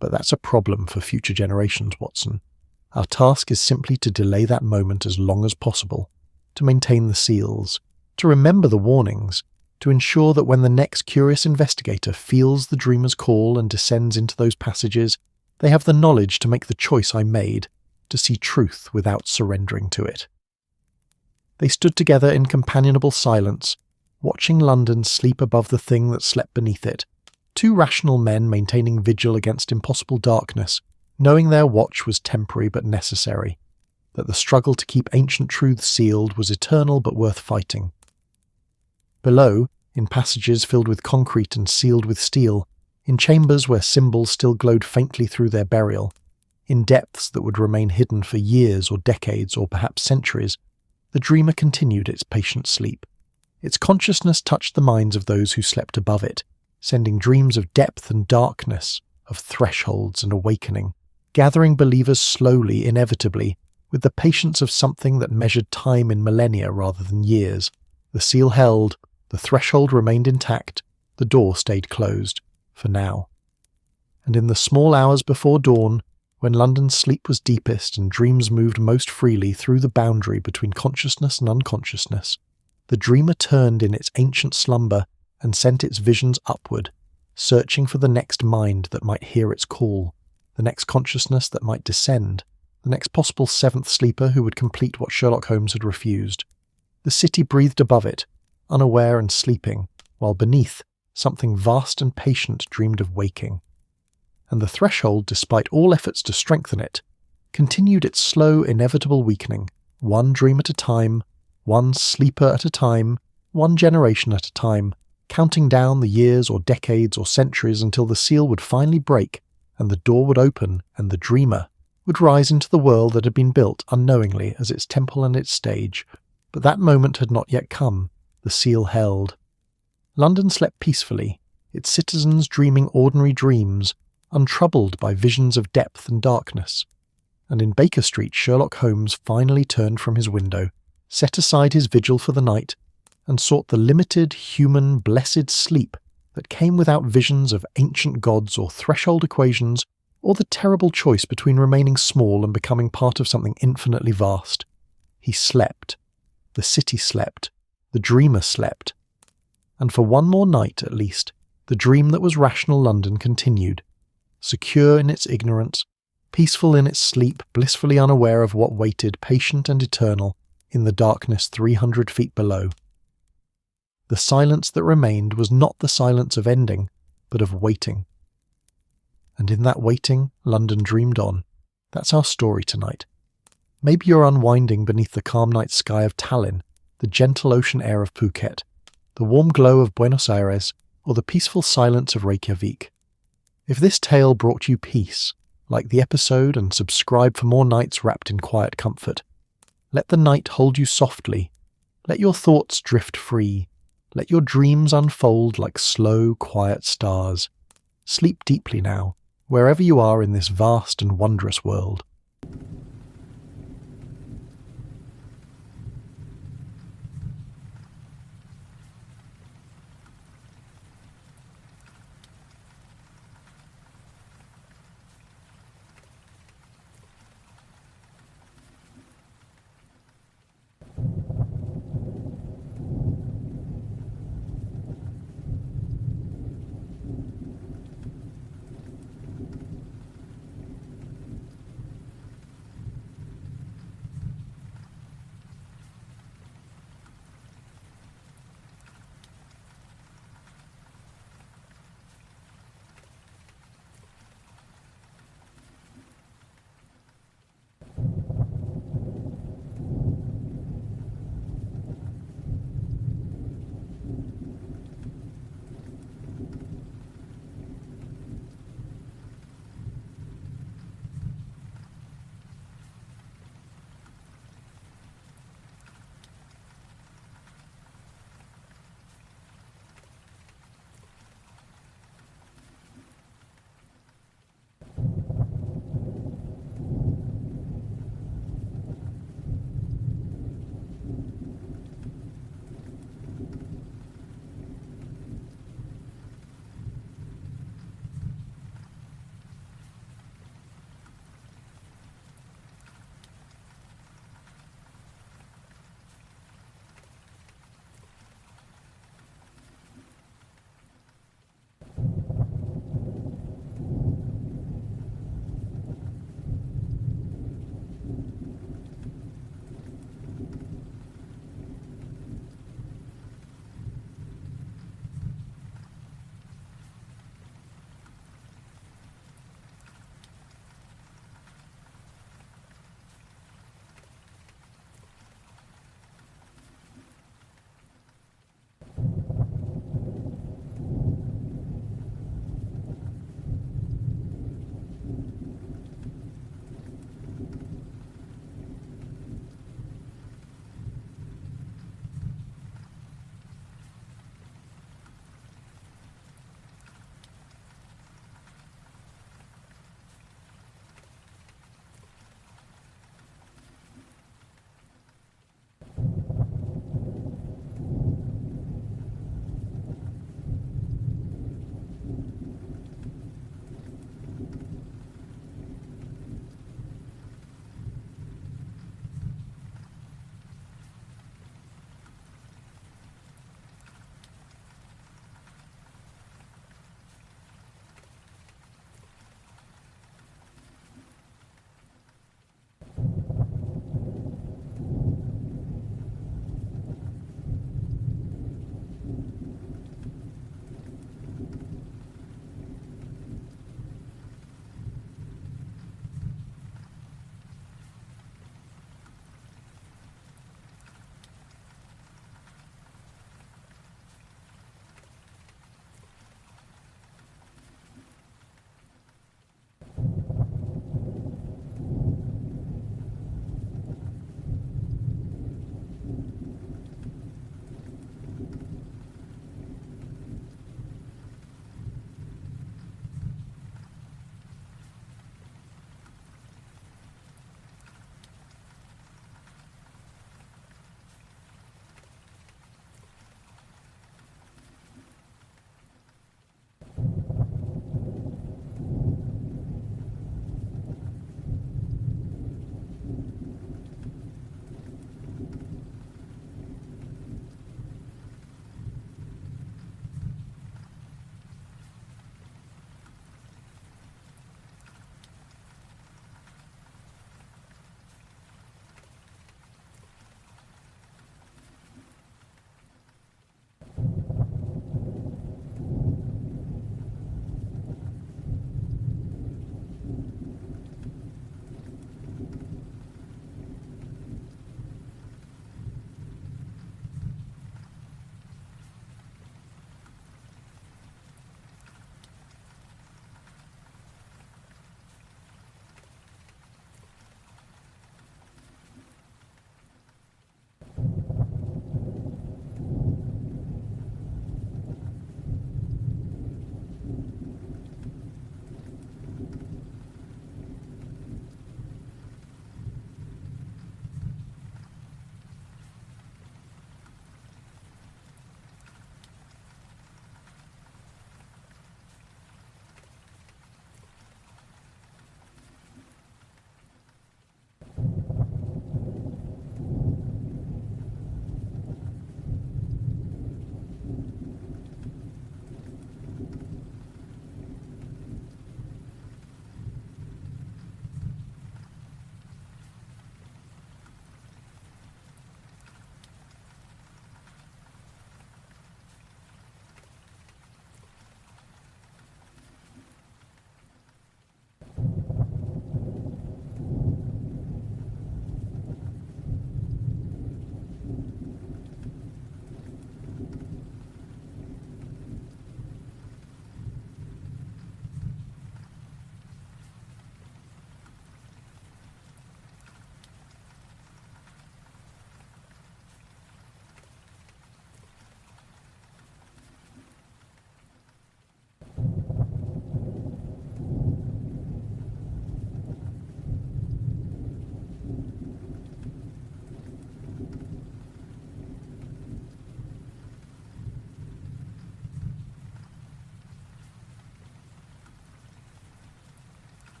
But that's a problem for future generations, Watson. Our task is simply to delay that moment as long as possible, to maintain the seals, to remember the warnings, to ensure that when the next curious investigator feels the dreamer's call and descends into those passages, they have the knowledge to make the choice I made, to see truth without surrendering to it." They stood together in companionable silence, watching London sleep above the thing that slept beneath it, two rational men maintaining vigil against impossible darkness, knowing their watch was temporary but necessary, that the struggle to keep ancient truths sealed was eternal but worth fighting. Below, in passages filled with concrete and sealed with steel, in chambers where symbols still glowed faintly through their burial, in depths that would remain hidden for years or decades or perhaps centuries, the dreamer continued its patient sleep. Its consciousness touched the minds of those who slept above it, sending dreams of depth and darkness, of thresholds and awakening, gathering believers slowly, inevitably, with the patience of something that measured time in millennia rather than years. The seal held, the threshold remained intact, the door stayed closed, for now. And in the small hours before dawn, when London's sleep was deepest and dreams moved most freely through the boundary between consciousness and unconsciousness, the dreamer turned in its ancient slumber and sent its visions upward, searching for the next mind that might hear its call, the next consciousness that might descend, the next possible seventh sleeper who would complete what Sherlock Holmes had refused. The city breathed above it, unaware and sleeping, while beneath, something vast and patient dreamed of waking. And the threshold, despite all efforts to strengthen it, continued its slow, inevitable weakening, one dream at a time, one sleeper at a time, one generation at a time, counting down the years or decades or centuries until the seal would finally break and the door would open and the dreamer would rise into the world that had been built unknowingly as its temple and its stage. But that moment had not yet come. The seal held. London slept peacefully, its citizens dreaming ordinary dreams, untroubled by visions of depth and darkness. And in Baker Street, Sherlock Holmes finally turned from his window, set aside his vigil for the night, and sought the limited, human, blessed sleep that came without visions of ancient gods or threshold equations, or the terrible choice between remaining small and becoming part of something infinitely vast. He slept. The city slept. The dreamer slept. And for one more night, at least, the dream that was rational London continued, secure in its ignorance, peaceful in its sleep, blissfully unaware of what waited, patient and eternal, in the darkness 300 feet below. The silence that remained was not the silence of ending, but of waiting. And in that waiting, London dreamed on. That's our story tonight. Maybe you're unwinding beneath the calm night sky of Tallinn, the gentle ocean air of Phuket, the warm glow of Buenos Aires, or the peaceful silence of Reykjavik. If this tale brought you peace, like the episode and subscribe for more nights wrapped in quiet comfort. Let the night hold you softly. Let your thoughts drift free. Let your dreams unfold like slow, quiet stars. Sleep deeply now, wherever you are in this vast and wondrous world.